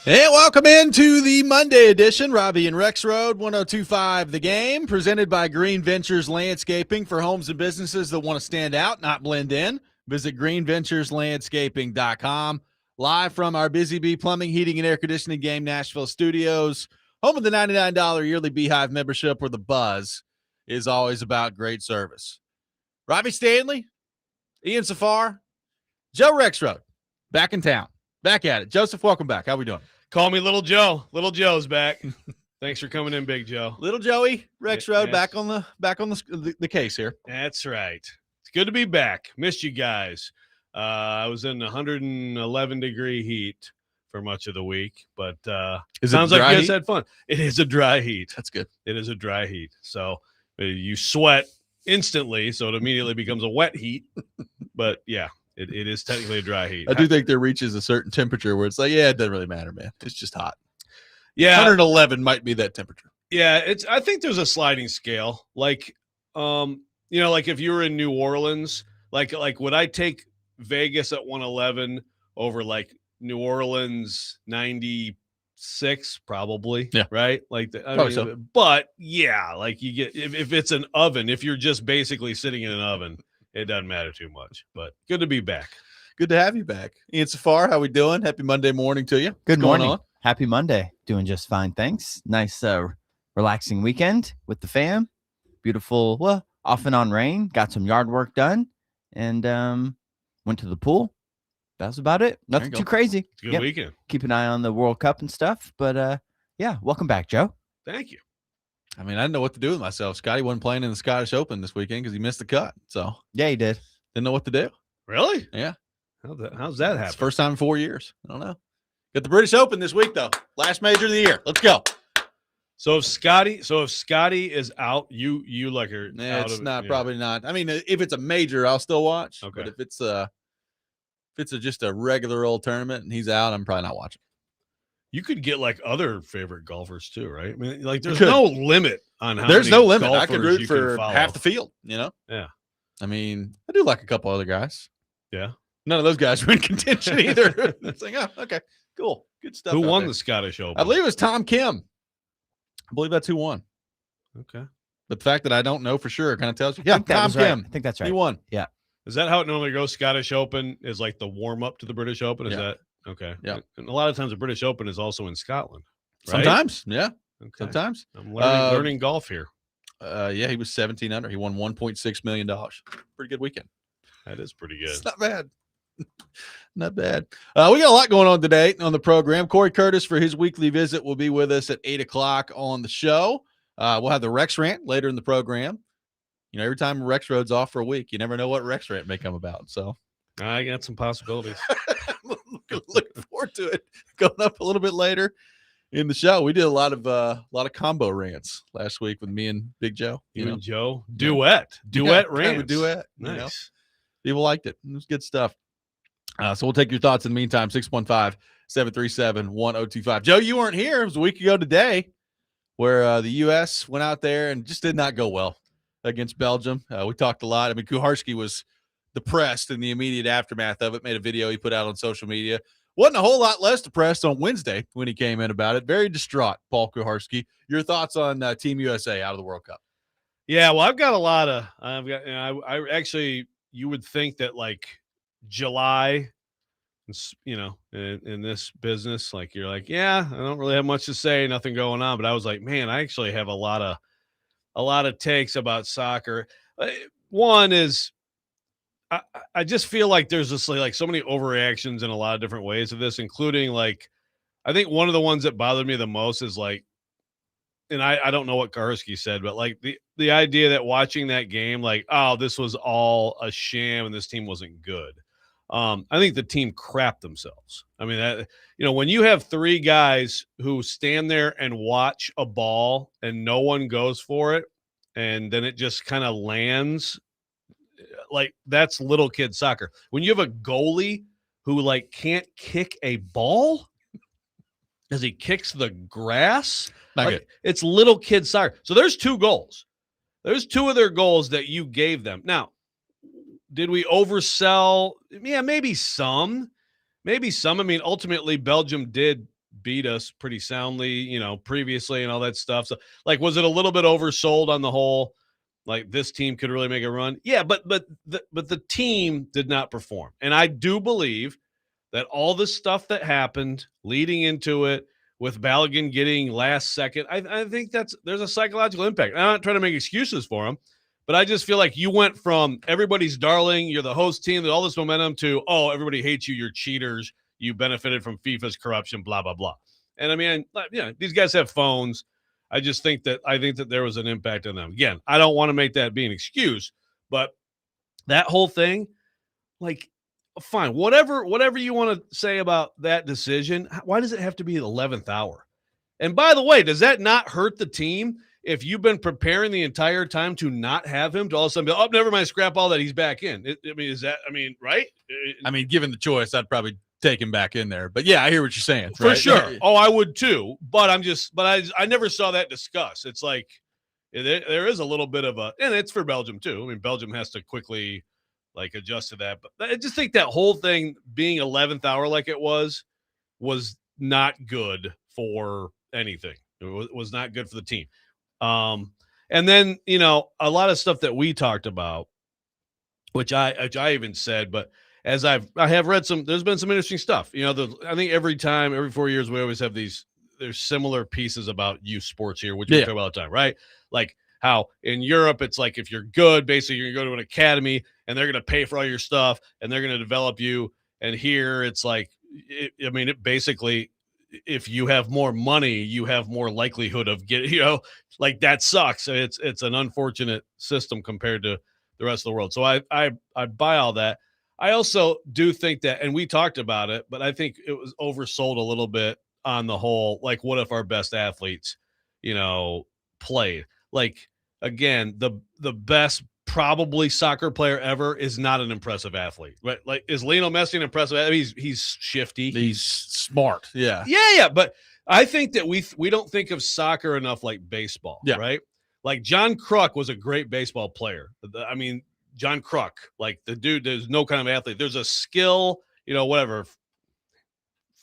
Hey, welcome into the Monday edition. Robby and Rexrode, 102.5 The Game, presented by Green Ventures Landscaping for homes and businesses that want to stand out, not blend in. Visit greenventureslandscaping.com. Live from our Busy Bee Plumbing, Heating, and Air Conditioning Game Nashville studios, home of the $99 yearly Beehive membership, where the buzz is always about great service. Robbie Stanley, Ian Safar, Joe Rexrode, back in town. Back at it. Joseph, welcome back. How we doing? Call me Little Joe. Little Joe's back. Thanks for coming in, Big Joe. Little Joey Rexrode back on the case here. That's right. It's good to be back. Missed you guys. I was in 111-degree heat for much of the week, but sounds like you guys had fun. It is a dry heat. That's good. It is a dry heat. So you sweat instantly, so it immediately becomes a wet heat. But yeah. It is technically a dry heat. I do think there reaches a certain temperature where it's like, yeah, it doesn't really matter, man. It's just hot. Yeah. 111 might be that temperature. Yeah, I think there's a sliding scale. Like, like if you were in New Orleans, like would I take Vegas at 111 over like New Orleans 96? Probably. Yeah. Right? Like, so. But yeah, like you get, if it's an oven, if you're just basically sitting in an oven, it doesn't matter too much, but good to be back. Good to have you back. Ian Safar, how we doing? Happy Monday morning to you. Good morning. Happy Monday. Doing just fine, thanks. Nice, relaxing weekend with the fam. Beautiful, well, off and on rain. Got some yard work done and went to the pool. That was about it. Nothing too crazy. It's a good weekend. Keep an eye on the World Cup and stuff. But, yeah, welcome back, Joe. Thank you. I mean, I didn't know what to do with myself. Scotty wasn't playing in the Scottish Open this weekend because he missed the cut. So yeah, he did. Didn't know what to do. Really? Yeah. How's that happen? It's first time in 4 years. I don't know. Got the British Open this week though. Last major of the year. Let's go. So if Scotty is out, you like her. Yeah, it's not probably not. I mean, if it's a major, I'll still watch. Okay. But if it's just a regular old tournament and he's out, I'm probably not watching. You could get like other favorite golfers too, right? I mean, like there's no limit on how there's many no limit. I could root for follow. half the field, you know? Yeah. I mean, I do like a couple other guys. Yeah. None of those guys are in contention either. It's like, oh, okay, cool. Good stuff. Who won the Scottish Open? I believe it was Tom Kim. I believe that's who won. Okay. But the fact that I don't know for sure kind of tells you. Yeah, Tom Kim. Right. I think that's right. He won. Yeah. Is that how it normally goes? Scottish Open is like the warm up to the British Open? Is that? Okay. Yeah. And a lot of times the British Open is also in Scotland. Right? Sometimes. Yeah. Okay. Sometimes. I'm learning golf here. Yeah, he was 17 under. He won $1.6 million. Pretty good weekend. That is pretty good. It's not bad. Not bad. We got a lot going on today on the program. Cory Curtis for his weekly visit will be with us at 8 o'clock on the show. We'll have the Rex Rant later in the program. You know, every time Rex Rode's off for a week, you never know what Rex Rant may come about. So I got some possibilities. Looking forward to it. Going up a little bit later in the show. We did a lot of combo rants last week with me and Big Joe. You and Joe duet rants. Kind of a duet. Nice. You know? People liked it. It was good stuff. So we'll take your thoughts in the meantime. 615-737-1025. Joe, you weren't here. It was a week ago today where the U.S. went out there and just did not go well against Belgium. We talked a lot. I mean, Kuharski was depressed in the immediate aftermath of it. Made a video he put out on social media. Wasn't a whole lot less depressed on Wednesday when he came in about it. Very distraught, Paul Kuharski. Your thoughts on Team USA out of the World Cup? Yeah, well, I actually, you would think that like July, in this business, like you're like, yeah, I don't really have much to say, nothing going on. But I was like, man, I actually have a lot of takes about soccer. One is, I just feel like there's just like so many overreactions in a lot of different ways of this, including like, I think one of the ones that bothered me the most is like, and I don't know what Karski said, but like the idea that watching that game, like, oh, this was all a sham and this team wasn't good. I think the team crapped themselves. I mean, that, when you have three guys who stand there and watch a ball and no one goes for it, and then it just kind of lands, like that's little kid soccer. When you have a goalie who like can't kick a ball as he kicks the grass, like, it's little kid soccer. So there's two goals. There's two of their goals that you gave them. Now, did we oversell? Yeah, maybe some. I mean, ultimately Belgium did beat us pretty soundly, previously and all that stuff. So, like, was it a little bit oversold on the whole? Like, this team could really make a run? Yeah, but the team did not perform, and I do believe that all the stuff that happened leading into it, with Balogun getting last second, I think there's a psychological impact. I'm not trying to make excuses for him, but I just feel like you went from everybody's darling, you're the host team, all this momentum, to, oh, everybody hates you, you're cheaters, you benefited from FIFA's corruption, blah, blah, blah. And I mean, these guys have phones. I think that there was an impact on them. Again, I don't want to make that be an excuse, but that whole thing, like, fine, whatever you want to say about that decision, why does it have to be the 11th hour? And by the way, does that not hurt the team if you've been preparing the entire time to not have him, to all of a sudden be, oh, never mind, scrap all that, he's back in? Right? I mean, given the choice, I'd probably take him back in there. But yeah, I hear what you're saying. For right? sure. Oh, I would too. But I never saw that discussed. It's like there is a little bit of and it's for Belgium too. I mean, Belgium has to quickly adjust to that. But I just think that whole thing being 11th hour like it was not good for anything. It was not good for the team. And then, a lot of stuff that we talked about, which I even said, but as I have read there's been some interesting stuff. I think every 4 years, we always have there's similar pieces about youth sports here, which we talk about all the time, right? Like how in Europe, it's like, if you're good, basically you're going to go to an academy and they're going to pay for all your stuff and they're going to develop you. And here it's like, it basically, if you have more money, you have more likelihood of getting, that sucks. It's an unfortunate system compared to the rest of the world. So I buy all that. I also do think that, and we talked about it, but I think it was oversold a little bit on the whole. Like, what if our best athletes, played? Like, again, the best probably soccer player ever is not an impressive athlete, right? Like, is Lionel Messi an impressive athlete? He's shifty. He's smart. Yeah. Yeah. But I think that we don't think of soccer enough like baseball, right? Like, John Kruk was a great baseball player. I mean, John Kruk, like, the dude, there's no kind of athlete. There's a skill, whatever,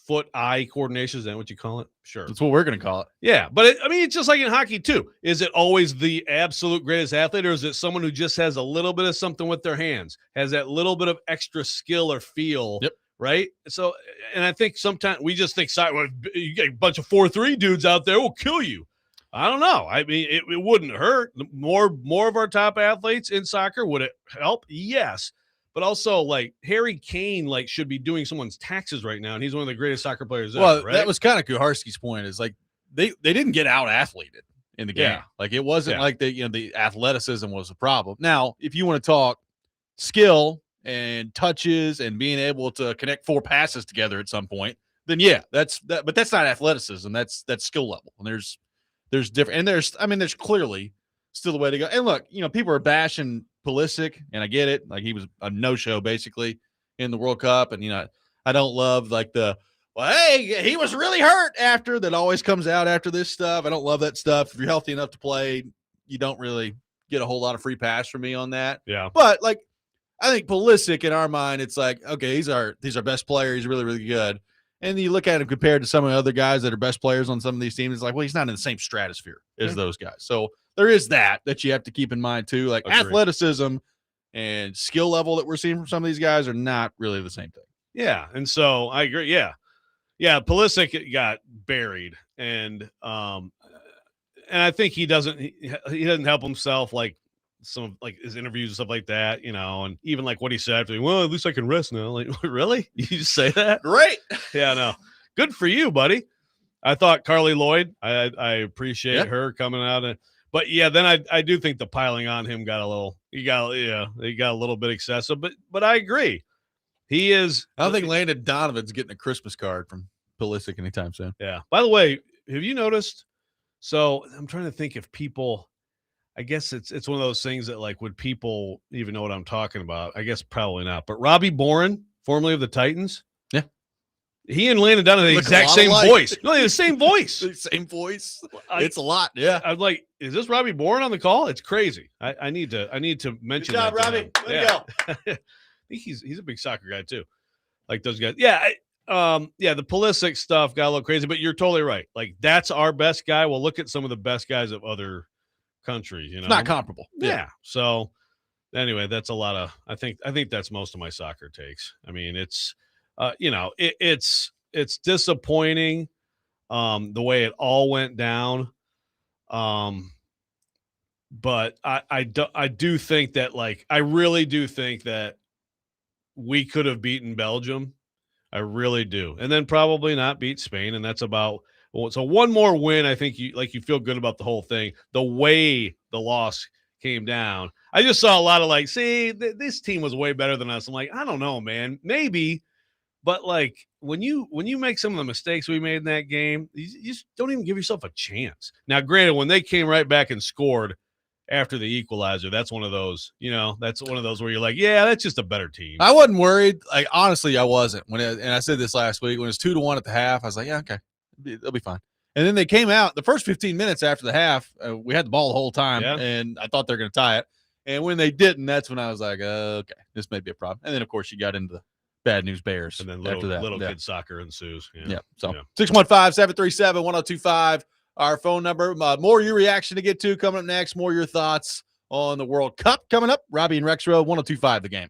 foot-eye coordination. Is that what you call it? Sure. That's what we're going to call it. Yeah. But it's just like in hockey too. Is it always the absolute greatest athlete, or is it someone who just has a little bit of something with their hands, has that little bit of extra skill or feel? Yep. Right. So, and I think sometimes we just think, you get a bunch of 4-3 dudes out there will kill you. I don't know. I mean, it wouldn't hurt. More of our top athletes in soccer, would it help? Yes. But also, like, Harry Kane, should be doing someone's taxes right now, and he's one of the greatest soccer players ever, right? That was kind of Kuharski's point, is like they didn't get out-athleted in the game. Yeah. Like, it wasn't like the athleticism was a problem. Now, if you want to talk skill and touches and being able to connect 4 passes together at some point, then that's but that's not athleticism. That's skill level. And there's different, and there's clearly still the way to go. And look, people are bashing Pulisic, and I get it. Like, he was a no-show basically in the World Cup, and I don't love hey, he was really hurt after that always comes out after this stuff. I don't love that stuff. If you're healthy enough to play, you don't really get a whole lot of free pass from me on that. Yeah. But I think Pulisic, in our mind, it's like, okay, he's our best player. He's really, really good. And you look at him compared to some of the other guys that are best players on some of these teams, it's like, well, he's not in the same stratosphere as those guys. So there is that you have to keep in mind too. Like, agreed. Athleticism and skill level that we're seeing from some of these guys are not really the same thing. Yeah. And so I agree. Yeah. Pulisic got buried, and I think he doesn't help himself, like some of his interviews and stuff like that, and even what he said after, well, at least I can rest now. Like, really? You just say that? Great. Yeah, no. Good for you, buddy. I thought Carly Lloyd, I appreciate her coming out, but then I do think the piling on him got a little bit excessive, but I agree. He is. I don't think Landon Donovan's getting a Christmas card from Pulisic anytime soon. Yeah. By the way, have you noticed? So I'm trying to think if people, I guess it's one of those things that, would people even know what I'm talking about? I guess probably not. But Robbie Boren, formerly of the Titans. Yeah. He and Landon Donovan have the exact same voice. No, they have the same voice. Same voice. It's a lot. Yeah. I'm like, is this Robbie Boren on the call? It's crazy. I need to mention Good job, that. Robbie. Way to go. I think he's a big soccer guy too. Like those guys. Yeah. yeah, the Pulisic stuff got a little crazy, but you're totally right. Like, that's our best guy. Well, look at some of the best guys of other countries, It's not comparable. Yeah. So anyway, that's a lot of I think that's most of my soccer takes. I mean, it's it's disappointing the way it all went down. But I do think that, like, I really do think that we could have beaten Belgium. I really do. And then probably not beat Spain. And that's about so one more win. I think you feel good about the whole thing. The way the loss came down. I just saw a lot of like, see, this team was way better than us. I'm like, I don't know, man. Maybe, but like when you make some of the mistakes we made in that game, you just don't even give yourself a chance. Now, granted, when they came right back and scored after the equalizer, that's one of those, that's one of those where you're like, yeah, that's just a better team. I wasn't worried. Like, honestly, I wasn't. And I said this last week, when it was 2-1 at the half, I was like, yeah, okay, they'll be fine. And then they came out the first 15 minutes after the half. We had the ball the whole time, and I thought they were going to tie it. And when they didn't, that's when I was like, okay, this may be a problem. And then, of course, you got into the bad news bears. And then after that, little kid soccer ensues. Yeah. So 615-737-1025, our phone number. More your reaction to get to coming up next. More your thoughts on the World Cup coming up. Robby and Rexrode, 1025 The Game.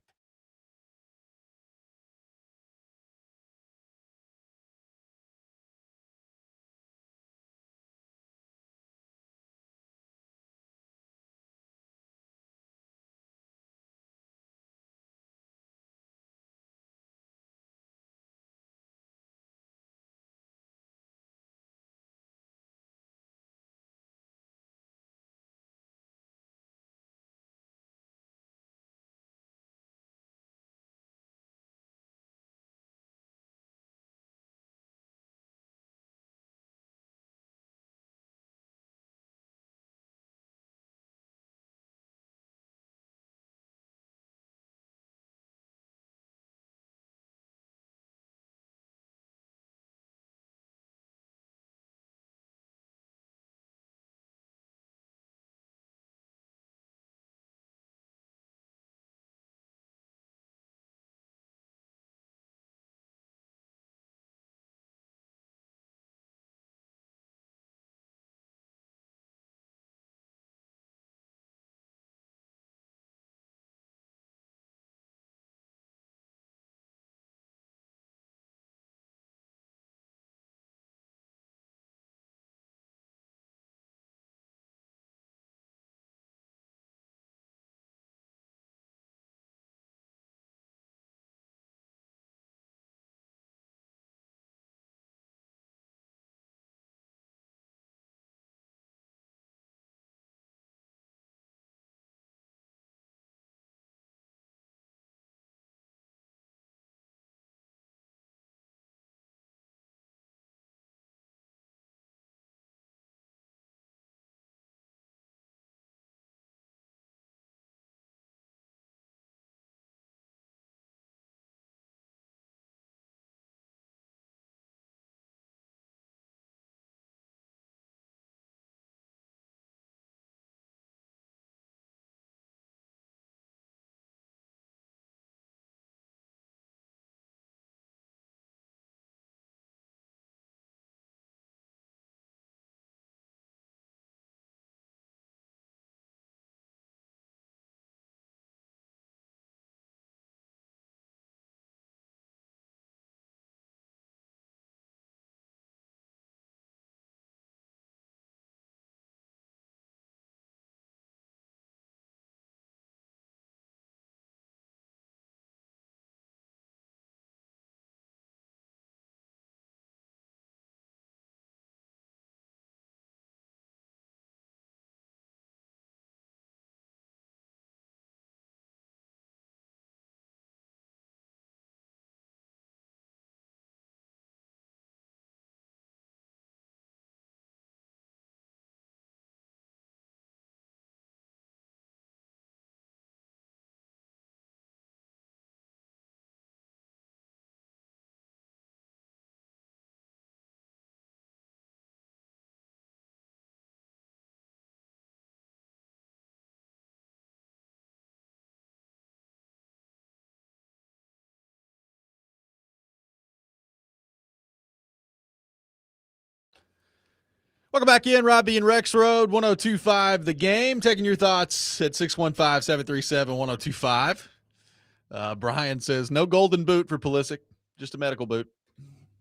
Welcome back in, Robby and Rexrode, 102.5 The Game. Taking your thoughts at 615-737-1025. Brian says, no golden boot for Pulisic, just a medical boot.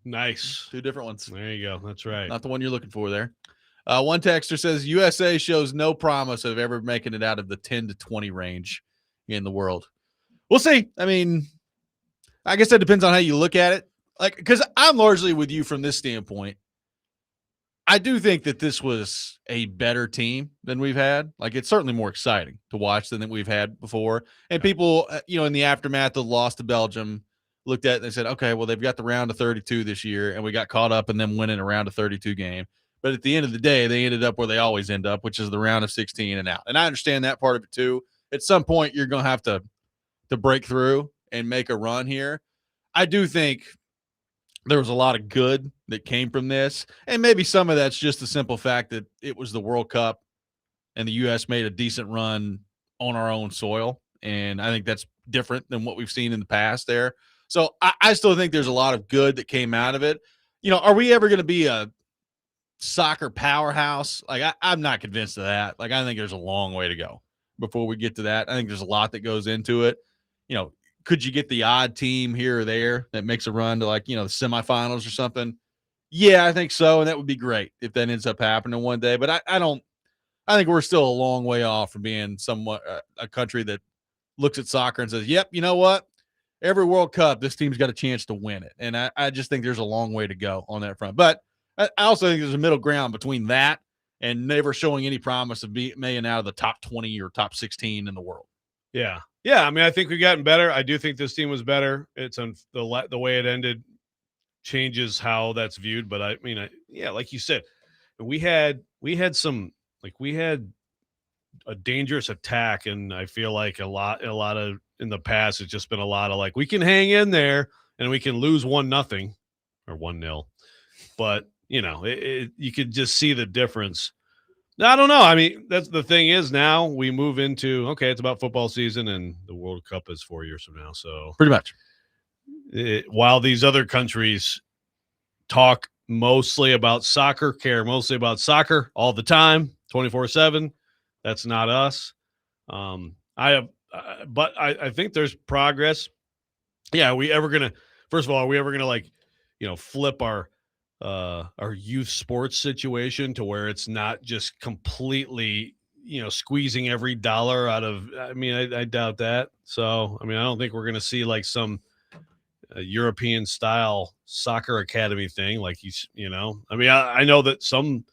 Nice. Two different ones. There you go. That's right. Not the one you're looking for there. One texter says, USA shows no promise of ever making it out of the 10 to 20 range in the world. We'll see. I mean, I guess that depends on how you look at it. Like, because I'm largely with you from this standpoint. I do think that this was a better team than we've had. Like, it's certainly more exciting to watch than we've had before. And people, in the aftermath of the loss to Belgium, looked at it and they said, okay, well, they've got the round of 32 this year, and we got caught up in them winning a round of 32 game. But at the end of the day, they ended up where they always end up, which is the round of 16 and out. And I understand that part of it too. At some point, you're going to have to break through and make a run here. I do think there was a lot of good that came from this, and maybe some of that's just the simple fact that it was the World Cup and the U.S. made a decent run on our own soil, and I think that's different than what we've seen in the past there. So I still think there's a lot of good that came out of it. Are we ever going to be a soccer powerhouse? Like, I'm not convinced of that. Like, I think there's a long way to go before we get to that. I think there's a lot that goes into it. Could you get the odd team here or there that makes a run to the semifinals or something? Yeah, I think so. And that would be great if that ends up happening one day. But I think we're still a long way off from being somewhat a country that looks at soccer and says, yep, you know what? Every World Cup, this team's got a chance to win it. And I just think there's a long way to go on that front. But I also think there's a middle ground between that and never showing any promise of being out of the top 20 or top 16 in the world. Yeah. Yeah, I mean, I think we've gotten better. I do think this team was better. It's on the way it ended changes how that's viewed. But I mean, like you said, we had a dangerous attack, and I feel like a lot of in the past it's just been a lot of we can hang in there and we can lose 1-0 or 1-0, but you could just see the difference. I don't know. I mean, that's the thing is now we move into, okay, it's about football season and the World Cup is 4 years from now. So pretty much while these other countries talk mostly about soccer, care mostly about soccer all the time, 24/7, that's not us. But I think there's progress. Yeah. Are we ever going to flip our youth sports situation to where it's not just completely, squeezing every dollar out of, I doubt that. So, I don't think we're going to see some European style soccer academy thing. I know that some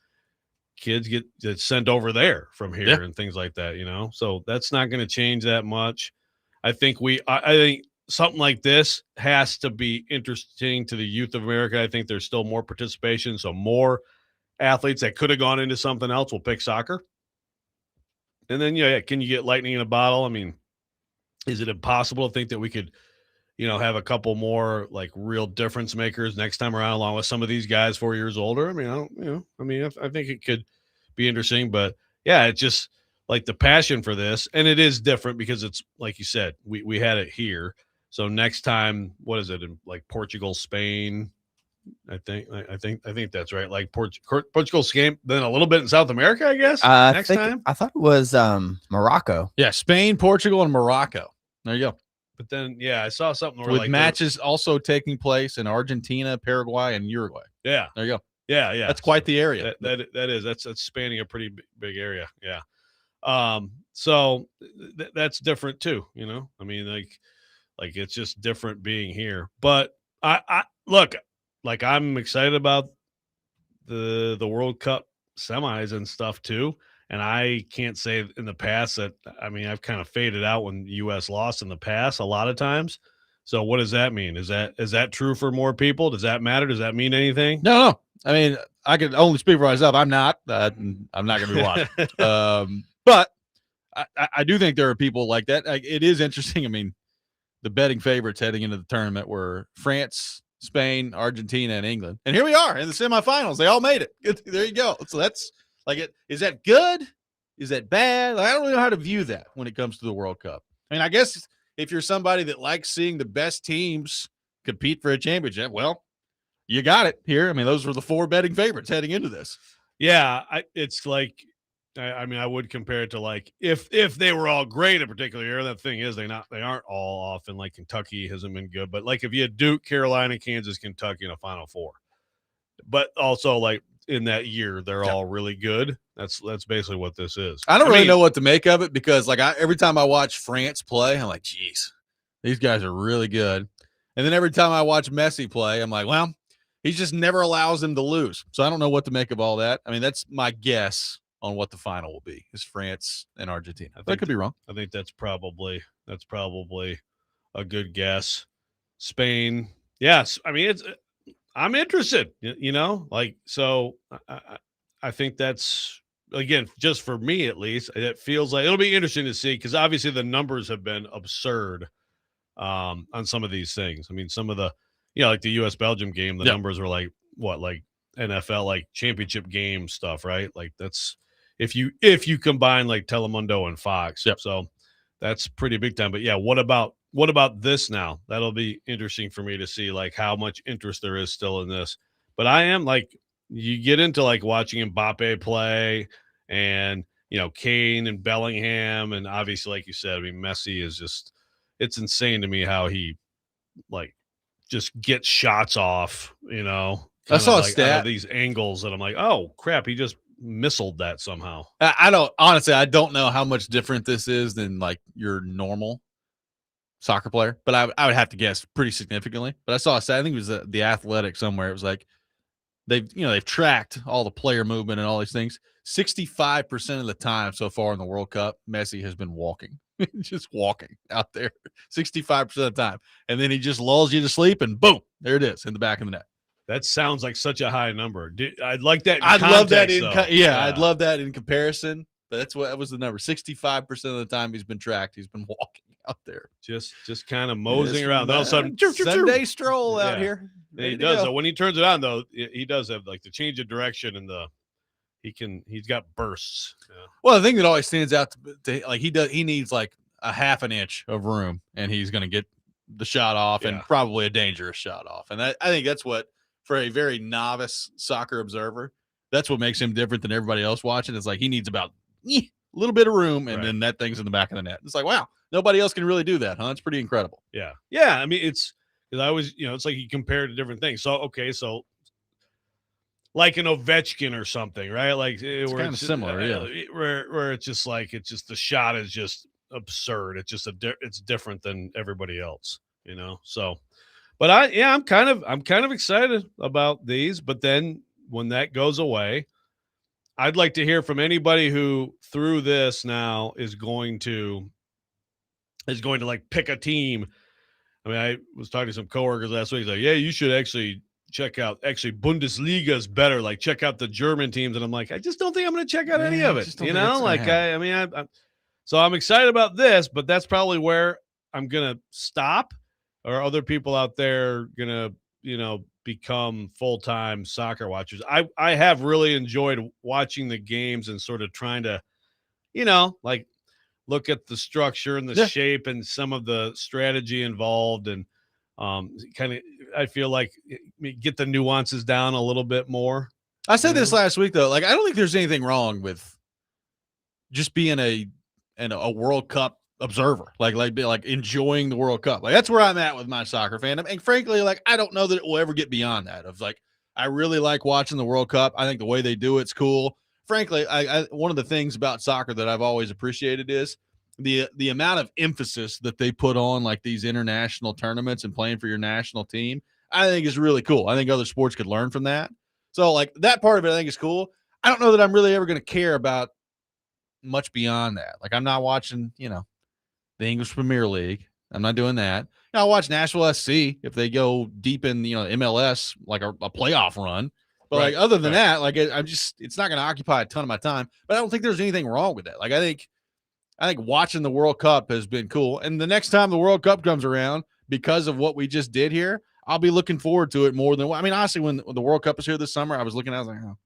kids get sent over there from here and things like that, so that's not going to change that much. I think something like this has to be interesting to the youth of America. I think there's still more participation, so more athletes that could have gone into something else will pick soccer. And then, can you get lightning in a bottle? I mean, is it impossible to think that we could, have a couple more real difference makers next time around, along with some of these guys 4 years older? I mean, I think it could be interesting, but yeah, it's just the passion for this, and it is different because it's like you said, we had it here. So next time, what is it in Portugal, Spain? I think that's right. Portugal, Spain, then a little bit in South America, I guess. Next time, I thought it was Morocco. Yeah, Spain, Portugal, and Morocco. There you go. But then, I saw something with matches also taking place in Argentina, Paraguay, and Uruguay. Yeah, there you go. Yeah. That's quite the area. That's spanning a pretty big area. Yeah. So that's different too. I mean, it's just different being here. But I look, I'm excited about the World Cup semis and stuff too. And I can't say in the past that, I've kind of faded out when the U.S. lost in the past a lot of times. So what does that mean? Is that true for more people? Does that matter? Does that mean anything? No. I mean, I can only speak for myself. I'm not going to be watching. But I do think there are people like that. It is interesting. I mean, the betting favorites heading into the tournament were France, Spain, Argentina, and England. And here we are in the semifinals. They all made it. There you go. So that's is that good? Is that bad? I don't know how to view that when it comes to the World Cup. I mean, I guess if you're somebody that likes seeing the best teams compete for a championship, well, you got it here. I mean, those were the 4 betting favorites heading into this. Yeah, it's like I mean, I would compare it to like if they were all great in a particular year. That thing is they aren't all often. Like Kentucky hasn't been good, but like if you had Duke, Carolina, Kansas, Kentucky in a Final Four, but also like in that year they're all really good. That's basically what this is. I don't really know what to make of it because like every time I watch France play, I'm like, geez, these guys are really good. And then every time I watch Messi play, I'm like, well, he just never allows them to lose. So I don't know what to make of all that. I mean, that's my guess on what the final will be is France and Argentina. I could be wrong. I think that's probably a good guess. Spain. Yes. I mean, I'm interested, like, so I think that's, again, just for me, at least, it feels like it'll be interesting to see. Cause obviously the numbers have been absurd on some of these things. I mean, some of the, like the US Belgium game, the numbers were like what, like NFL, like championship game stuff, right? Like that's, if you combine like Telemundo and Fox. Yep. So that's pretty big time. But yeah, what about this now? That'll be interesting for me to see like how much interest there is still in this. But I am like, you get into like watching Mbappe play and, Kane and Bellingham. And obviously, like you said, I mean, Messi is just, it's insane to me how he like just gets shots off, I saw a like stat. out of these angles that I'm like, oh crap, he just missiled that somehow. I don't know how much different this is than like your normal soccer player, but I would have to guess pretty significantly. But I saw a stat, I think it was the Athletic somewhere. It was like they've tracked all the player movement and all these things. 65% of the time so far in the World Cup, Messi has been walking, just walking out there 65% of the time. And then he just lulls you to sleep and boom, there it is in the back of the net. That sounds like such a high number. I'd like that. I'd love that. I'd love that in comparison. But that was the number. 65% of the time he's been tracked, he's been walking out there, just kind of moseying around. All of a sudden, Sunday stroll out here. He does. So when he turns it on, though, he does have like the change of direction and he's got bursts. Yeah. Well, the thing that always stands out to like he needs like a half an inch of room, and he's going to get the shot off, and probably a dangerous shot off. And I think that's what, for a very novice soccer observer, that's what makes him different than everybody else watching. It's like he needs about a little bit of room, and then that thing's in the back of the net. It's like, wow, nobody else can really do that, huh? It's pretty incredible. Yeah. Yeah. I mean, it's because I always, it's like you compare to different things. So, okay. So like an Ovechkin or something, right? Like it's kind of similar. Where it's just like, the shot is just absurd. It's just it's different than everybody else, So, but I'm kind of excited about these, but then when that goes away, I'd like to hear from anybody who through this now is going to like pick a team. I mean, I was talking to some coworkers last week. Like, yeah, you should actually check out. Actually, Bundesliga is better. Like, check out the German teams. And I'm like, I just don't think I'm going to check out any of it. So I'm excited about this, but that's probably where I'm going to stop. Or other people out there going to, become full-time soccer watchers. I have really enjoyed watching the games and sort of trying to, like look at the structure and the shape and some of the strategy involved. And kind of, I feel like get the nuances down a little bit more. I said this last week though. Like, I don't think there's anything wrong with just being a World Cup observer, like enjoying the World Cup. Like, that's where I'm at with my soccer fandom. And frankly, like, I don't know that it will ever get beyond that. Of like, I really like watching the World Cup. I think the way they do it's cool. Frankly, I one of the things about soccer that I've always appreciated is the amount of emphasis that they put on like these international tournaments and playing for your national team. I think is really cool. I think other sports could learn from that. So like that part of it, I think is cool. I don't know that I'm really ever going to care about much beyond that. Like, I'm not watching, the English Premier League. I'm not doing that. I'll watch Nashville SC if they go deep in, MLS, like a playoff run. But like, other than that, like, it's not going to occupy a ton of my time. But I don't think there's anything wrong with that. Like, I think watching the World Cup has been cool. And the next time the World Cup comes around, because of what we just did here, I'll be looking forward to it more than, I mean, honestly, when the World Cup was here this summer, I was like, oh,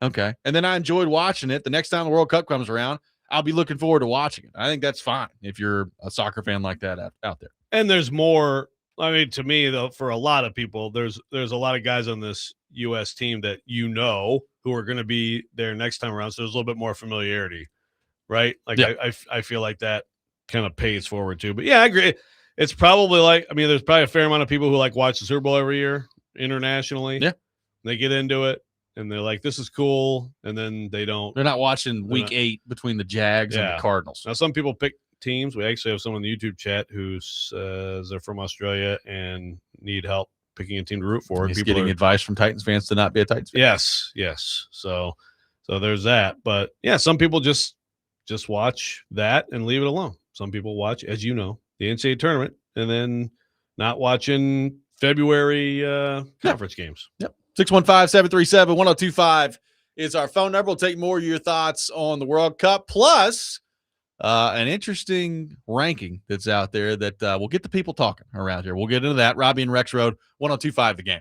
okay. And then I enjoyed watching it. The next time the World Cup comes around, I'll be looking forward to watching it. I think that's fine if you're a soccer fan like that out there. And there's more. I mean, to me, though, for a lot of people, there's a lot of guys on this U.S. team that who are going to be there next time around. So there's a little bit more familiarity, right? Like Yeah. I feel like that kind of pays forward too. But yeah, I agree. It's probably like, I mean, there's probably a fair amount of people who like watch the Super Bowl every year internationally. Yeah. They get into it and they're like, this is cool. And then they don't. They're not watching week 8 between the Jags and the Cardinals. Now, some people pick teams. We actually have someone in the YouTube chat who says they're from Australia and need help picking a team to root for. He's getting advice from Titans fans to not be a Titans fan. Yes. So there's that. But yeah, some people just watch that and leave it alone. Some people watch, as you know, the NCAA tournament and then not watching February conference games. Yep. 615-737-1025 is our phone number. We'll take more of your thoughts on the World Cup, plus an interesting ranking that's out there that will get the people talking around here. We'll get into that. Robby and Rexrode, 1025 The Game.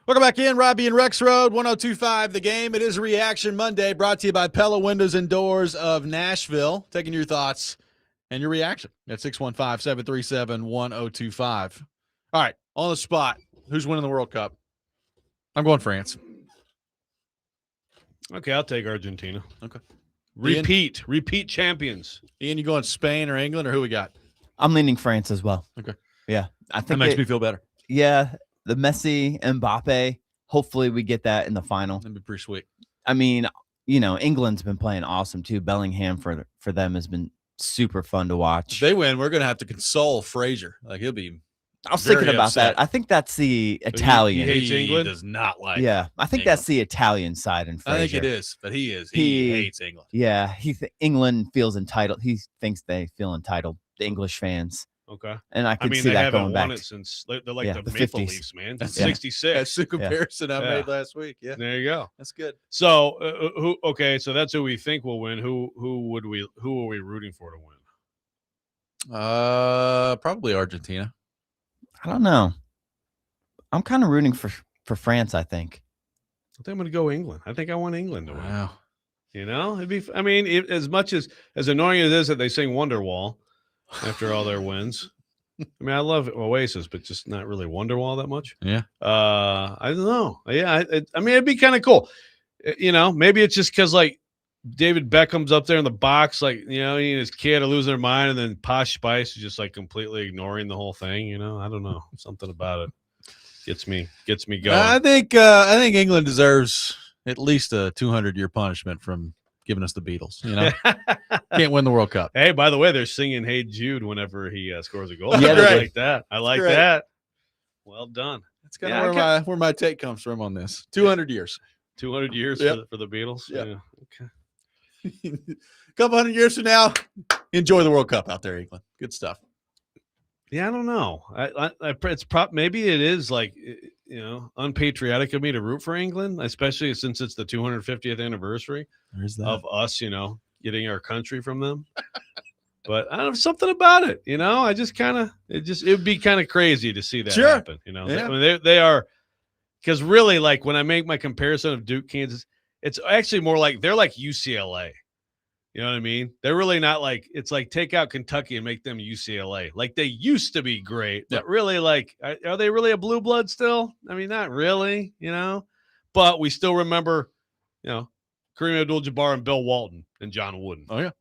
Welcome back in, Robby and Rexrode, 1025 The Game. It is Reaction Monday, brought to you by Pella Windows and Doors of Nashville. Taking your thoughts and your reaction at 615-737-1025. All right, on the spot, who's winning the World Cup? I'm going France. Okay, I'll take Argentina. Okay. Repeat champions. Ian, you going Spain or England, or who we got? I'm leaning France as well. Okay. Yeah, I think that makes me feel better. Yeah, the Messi, Mbappe. Hopefully, we get that in the final. That'd be pretty sweet. I mean, England's been playing awesome too. Bellingham for them has been super fun to watch. If they win, we're gonna have to console Frazier. Like he'll be. I was thinking very about upset. that. I think that's the he Italian. hates England? Does not like. Yeah, I think that's the Italian side in Frazier. I think it is, but he is. He hates England. Yeah, England feels entitled. He thinks they feel entitled. The English fans. Okay. And I can see they that haven't going won back. it since they're like Yeah, the the Maple 50s. Leafs, man. That's- Yeah. 66. That's the comparison I made last week. Yeah, There you go. that's good. So who? Okay, so that's who we think will win. Who are we rooting for to win? Probably Argentina. I don't know. I'm kind of rooting for France, I think. I think I'm going to go England. I think I want England to win. Wow. You know, it'd be. I mean, as much as annoying as it is that they sing Wonderwall after all their wins. I mean, I love Oasis, but just not really Wonderwall that much. Yeah. I don't know. Yeah, I mean, it'd be kind of cool. You know, maybe it's just because like David Beckham's up there in the box, like, you know, he and his kid are losing their mind, and then Posh Spice is just like completely ignoring the whole thing. You know, I don't know. Something about it gets me going. I think England deserves at least a 200-year punishment from giving us the Beatles. You know, can't win the World Cup. Hey, by the way, they're singing "Hey Jude" whenever he scores a goal. Yeah, I they like that. I like great. that. Well done. That's kind of where my take comes from on this. 200 years. 200 years Yep. for the Beatles. Yep. Yeah. Okay. A couple hundred years from now, enjoy the World Cup out there, England. Good stuff. Yeah, I don't know. Maybe it is like, you know, unpatriotic of me to root for England, especially since it's the 250th anniversary There's of us, you know, getting our country from them. But I don't know, something about it, you know. I just kind of it would be kind of crazy to see that happen, you know. Yeah. I mean, they are, because really, like when I make my comparison of Duke, Kansas, it's actually more like they're like UCLA. You know what I mean? They're really not like, it's like take out Kentucky and make them UCLA. Like they used to be great, but really, like, are they really a blue blood still? I mean, not really, you know, but we still remember, you know, Kareem Abdul-Jabbar and Bill Walton and John Wooden. Oh, yeah.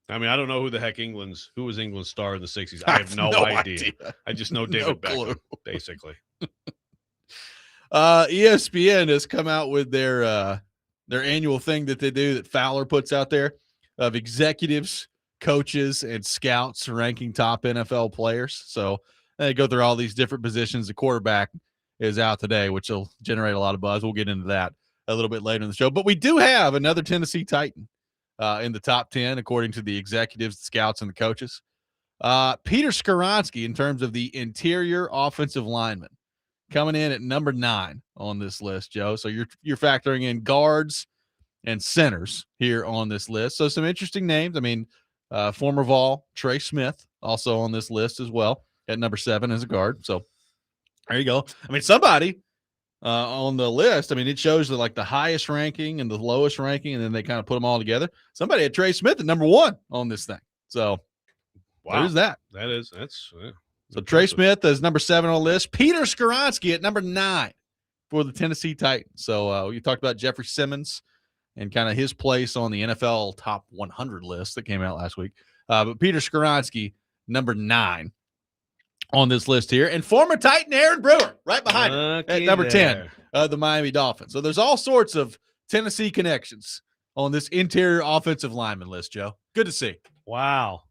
I mean, I don't know who was England's star in the 60s. I have no idea. I just know David Beckham, basically. ESPN has come out with their annual thing that they do that Fowler puts out there of executives, coaches, and scouts ranking top NFL players. So they go through all these different positions. The quarterback is out today, which will generate a lot of buzz. We'll get into that a little bit later in the show. But we do have another Tennessee Titan in the top 10, according to the executives, the scouts, and the coaches. Peter Skoronski, in terms of the interior offensive lineman, coming in at number 9 on this list, Joe. So you're factoring in guards and centers here on this list. So some interesting names. I mean, former Vol Trey Smith also on this list as well at number 7 as a guard. So there you go. I mean, somebody on the list, I mean, it shows like the highest ranking and the lowest ranking, and then they kind of put them all together. Somebody had Trey Smith at number 1 on this thing. So there's that. So Trey Smith is number 7 on the list. Peter Skoronski at number 9 for the Tennessee Titans. So you talked about Jeffrey Simmons and kind of his place on the NFL top 100 list that came out last week. But Peter Skoronski, number 9 on this list here. And former Titan Aaron Brewer right behind him at number 10, the Miami Dolphins. So there's all sorts of Tennessee connections on this interior offensive lineman list, Joe. Good to see. Wow.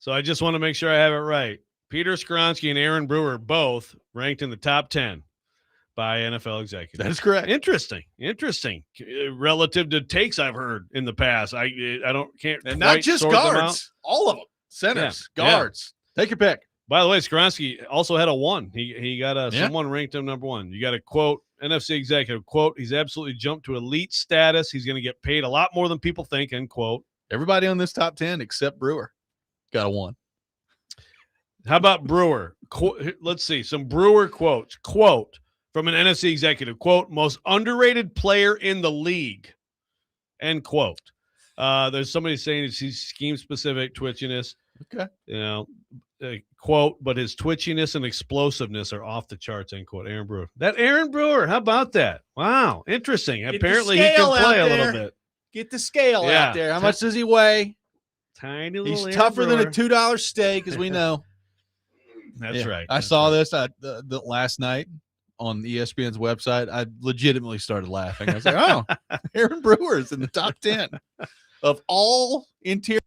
So I just want to make sure I have it right. Peter Skoronski and Aaron Brewer both ranked in the top 10 by NFL executives. That is correct. Interesting. Relative to takes I've heard in the past. I can't And not just guards, all of them. Centers, guards. Take your pick. By the way, Skoronski also had a 1. He got someone ranked him number 1. You got a quote, NFC executive quote, he's absolutely jumped to elite status. He's going to get paid a lot more than people think, end quote. Everybody on this top 10 except Brewer got a 1. How about Brewer? Let's see some Brewer quotes. Quote from an NFC executive. Quote, most underrated player in the league. End quote. There's somebody saying he's scheme specific, twitchiness. Okay. You know, quote, but his twitchiness and explosiveness are off the charts. End quote. Aaron Brewer. That Aaron Brewer. How about that? Wow, interesting. Apparently he can play a little bit. Get the scale out there. How much does he weigh? Tiny little. He's Aaron tougher Brewer. than a $2 steak, as we know. That's right. I saw this the last night on ESPN's website. I legitimately started laughing. I was like, "Oh, Aaron Brewer's in the top 10 of all interior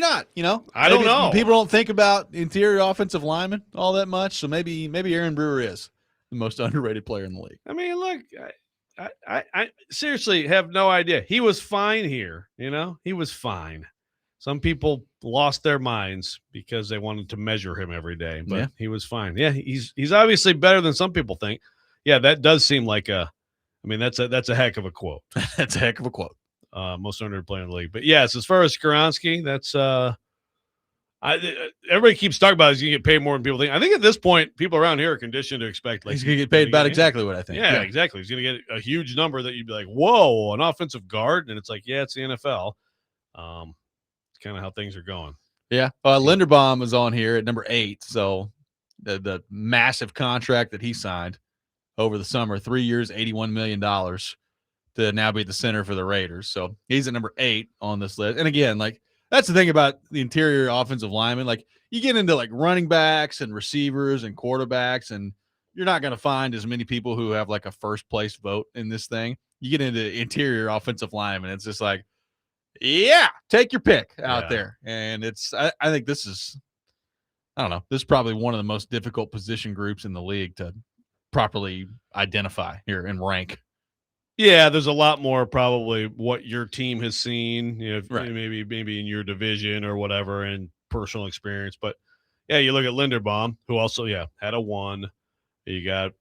maybe not. I don't Maybe know. People don't think about interior offensive linemen all that much. So maybe Aaron Brewer is the most underrated player in the league. I mean, look, I seriously have no idea. He was fine here. He was fine. Some people lost their minds because they wanted to measure him every day, but he was fine. Yeah, he's obviously better than some people think. Yeah, that does seem like that's a heck of a quote. That's a heck of a quote. Most underrated player in the league. But yes, as far as Skoronski, that's everybody keeps talking about he's gonna get paid more than people think. I think at this point, people around here are conditioned to expect he's gonna get paid about exactly what I think. Yeah, exactly. He's gonna get a huge number that you'd be like, whoa, an offensive guard, and it's like, yeah, it's the NFL. It's kind of how things are going. Yeah. Linderbaum is on here at number 8. So the massive contract that he signed over the summer, 3 years, $81 million to now be the center for the Raiders. So he's at number 8 on this list. And again, like that's the thing about the interior offensive linemen. Like you get into like running backs and receivers and quarterbacks, and you're not going to find as many people who have like a first place vote in this thing. You get into interior offensive linemen. It's just like, yeah, take your pick out there. And I think this is, I don't know, this is probably one of the most difficult position groups in the league to properly identify here and rank. Yeah, there's a lot more probably what your team has seen, Right. maybe in your division or whatever, and personal experience. But yeah, you look at Linderbaum, who also had a 1. You got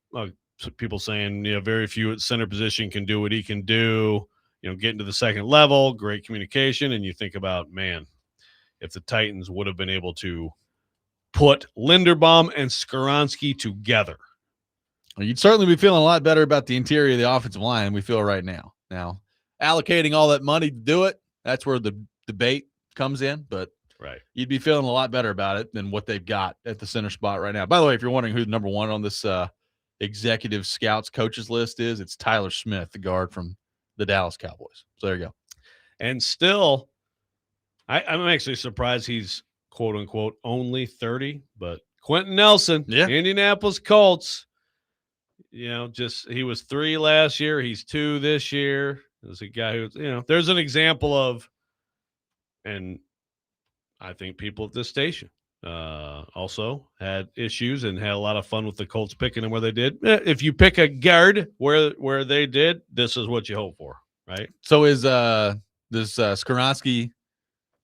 people saying very few at center position can do what he can do. Getting to the second level, great communication, and you think about, man, if the Titans would have been able to put Linderbaum and Skoronski together. Well, you'd certainly be feeling a lot better about the interior of the offensive line than we feel right now. Now, allocating all that money to do it, that's where the debate comes in, but right, you'd be feeling a lot better about it than what they've got at the center spot right now. By the way, if you're wondering who the number 1 on this executive scouts coaches list is, it's Tyler Smith, the guard from the Dallas Cowboys. So there you go. And still, I'm actually surprised he's quote unquote only 30, but Quentin Nelson, Indianapolis Colts, he was 3 last year. He's 2 this year. There's a guy who, there's an example of, and I think people at this station also had issues and had a lot of fun with the Colts picking them where they did. If you pick a guard where they did, this is what you hope for, right? So is this Skoronski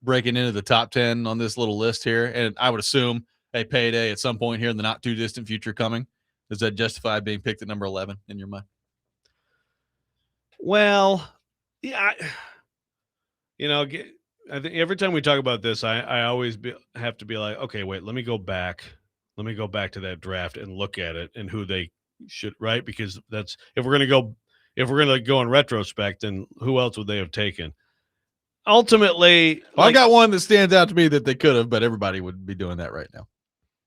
breaking into the top 10 on this little list here? And I would assume a payday at some point here in the not too distant future coming. Does that justify being picked at number 11 in your mind? Well, yeah, I think every time we talk about this, I always have to be like, okay, wait, let me go back to that draft and look at it and who they should, right? Because that's if we're going to go in retrospect, then who else would they have taken? Ultimately, I got one that stands out to me that they could have, but everybody would be doing that right now.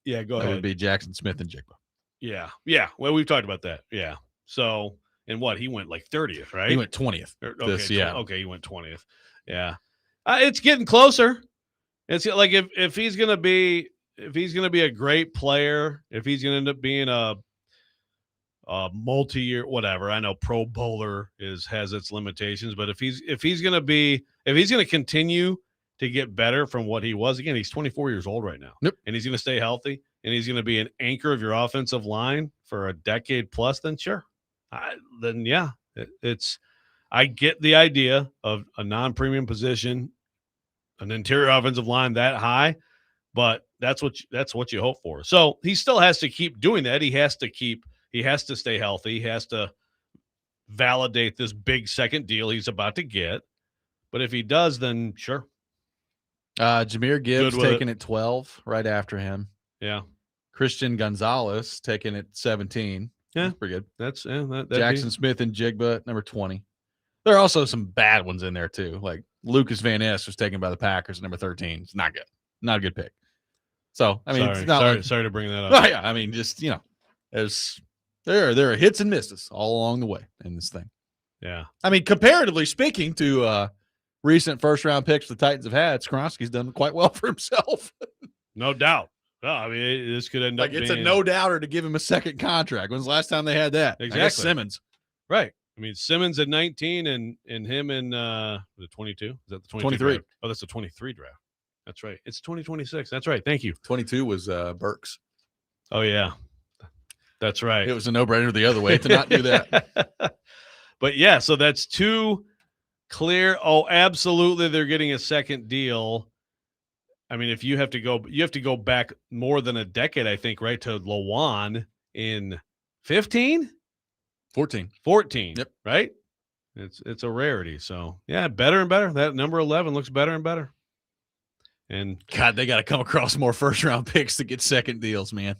Yeah, go ahead. That would be Jackson Smith and Jigba. Yeah. Well, we've talked about that. Yeah. So, and what, he went like 30th, right? He went 20th. Okay, he went 20th. Yeah. It's getting closer. It's like if he's gonna be a great player, if he's gonna end up being a multi-year whatever. I know Pro Bowler has its limitations, but if he's gonna continue to get better from what he was, again, he's 24 years old right now. Yep. And he's gonna stay healthy and he's gonna be an anchor of your offensive line for a decade plus, then sure. I get the idea of a non-premium position, an interior offensive line that high, but that's what you hope for. So he still has to keep doing that. He has to stay healthy. He has to validate this big second deal he's about to get. But if he does, then sure. Jahmyr Gibbs taking it 12 right after him. Yeah. Christian Gonzalez taking it 17. Yeah. That's pretty good. That's Jackson Smith and Jigba at number 20. There are also some bad ones in there too. Like Lucas Van Ness was taken by the Packers at number 13. It's not good. Not a good pick. So, I mean, sorry to bring that up. Oh, yeah. I mean, just, there are hits and misses all along the way in this thing. Yeah. I mean, comparatively speaking to recent first-round picks the Titans have had, Skoronski's done quite well for himself. No doubt. No, I mean, this could end up it's a no-doubter to give him a second contract. When's the last time they had that? Exactly. I guess Simmons. Right. I mean, Simmons at 19 and him in the 22. Is that the 23? Draft? Oh, that's the 23 draft. That's right. It's 2026. That's right. Thank you. 22 was Burks. Oh, yeah. That's right. It was a no-brainer the other way to not do that. But, yeah, so that's 2 clear. Oh, absolutely, they're getting a second deal. I mean, if you have to go back more than a decade, I think, right, to Lawan in 15? 14. 14. Yep. Right? It's a rarity. So, yeah, better and better. That number 11 looks better and better. And God, they got to come across more first-round picks to get second deals, man.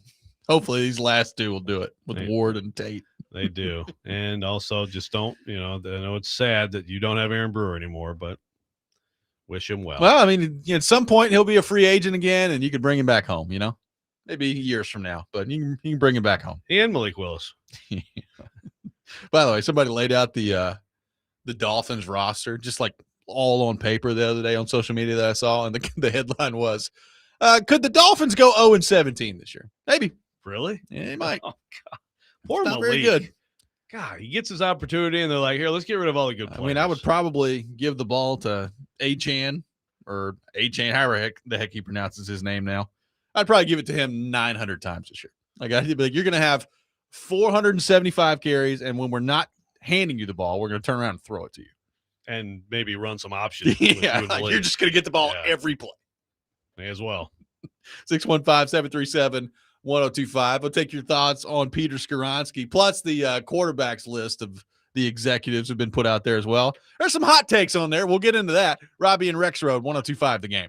Hopefully these last 2 will do it with Ward and Tate. They do. And also just don't, I know it's sad that you don't have Aaron Brewer anymore, but wish him well. Well, I mean, at some point he'll be a free agent again, and you can bring him back home, maybe years from now, but you can bring him back home. And Malik Willis. By the way, somebody laid out the Dolphins roster just like all on paper the other day on social media that I saw, and the headline was, could the Dolphins go 0-17 this year? Maybe. Really? Yeah, they might. Oh, God. Poor Not Malik. very good. God, he gets his opportunity, and they're like, here, let's get rid of all the good players. I mean, I would probably give the ball to Achan, however the heck he pronounces his name now. I'd probably give it to him 900 times this year. Like, I'd be like, you're going to have 475 carries, and when we're not handing you the ball, we're going to turn around and throw it to you. And maybe run some options. Yeah, like you're just going to get the ball every play. May as well. 615-737-1025. I'll take your thoughts on Peter Skoronski, plus the quarterbacks list of the executives have been put out there as well. There's some hot takes on there. We'll get into that. Robby and Rexrode, 1025 The Game.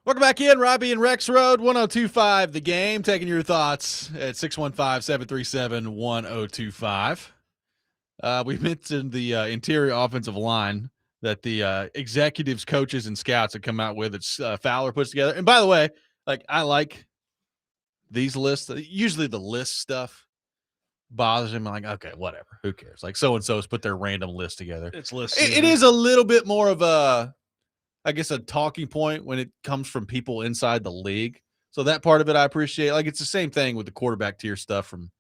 Welcome back in, Robby and Rexrode, 1025 The Game, taking your thoughts at 615-737-1025. We mentioned the interior offensive line that the executives, coaches, and scouts have come out with. It's Fowler puts together. And by the way, like I like these lists. Usually the list stuff bothers him. I'm like, okay, whatever. Who cares? Like so-and-so's put their random list together. It's list. It is a little bit more of a, I guess, a talking point when it comes from people inside the league. So that part of it I appreciate. Like it's the same thing with the quarterback tier stuff from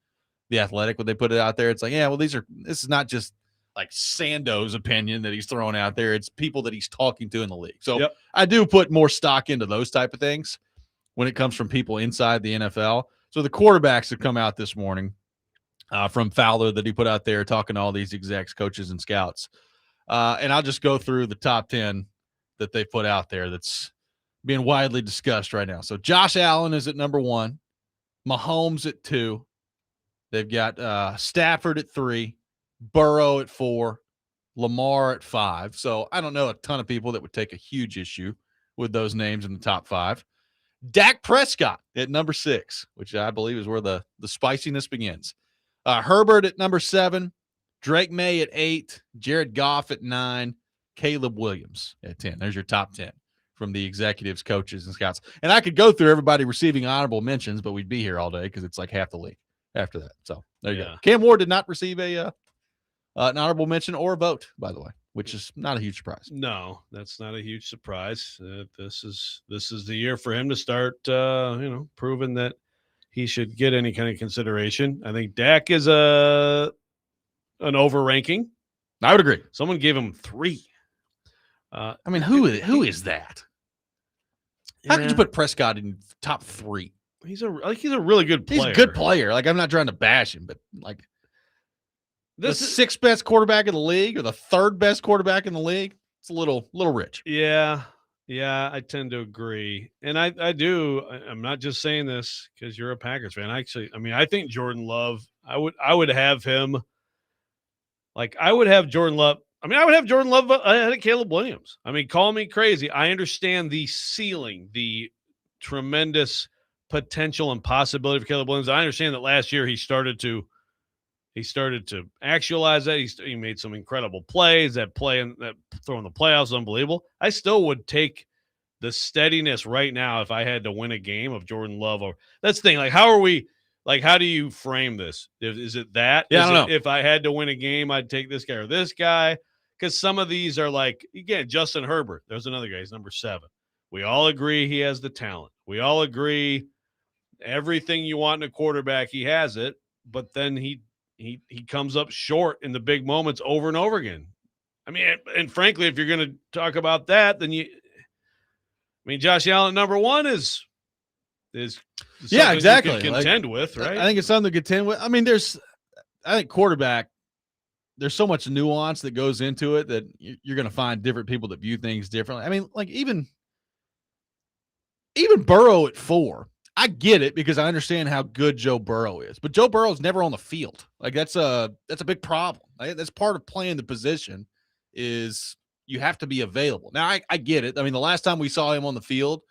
The Athletic when they put it out there. It's like, yeah, well, this is not just like Sando's opinion that he's throwing out there. It's people that he's talking to in the league. So Yep. I do put more stock into those type of things when it comes from people inside the NFL. So the quarterbacks have come out this morning from Fowler that he put out there talking to all these execs, coaches, and scouts. And I'll just go through the top 10 that they put out there that's being widely discussed right now. So Josh Allen is at number 1, Mahomes at 2. They've got Stafford at 3, Burrow at 4, Lamar at 5. So I don't know a ton of people that would take a huge issue with those names in the top 5. Dak Prescott at number 6, which I believe is where the spiciness begins. Herbert at number 7, Drake May at 8, Jared Goff at 9, Caleb Williams at 10. There's your top 10 from the executives, coaches, and scouts. And I could go through everybody receiving honorable mentions, but we'd be here all day because it's like half the league after that. So there you go. Cam Ward did not receive an honorable mention or a vote, by the way, which is not a huge surprise. No, that's not a huge surprise. This is the year for him to start, proving that he should get any kind of consideration. I think Dak is an overranking. I would agree. Someone gave him 3. I mean, who is that? How could you put Prescott in top 3? He's a really good player. He's a good player. Like, I'm not trying to bash him, but like the 6th best quarterback in the league or the 3rd best quarterback in the league, it's a little rich. Yeah, I tend to agree. And I do. I'm not just saying this because you're a Packers fan. Actually, I mean, I think Jordan Love, I would have him. Like, I would have Jordan Love. I mean, I would have Jordan Love ahead of Caleb Williams. I mean, call me crazy. I understand the ceiling, the tremendous potential and possibility for Caleb Williams. I understand that last year he started to actualize that. He made some incredible plays. That throw in the playoffs is unbelievable. I still would take the steadiness right now if I had to win a game of Jordan Love. Or that's the thing. Like, how do you frame this? Is it that? Yeah, I don't know. If I had to win a game, I'd take this guy or this guy. Because some of these are like, again, Justin Herbert. There's another guy. He's number 7. We all agree he has the talent. We all agree everything you want in a quarterback, he has it. But then he comes up short in the big moments over and over again. I mean, and frankly, if you're going to talk about that, then Josh Allen number 1 is yeah, exactly. You can contend with, right? I think it's something to contend with. I mean, I think quarterback, there's so much nuance that goes into it that you're going to find different people that view things differently. I mean, like even Burrow at 4, I get it because I understand how good Joe Burrow is, but Joe Burrow's never on the field. Like that's a big problem. That's part of playing the position is you have to be available. Now I get it. I mean, the last time we saw him on the field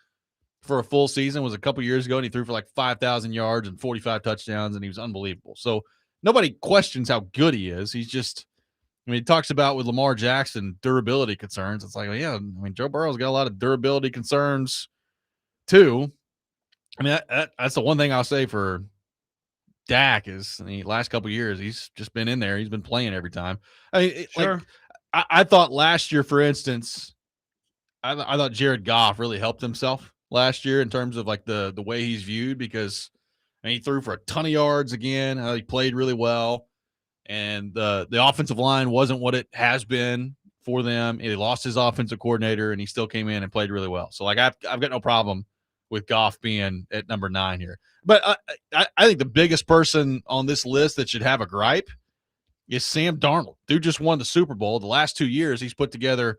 for a full season was a couple years ago, and he threw for like 5,000 yards and 45 touchdowns, and he was unbelievable. So nobody questions how good he is. He's just, I mean, he talks about with Lamar Jackson durability concerns. It's like, well, yeah, I mean, Joe Burrow's got a lot of durability concerns too. I mean, that's the one thing I'll say for Dak is the last couple of years, he's just been in there. He's been playing every time. I mean, sure. Like, I thought last year, for instance, I thought Jared Goff really helped himself last year in terms of like the way he's viewed because I mean, he threw for a ton of yards again. He played really well. And the offensive line wasn't what it has been for them. He lost his offensive coordinator, and he still came in and played really well. So, like, I've got no problem with Goff being at number 9 here. But I think the biggest person on this list that should have a gripe is Sam Darnold. Dude just won the Super Bowl. The last 2 years he's put together,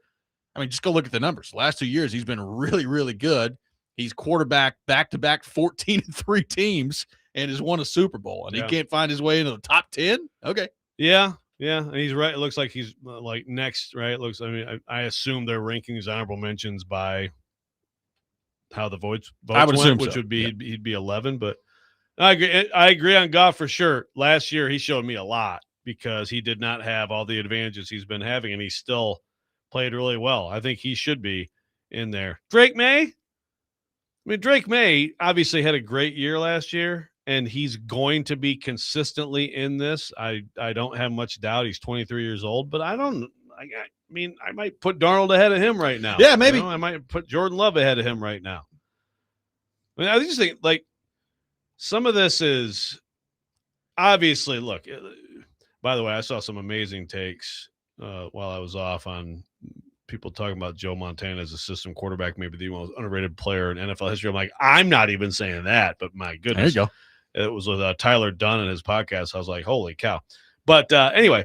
I mean, just go look at the numbers. The last 2 years he's been really, really good. He's quarterback back-to-back 14-3 teams and has won a Super Bowl. And he can't find his way into the top 10? Okay. Yeah. And he's right. It looks like he's like next, right? It looks, I mean, I assume they're ranking his honorable mentions by how the votes I would went, assume which so. would be he'd be 11. But I agree on Goff for sure. Last year he showed me a lot because he did not have all the advantages he's been having, and he still played really well. I think he should be in there. Drake May. I mean, Drake May obviously had a great year last year, and he's going to be consistently in this. I don't have much doubt. He's 23 years old, but I mean, I might put Darnold ahead of him right now. Yeah, maybe. I might put Jordan Love ahead of him right now. I mean, I just think, like, some of this is obviously, look, by the way, I saw some amazing takes while I was off on people talking about Joe Montana as a system quarterback, maybe the most underrated player in NFL history. I'm like, I'm not even saying that, but my goodness. There you go. It was with Tyler Dunn and his podcast. I was like, holy cow. But anyway,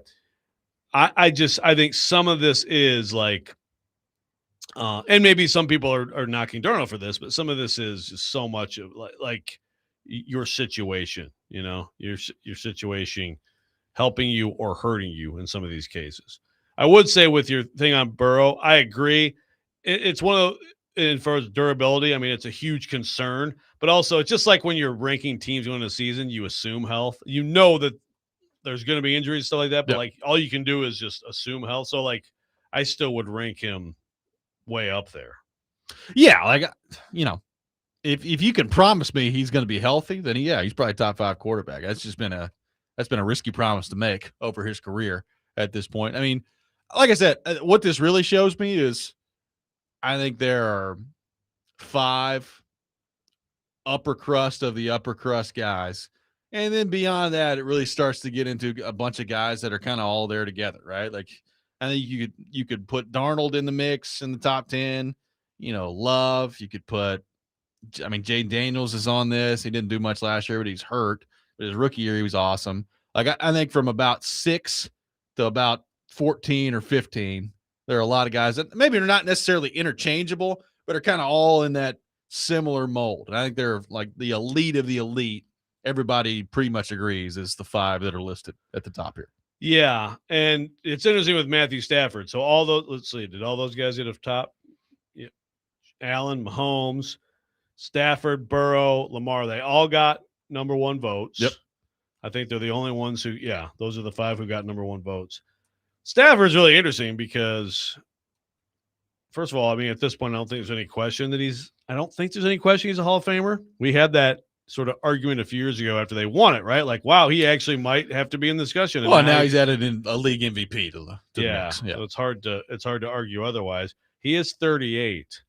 I think some of this is like, and maybe some people are knocking Darnold for this, but some of this is just so much of like your situation, your situation helping you or hurting you in some of these cases. I would say with your thing on Burrow, I agree. It's one of as far as durability, I mean, it's a huge concern, but also it's just like when you're ranking teams going into the season, you assume health. You know that there's going to be injuries, stuff like that, but like all you can do is just assume health. So like I still would rank him way up there. Yeah, like if you can promise me he's going to be healthy, then he's probably top 5 quarterback. That's been a risky promise to make over his career at this point. I mean, like I said, what this really shows me is I think there are 5 upper crust of the upper crust guys. And then beyond that, it really starts to get into a bunch of guys that are kind of all there together, right? Like I think you could put Darnold in the mix in the top 10, Love. You could put, Jay Daniels is on this. He didn't do much last year, but he's hurt. But his rookie year, he was awesome. Like I think from about 6 to about 14 or 15, there are a lot of guys that maybe are not necessarily interchangeable, but are kind of all in that similar mold. And I think they're like the elite of the elite. Everybody pretty much agrees is the 5 that are listed at the top here. Yeah, and it's interesting with Matthew Stafford. So all those, let's see, did all those guys get up top? Yeah. Allen, Mahomes, Stafford, Burrow, Lamar, they all got number 1 votes. Yep. I think they're the only ones who, those are the 5 who got number 1 votes. Stafford's really interesting because, first of all, I mean, at this point, I don't think there's any question that he's a Hall of Famer. We had that sort of argument a few years ago after they won it, right? Like, wow, he actually might have to be in the discussion. Well, now he's added in a league MVP to the mix. Yeah. So it's hard to argue otherwise. He is 38.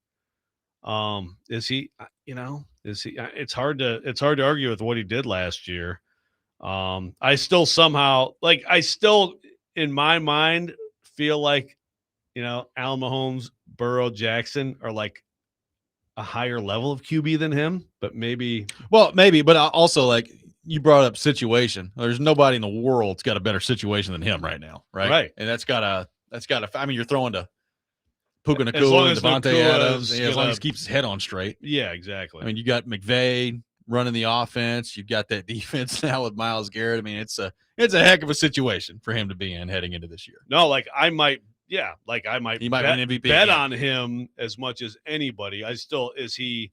Is he, it's hard to argue with what he did last year. I still somehow in my mind feel like, Allen Mahomes, Burrow, Jackson are like a higher level of QB than him, but maybe. Well, maybe, but also like you brought up situation. There's nobody in the world that's got a better situation than him right now, right? Right. And that's got to. I mean, you're throwing to Puka Nacua and Devontae Adams, as long as he keeps his head on straight. Yeah, exactly. I mean, you got McVay running the offense. You've got that defense now with Myles Garrett. I mean, it's a heck of a situation for him to be in heading into this year. No, like I might He might be an MVP. Bet on him as much as anybody. Is he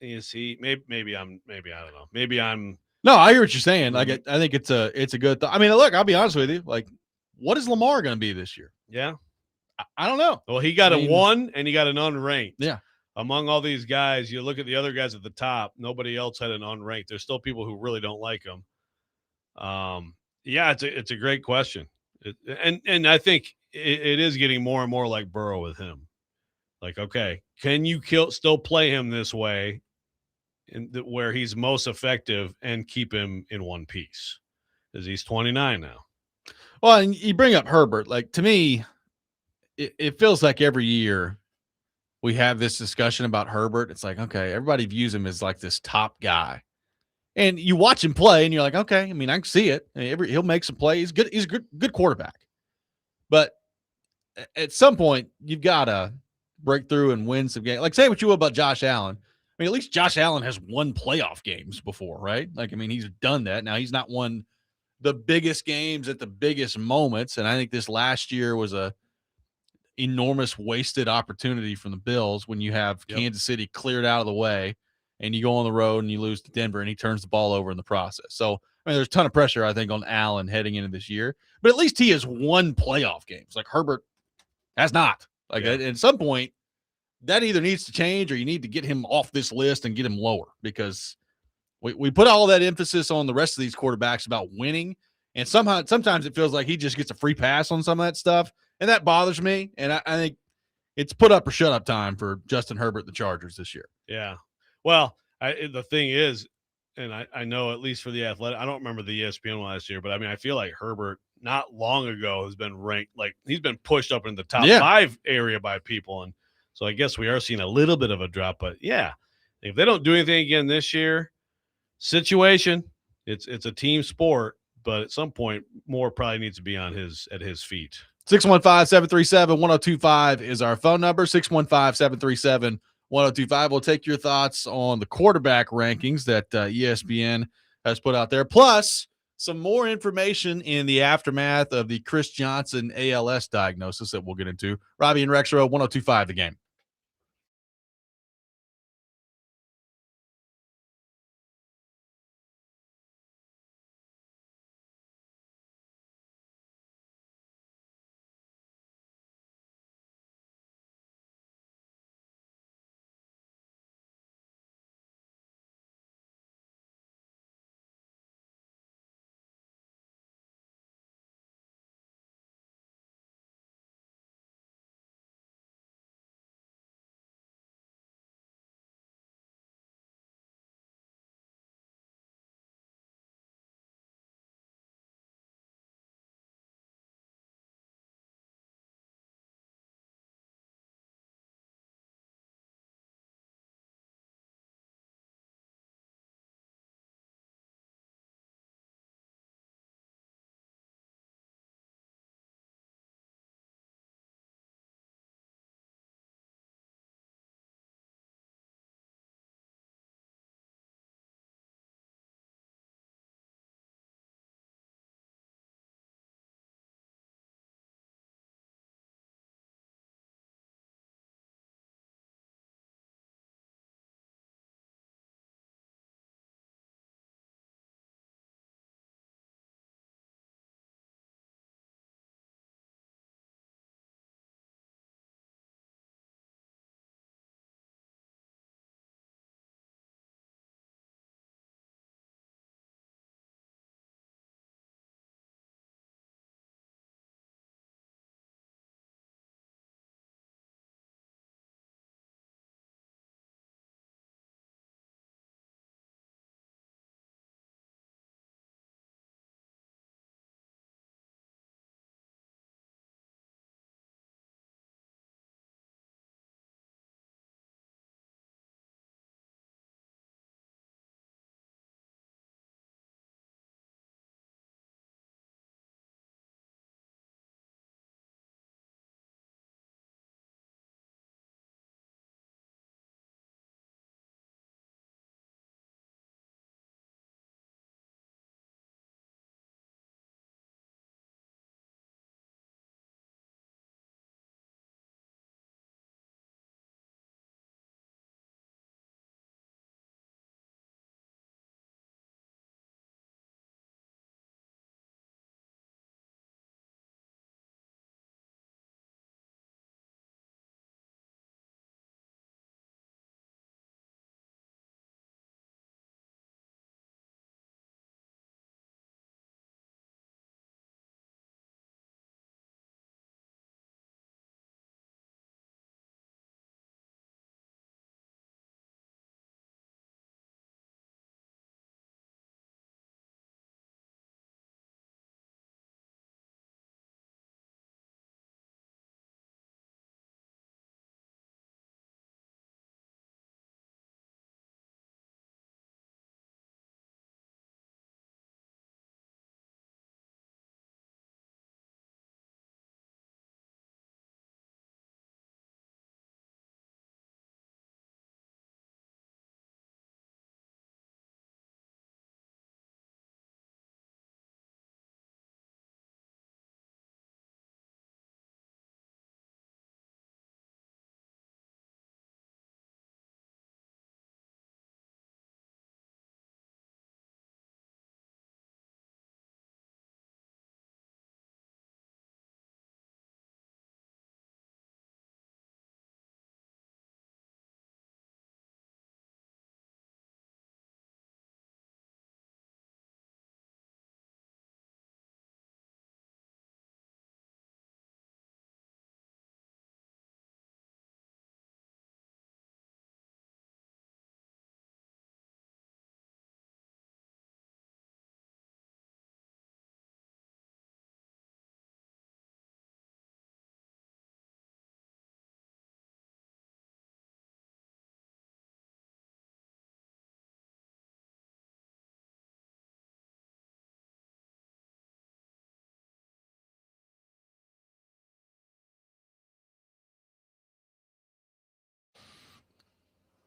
maybe I don't know. Maybe I'm. No, I hear what you're saying. Like I think it's a good I mean, look, I'll be honest with you. Like, what is Lamar going to be this year? Yeah. I don't know. Well, he got a 1 and he got an unranked. Yeah. Among all these guys, you look at the other guys at the top, nobody else had an unranked. There's still people who really don't like him. It's a great question. And I think it is getting more and more like Burrow with him. Like, okay, can you still play him this way where he's most effective and keep him in one piece? Because he's 29 now. Well, and you bring up Herbert. Like, to me, it feels like every year we have this discussion about Herbert. It's like, okay, everybody views him as like this top guy. And you watch him play and you're like, okay, I mean, I can see it. I mean, he'll make some plays. He's a good quarterback. But at some point, you've got to break through and win some games. Like, say what you will about Josh Allen. I mean, at least Josh Allen has won playoff games before, right? Like, I mean, he's done that. Now, he's not won the biggest games at the biggest moments. And I think this last year was enormous wasted opportunity from the Bills when you have Kansas City cleared out of the way and you go on the road and you lose to Denver and he turns the ball over in the process. So, I mean, there's a ton of pressure, I think, on Allen heading into this year, but at least he has won playoff games. Like Herbert has not. Like at some point, that either needs to change or you need to get him off this list and get him lower, because we put all that emphasis on the rest of these quarterbacks about winning. And sometimes it feels like he just gets a free pass on some of that stuff. And that bothers me. And I think it's put up or shut up time for Justin Herbert, the Chargers, this year. Yeah. Well, the thing is, and I know at least for the Athletic, I don't remember the ESPN one last year, but I mean, I feel like Herbert not long ago has been ranked, like he's been pushed up in the top 5 area by people. And so I guess we are seeing a little bit of a drop, but yeah, if they don't do anything again this year, situation, it's a team sport, but at some point more probably needs to be at his feet. 615-737-1025 is our phone number. 615-737-1025. We'll take your thoughts on the quarterback rankings that ESPN has put out there, plus some more information in the aftermath of the Chris Johnson ALS diagnosis that we'll get into. Robby and Rexrode, 1025 The Game.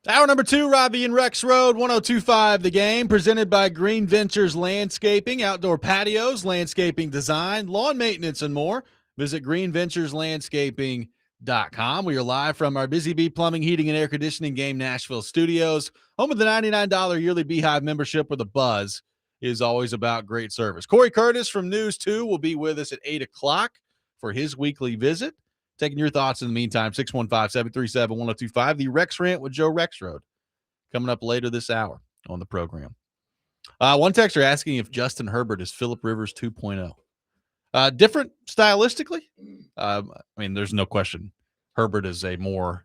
Hour number 2, Robby and Rexrode, 102.5 The Game, presented by Green Ventures Landscaping, outdoor patios, landscaping design, lawn maintenance, and more. Visit greenventureslandscaping.com. We are live from our Busy Bee Plumbing, Heating, and Air Conditioning Game Nashville studios, home of the $99 yearly Beehive membership, where the buzz is always about great service. Cory Curtis from News 2 will be with us at 8 o'clock for his weekly visit. Taking your thoughts in the meantime, 615-737-1025, the Rex Rant with Joe Rexrode, coming up later this hour on the program. One texter asking if Justin Herbert is Phillip Rivers 2.0. Different stylistically. I mean, there's no question Herbert is a more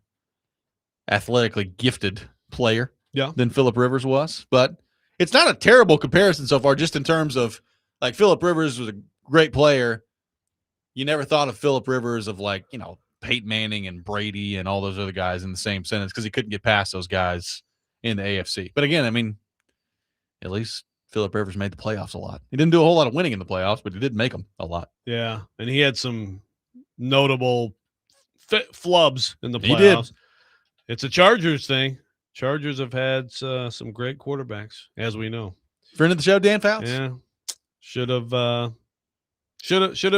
athletically gifted player than Phillip Rivers was, but it's not a terrible comparison so far, just in terms of, like, Phillip Rivers was a great player. You never thought of Phillip Rivers of, like, you know, Peyton Manning and Brady and all those other guys in the same sentence because he couldn't get past those guys in the AFC. But again, I mean, at least Phillip Rivers made the playoffs a lot. He didn't do a whole lot of winning in the playoffs, but he did make them a lot. Yeah, and he had some notable flubs in the playoffs. He did. It's a Chargers thing. Chargers have had some great quarterbacks, as we know. Friend of the show, Dan Fouts. Yeah, should have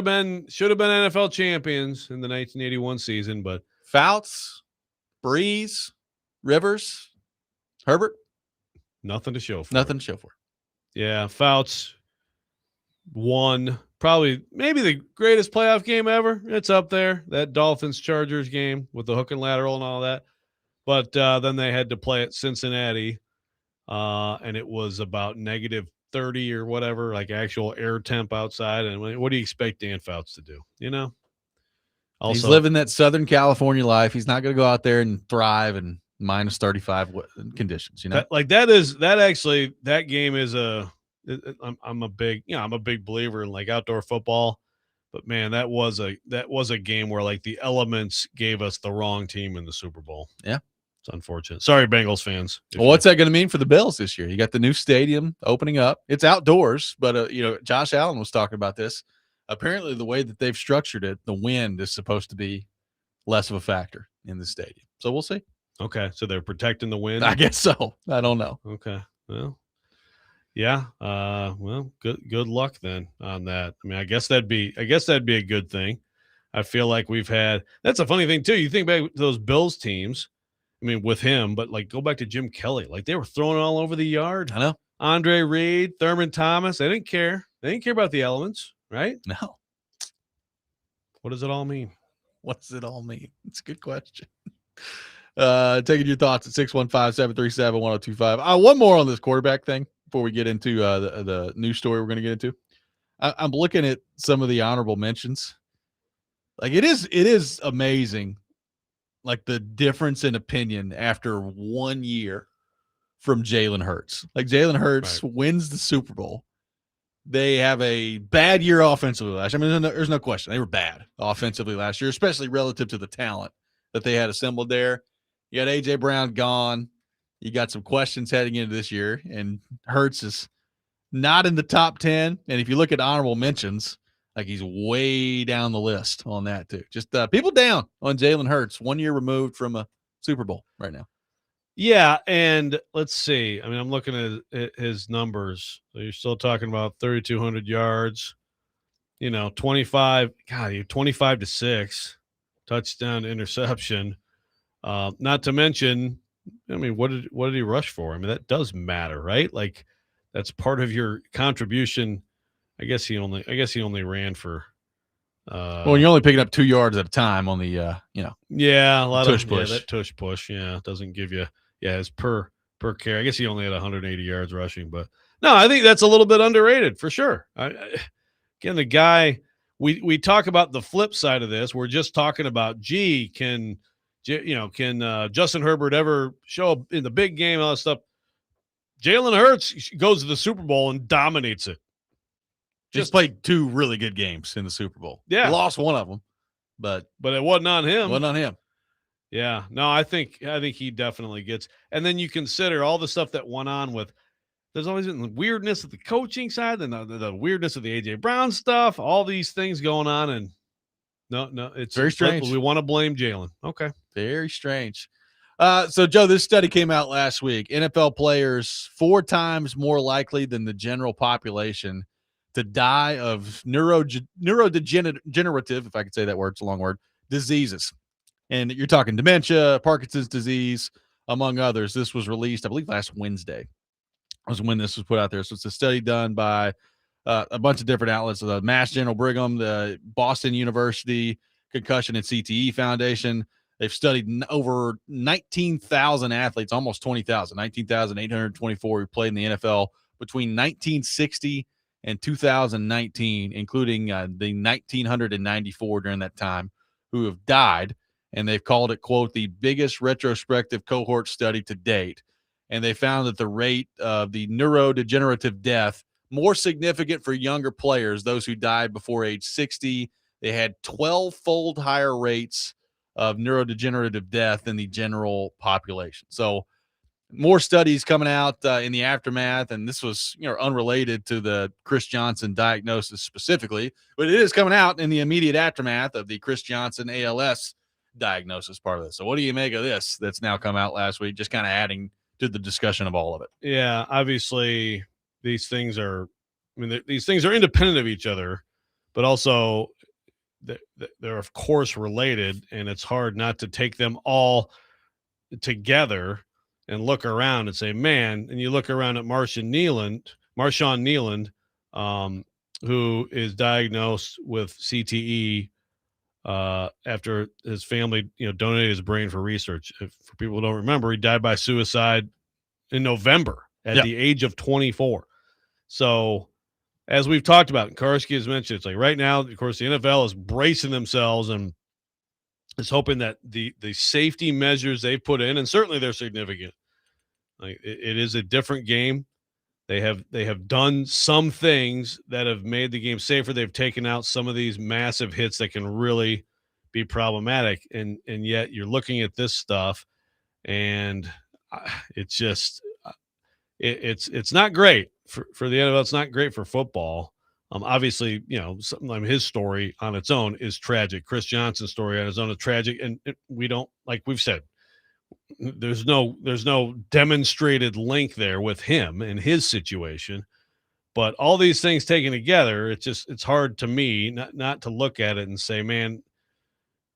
been NFL champions in the 1981 season, but Fouts, Breeze, Rivers, Herbert, nothing to show for. Nothing to show for. Yeah, Fouts won maybe the greatest playoff game ever. It's up there, that Dolphins-Chargers game with the hook and lateral and all that. But then they had to play at Cincinnati, and it was about negative 30 or whatever, like actual air temp outside. And what do you expect Dan Fouts to do? You know, also, he's living that Southern California life. He's not going to go out there and thrive in minus 35 conditions. You know, that game is I'm a big believer in, like, outdoor football, but man, that was a game where, like, the elements gave us the wrong team in the Super Bowl. Yeah. It's unfortunate. Sorry, Bengals fans. Well, what's that going to mean for the Bills this year? You got the new stadium opening up. It's outdoors, but you know, Josh Allen was talking about this. Apparently, the way that they've structured it, the wind is supposed to be less of a factor in the stadium. So we'll see. Okay, so they're protecting the wind. I guess so. I don't know. Okay, well, yeah. Well, good luck then on that. I mean, I guess that'd be a good thing. I feel like that's a funny thing too. You think back to those Bills teams. I mean, with him, but, like, go back to Jim Kelly. Like, they were throwing it all over the yard. I know. Andre Reed, Thurman Thomas. They didn't care. They didn't care about the elements, right? No. What does it all mean? What does it all mean? It's a good question. Taking your thoughts at 615-737-1025. One more on this quarterback thing before we get into the news story we're going to get into. I'm looking at some of the honorable mentions. Like, it is amazing, like, the difference in opinion after 1 year from Jalen Hurts. Like, Jalen Hurts wins the Super Bowl. They have a bad year offensively last year. I mean, there's no question. They were bad offensively last year, especially relative to the talent that they had assembled there. You had A.J. Brown gone. You got some questions heading into this year, and Hurts is not in the top 10. And if you look at honorable mentions, like, he's way down the list on that too. Just people down on Jalen Hurts, 1 year removed from a Super Bowl right now. Yeah, and let's see. I mean, I'm looking at his numbers. So you're still talking about 3,200 yards, 25 to 6, touchdown to interception. Not to mention, I mean, what did he rush for? I mean, that does matter, right? Like, that's part of your contribution. I guess he only ran for. Well, you're only picking up 2 yards at a time on the, a lot tush of push. Yeah, that tush push. Yeah, doesn't give you. Yeah, it's per carry. I guess he only had 180 yards rushing, but no, I think that's a little bit underrated for sure. Again, the guy we talk about the flip side of this. We're just talking about, can Justin Herbert ever show up in the big game and all that stuff? Jalen Hurts goes to the Super Bowl and dominates it. Just played 2 really good games in the Super Bowl. Yeah. He lost one of them, but it wasn't on him. Wasn't on him. Yeah. No, I think he definitely gets. And then you consider all the stuff that went on with. There's always been the weirdness of the coaching side, and the weirdness of the A.J. Brown stuff, all these things going on, and no, it's very strange. We want to blame Jalen. Okay. Very strange. So, Joe, this study came out last week. NFL players 4 times more likely than the general population to die of neurodegenerative, if I could say that word, it's a long word, diseases. And you're talking dementia, Parkinson's disease, among others. This was released, I believe, last Wednesday was when this was put out there. So it's a study done by a bunch of different outlets, the Mass General Brigham, the Boston University Concussion and CTE Foundation. They've studied over 19,000 athletes, almost 20,000, 19,824 who played in the NFL between 1960 and 2019, including the 1,994 during that time who have died. And they've called it, quote, the biggest retrospective cohort study to date. And they found that the rate of the neurodegenerative death more significant for younger players, those who died before age 60. They had 12-fold higher rates of neurodegenerative death than the general population. So more studies coming out in the aftermath, and this was unrelated to the Chris Johnson diagnosis specifically, but it is coming out in the immediate aftermath of the Chris Johnson ALS diagnosis part of this. So what do you make of this that's now come out last week, just kind of adding to the discussion of all of it? Yeah, obviously these things are independent of each other, but also they're of course related, and it's hard not to take them all together and look around and say, man, and you look around at Marshawn Nealand, who is diagnosed with CTE after his family, donated his brain for research. For people who don't remember, he died by suicide in November at the age of 24. So as we've talked about, and Karski has mentioned, it's like right now, of course, the NFL is bracing themselves and is hoping that the safety measures they put in, and certainly they're significant. Like it is a different game. They have done some things that have made the game safer. They've taken out some of these massive hits that can really be problematic, and yet you're looking at this stuff, and it's just it's not great for the NFL. It's not great for football. Obviously, his story on its own is tragic. Chris Johnson's story on his own is tragic, and we don't, like we've said, there's no demonstrated link there with him and his situation. But all these things taken together, it's hard to me not to look at it and say, man,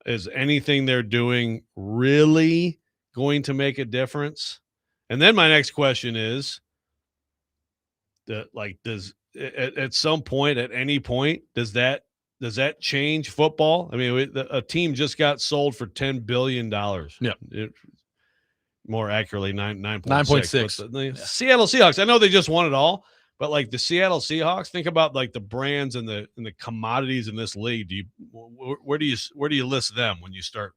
is anything they're doing really going to make a difference? And then my next question is that, like, at some point, at any point, does that change football? I mean, a team just got sold for $10 billion. Yeah. More accurately, 9.6. 9.6. The Seattle Seahawks, I know they just won it all, but like the Seattle Seahawks, think about like the brands and the commodities in this league. Where do you list them when you start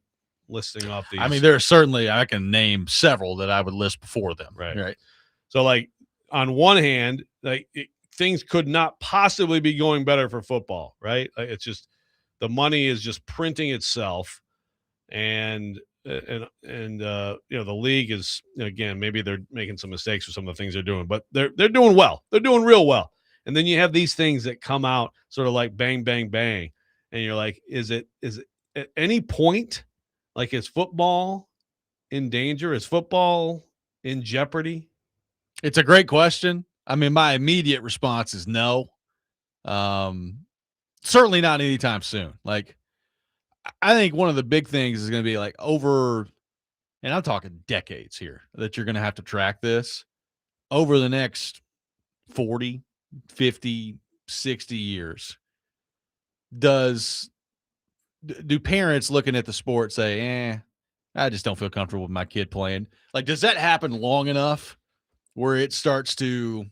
listing off these? I mean, there are certainly, I can name several that I would list before them. Right. So, like, on one hand, like things could not possibly be going better for football, right? Like, it's just the money is just printing itself, and the league is, again, maybe they're making some mistakes with some of the things they're doing, but they're doing well. They're doing real well. And then you have these things that come out sort of like bang, bang, bang, and you're like, is it at any point, like, is football in danger? Is football in jeopardy? It's a great question. I mean, my immediate response is no. Certainly not anytime soon. Like, I think one of the big things is going to be like over, and I'm talking decades here, that you're going to have to track this over the next 40, 50, 60 years. Do parents looking at the sport say, I just don't feel comfortable with my kid playing? Like, does that happen long enough where it starts to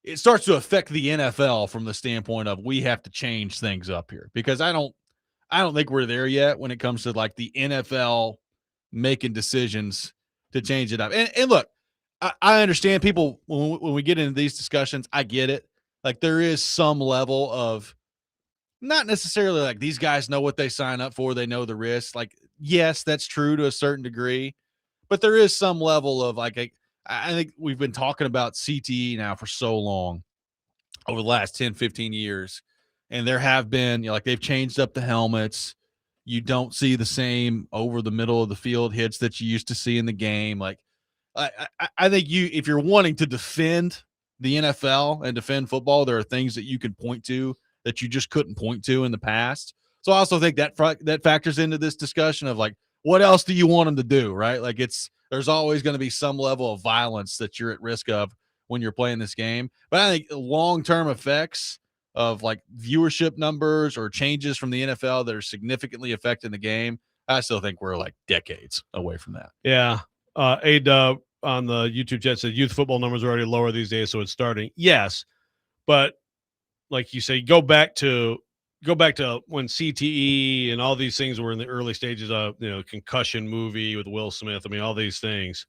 affect the NFL from the standpoint of we have to change things up here? Because I don't think we're there yet when it comes to like the NFL making decisions to change it up. And look, I understand people when we get into these discussions, I get it. Like, there is some level of not necessarily like these guys know what they sign up for. They know the risks. Like, yes, that's true to a certain degree, but there is some level of like, I think we've been talking about CTE now for so long over the last 10, 15 years. And there have been, like, they've changed up the helmets. You don't see the same over the middle of the field hits that you used to see in the game. Like, I think if you're wanting to defend the NFL and defend football, there are things that you can point to that you just couldn't point to in the past. So I also think that factors into this discussion of like, what else do you want them to do, right? Like there's always going to be some level of violence that you're at risk of when you're playing this game. But I think long-term effects of like viewership numbers or changes from the NFL that are significantly affecting the game, I still think we're like decades away from that. Yeah. A-Dub on the YouTube chat said youth football numbers are already lower these days, so it's starting. Yes, but like you say, go back to when CTE and all these things were in the early stages of, concussion movie with Will Smith. I mean, all these things.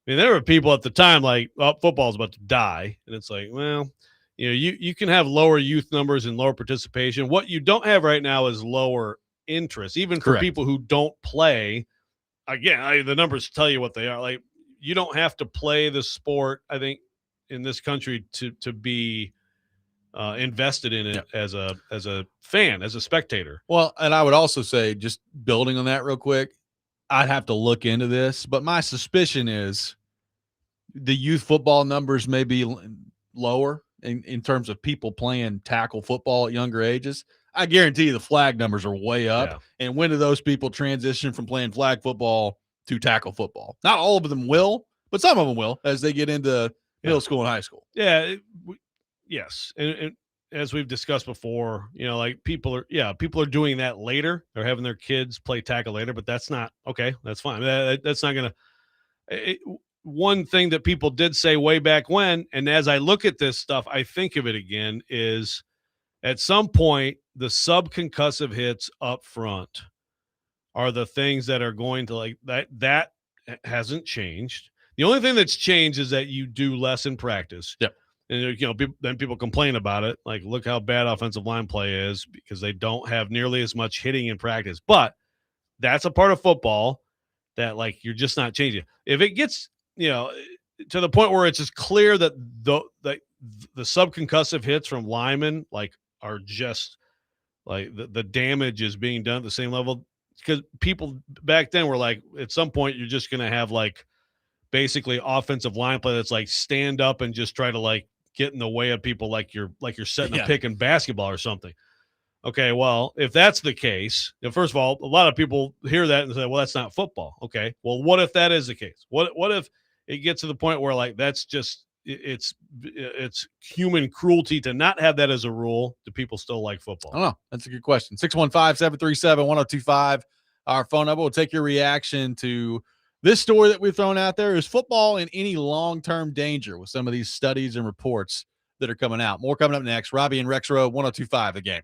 I mean, there were people at the time like, oh, football's about to die. And it's like, well, you can have lower youth numbers and lower participation. What you don't have right now is lower interest, even for Correct. people who don't play. Again, the numbers tell you what they are. Like, you don't have to play the sport, I think, in this country to be invested in it as a fan, as a spectator. Well, and I would also say, just building on that real quick, I'd have to look into this, but my suspicion is the youth football numbers may be lower in terms of people playing tackle football at younger ages. I guarantee you the flag numbers are way up. Yeah. And when do those people transition from playing flag football to tackle football? Not all of them will, but some of them will as they get into middle school and high school. Yeah. Yes. And as we've discussed before, like people are doing that later. They're having their kids play tackle later, but that's not okay. That's fine. That's not going to. One thing that people did say way back when, and as I look at this stuff, I think of it again, is at some point the subconcussive hits up front are the things that are going to like that hasn't changed. The only thing that's changed is that you do less in practice. Yep. And then people complain about it. Like, look how bad offensive line play is because they don't have nearly as much hitting in practice. But that's a part of football that like you're just not changing. If it gets to the point where it's just clear that the subconcussive hits from linemen like are just like the damage is being done at the same level, because people back then were like, at some point you're just going to have like basically offensive line play that's like stand up and just try to like get in the way of people like you're setting a pick in basketball or something. Okay, well, if that's the case, first of all, a lot of people hear that and say, well, that's not football. Okay, well, what if that is the case? What if it gets to the point where like that's just it's human cruelty to not have that as a rule? Do people still like football? I don't know. That's a good question. 615-737-1025, our phone number. We'll take your reaction to this story that we've thrown out there. Is football in any long-term danger with some of these studies and reports that are coming out? More coming up next. Robby and Rexrode, 1025 The Game.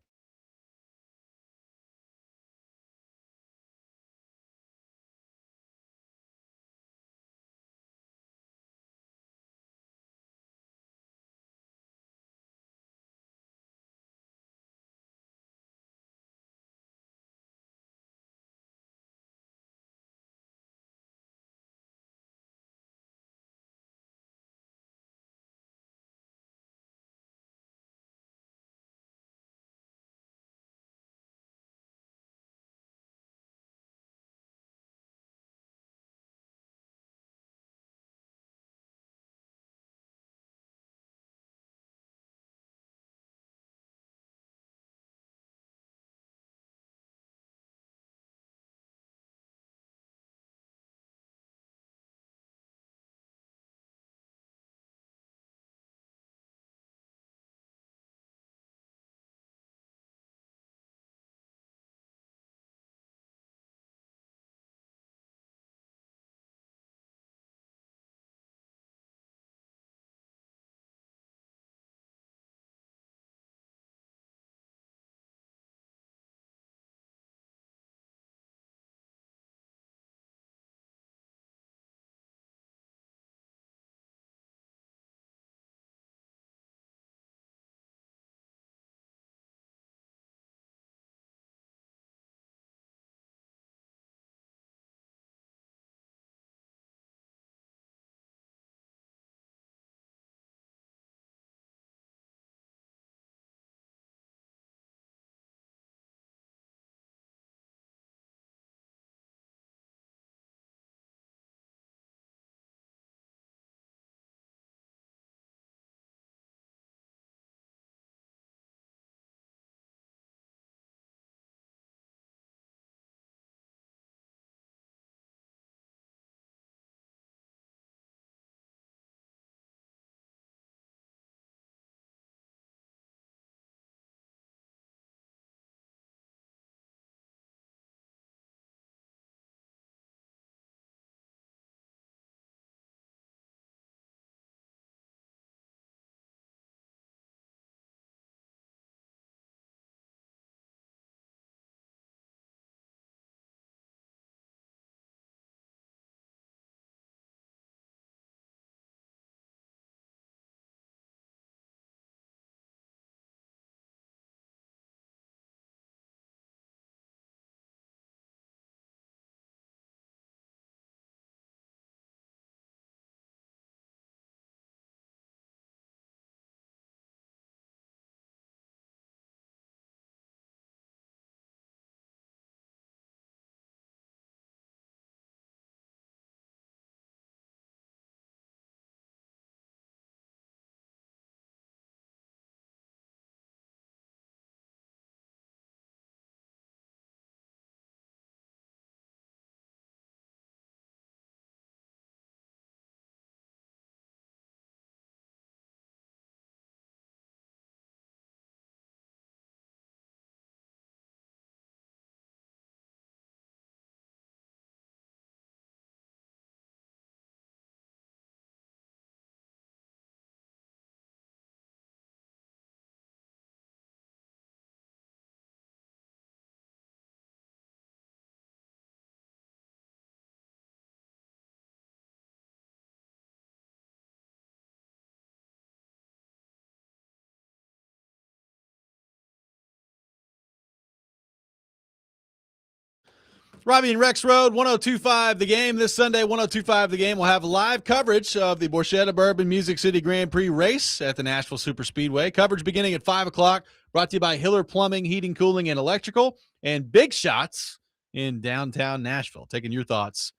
Robby and Rexrode, 102.5 The Game. This Sunday, 102.5 The Game will have live coverage of the Borchetta Bourbon Music City Grand Prix race at the Nashville Superspeedway. Coverage beginning at 5 o'clock, brought to you by Hiller Plumbing, Heating, Cooling, and Electrical, and Big Shots in downtown Nashville. Taking your thoughts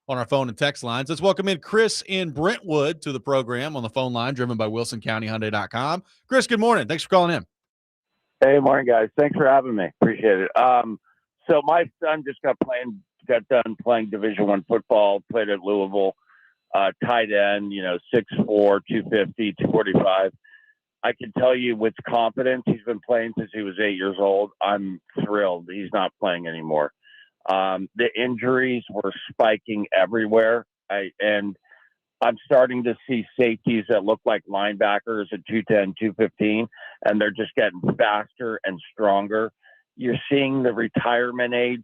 on our phone and text lines. Let's welcome in Chris in Brentwood to the program on the phone line, driven by WilsonCountyHyundai.com. Chris, good morning. Thanks for calling in. Hey, morning, guys. Thanks for having me. Appreciate it. So my son just got done playing Division I football, played at Louisville, tight end, 6'4", 250, 245. I can tell you with confidence, he's been playing since he was 8 years old. I'm thrilled he's not playing anymore. The injuries were spiking everywhere. And I'm starting to see safeties that look like linebackers at 210, 215, and they're just getting faster and stronger. You're seeing the retirement age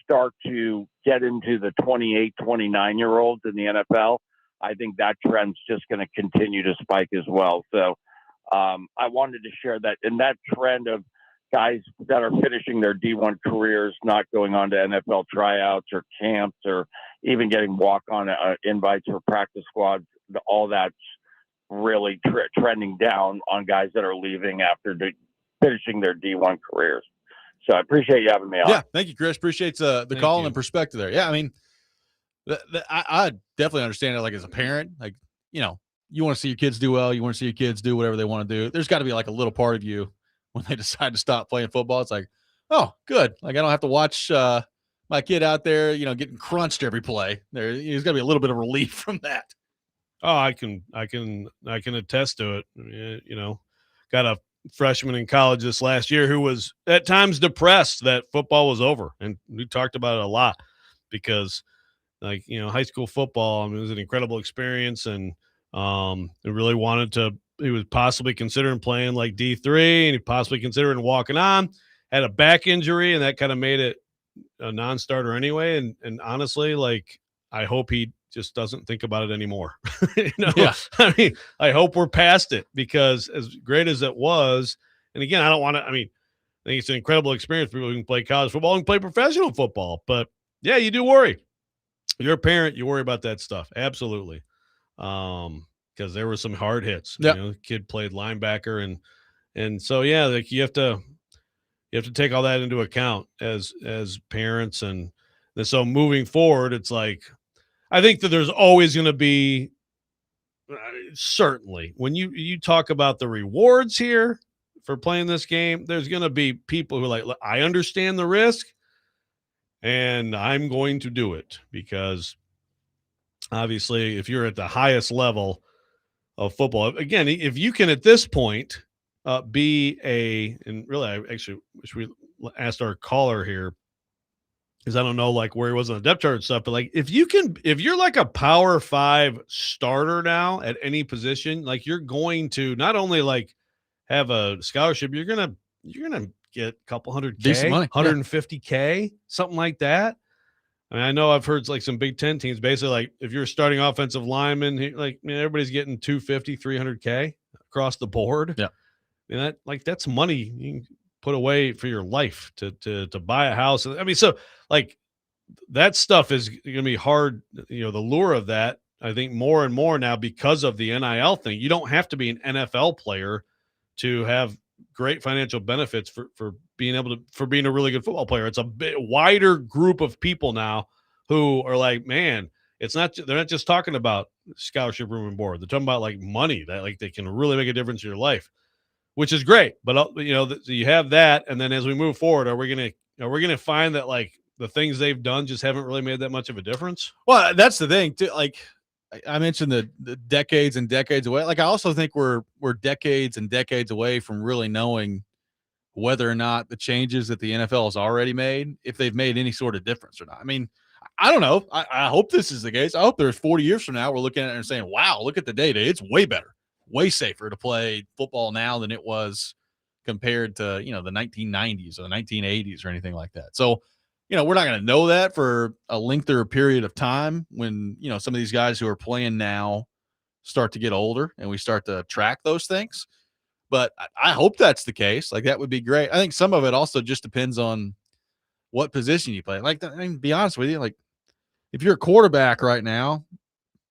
start to get into the 28, 29-year-olds in the NFL. I think that trend's just going to continue to spike as well. So I wanted to share that. And that trend of guys that are finishing their D1 careers, not going on to NFL tryouts or camps or even getting walk-on invites for practice squads, all that's really trending down on guys that are leaving after finishing their D1 careers. So I appreciate you having me on. Yeah, thank you, Chris. Appreciate the call and perspective there. Yeah, I mean, I definitely understand it. Like as a parent, like, you want to see your kids do well. You want to see your kids do whatever they want to do. There's got to be like a little part of you when they decide to stop playing football. It's like, oh, good. Like I don't have to watch my kid out there, getting crunched every play. There's got to be a little bit of relief from that. Oh, I can attest to it. Got a freshman in college this last year who was at times depressed that football was over. And we talked about it a lot because high school football, it was an incredible experience. And he really he was possibly considering playing like D3 and he possibly considering walking on, had a back injury, and that kind of made it a non-starter anyway. And honestly, I hope he just doesn't think about it anymore. Yeah. I mean, I hope we're past it because as great as it was, and again, I think it's an incredible experience for people who can play college football and play professional football. But yeah, you do worry. You're a parent, you worry about that stuff. Absolutely. Because there were some hard hits. Yep. The kid played linebacker and so yeah, you have to take all that into account as parents and so moving forward, it's like I think that there's always going to be certainly when you talk about the rewards here for playing this game, there's going to be people who are like, I understand the risk and I'm going to do it because obviously if you're at the highest level of football, again, if you can at this point and really I actually wish we asked our caller here, because I don't know where he was on the depth chart and stuff, but if you're like a Power 5 starter now at any position, you're going to not only have a scholarship, you're gonna get a couple $100K, decent money, $150K, something like that. I mean, I know I've heard some Big Ten teams basically if you're a starting offensive lineman, everybody's getting $250, $300K across the board. Yeah, and that's money you can put away for your life to buy a house. I mean, so that stuff is going to be hard. The lure of that, I think more and more now because of the NIL thing, you don't have to be an NFL player to have great financial benefits for being being a really good football player. It's a bit wider group of people now who are man, they're not just talking about scholarship, room and board. They're talking about money that they can really make a difference in your life, which is great. But you have that, and then as we move forward, are we gonna find that the things they've done just haven't really made that much of a difference? Well, that's the thing too. I mentioned the decades and decades away. I also think we're decades and decades away from really knowing whether or not the changes that the NFL has already made, if they've made any sort of difference or not. I mean, I don't know. I hope this is the case. I hope there's 40 years from now we're looking at it and saying, wow, look at the data. It's way better, way safer to play football now than it was compared to, the 1990s or the 1980s or anything like that. So, we're not going to know that for a lengthier period of time when, some of these guys who are playing now start to get older and we start to track those things. But I hope that's the case. That would be great. I think some of it also just depends on what position you play. Like, I mean, be honest with you, like if you're a quarterback right now,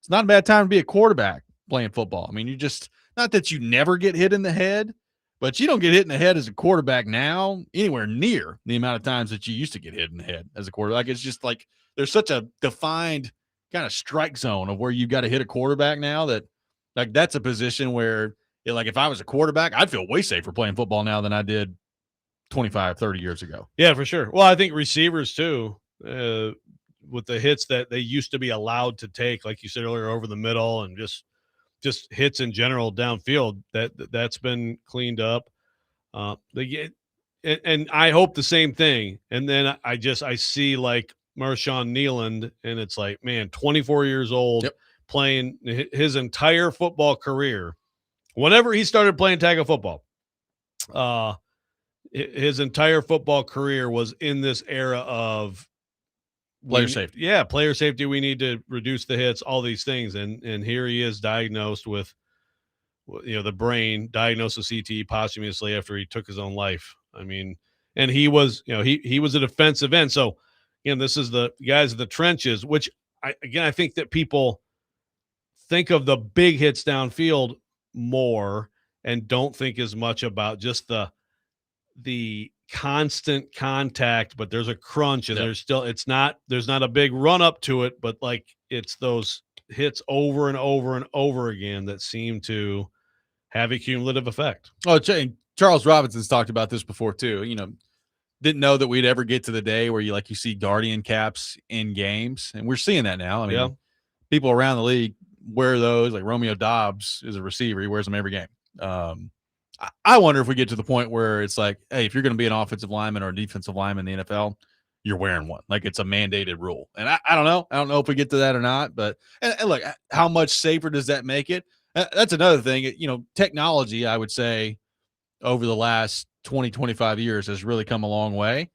it's not a bad time to be a quarterback playing football. I mean, you just not that you never get hit in the head, but you don't get hit in the head as a quarterback now anywhere near the amount of times that you used to get hit in the head as a quarterback. It's just like there's such a defined kind of strike zone of where you got to hit a quarterback now that like that's a position where like if I was a quarterback, I'd feel way safer playing football now than I did 25, 30 years ago. Yeah, for sure. Well, I think receivers too, with the hits that they used to be allowed to take, like you said earlier, over the middle and just hits in general downfield, that's been cleaned up. They get, and I hope the same thing. And then I see like Marshawn Nealand, and it's like, man, 24 years old, Yep. playing his entire football career. Whenever he started playing tackle football, his entire football career was in this era of Player safety. Yeah, player safety. We need to reduce the hits, all these things. And here he is diagnosed with, the brain, diagnosed with CTE posthumously after he took his own life. I mean, and he was, he was a defensive end. So, this is the guys in the trenches, which I think that people think of the big hits downfield more and don't think as much about just the constant contact, but there's a crunch and there's not a big run up to it, but like it's those hits over and over and over again that seem to have a cumulative effect. Oh, Charles Robinson's talked about this before too. Didn't know that we'd ever get to the day where you see Guardian caps in games, and we're seeing that now. I mean, people around the league wear those. Like Romeo Dobbs is a receiver; he wears them every game. I wonder if we get to the point where it's like, hey, if you're going to be an offensive lineman or a defensive lineman in the NFL, you're wearing one. Like it's a mandated rule. And I don't know. I don't know if we get to that or not. But and look, how much safer does that make it? That's another thing. Technology, I would say, over the last 20, 25 years has really come a long way.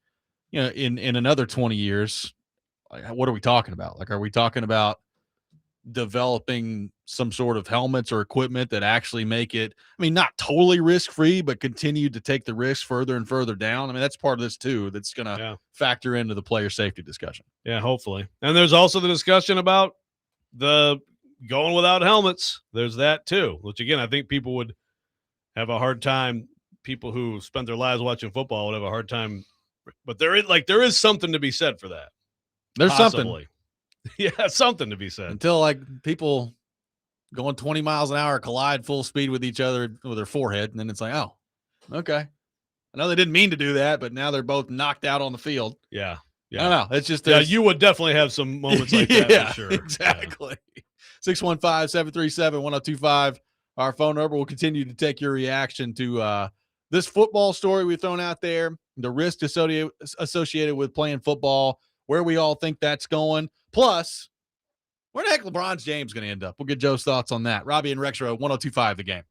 In another 20 years, like, what are we talking about? Like, are we talking about developing some sort of helmets or equipment that actually make it, I mean, not totally risk-free, but continue to take the risk further and further down? I mean, that's part of this too, that's going to factor into the player safety discussion. Yeah, hopefully. And there's also the discussion about the going without helmets. There's that too, which again, I think people would have a hard time. People who spend their lives watching football would have a hard time, but there is something to be said for that. There's possibly. Something. Yeah, something to be said. Until like people going 20 miles an hour collide full speed with each other with their forehead, and then it's like, oh, okay. I know they didn't mean to do that, but now they're both knocked out on the field. Yeah. I don't know. It's just you would definitely have some moments like that for sure. Exactly. 615-737-1025. Our phone number will continue to take your reaction to this football story we've thrown out there, the risk associated with playing football, where we all think that's going. Plus, where the heck LeBron James going to end up? We'll get Joe's thoughts on that. Robby and Rexrode, 1025 The Game.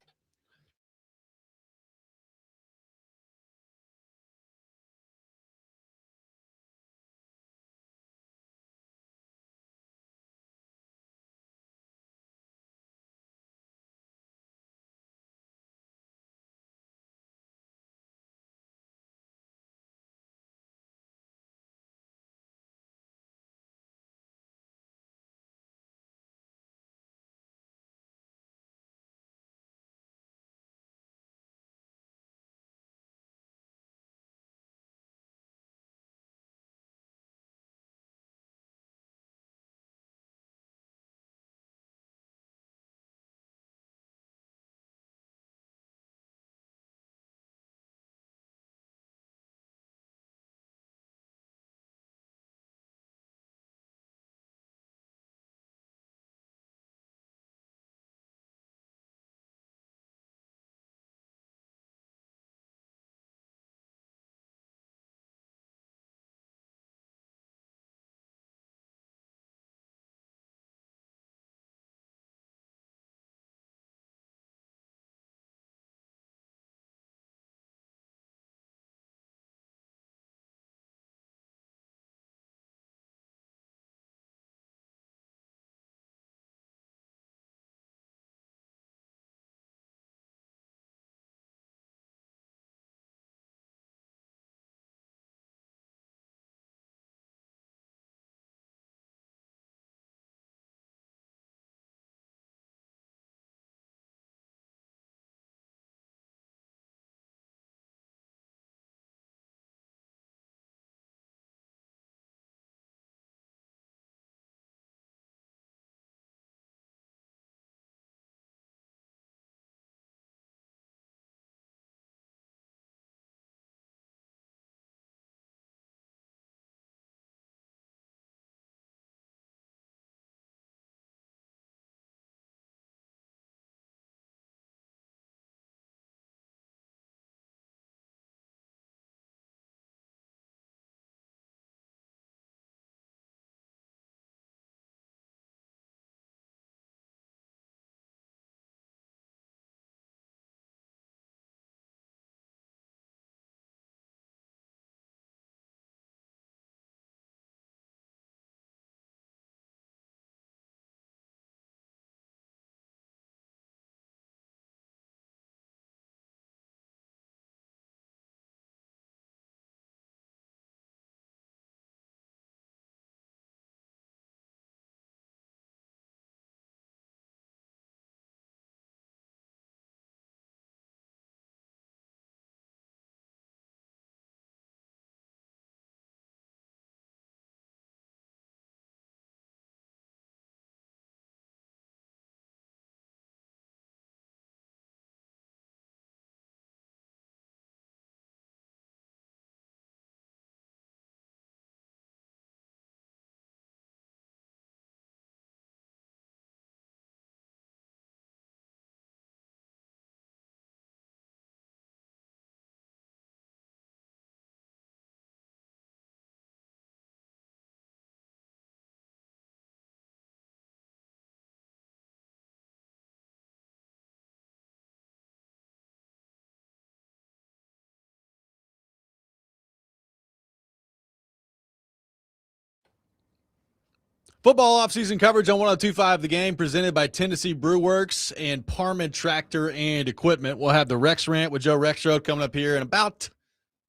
Football offseason coverage on 102.5 The Game, presented by Tennessee Brew Works and Parman Tractor and Equipment. We'll have the Rex Rant with Joe Rexrode coming up here in about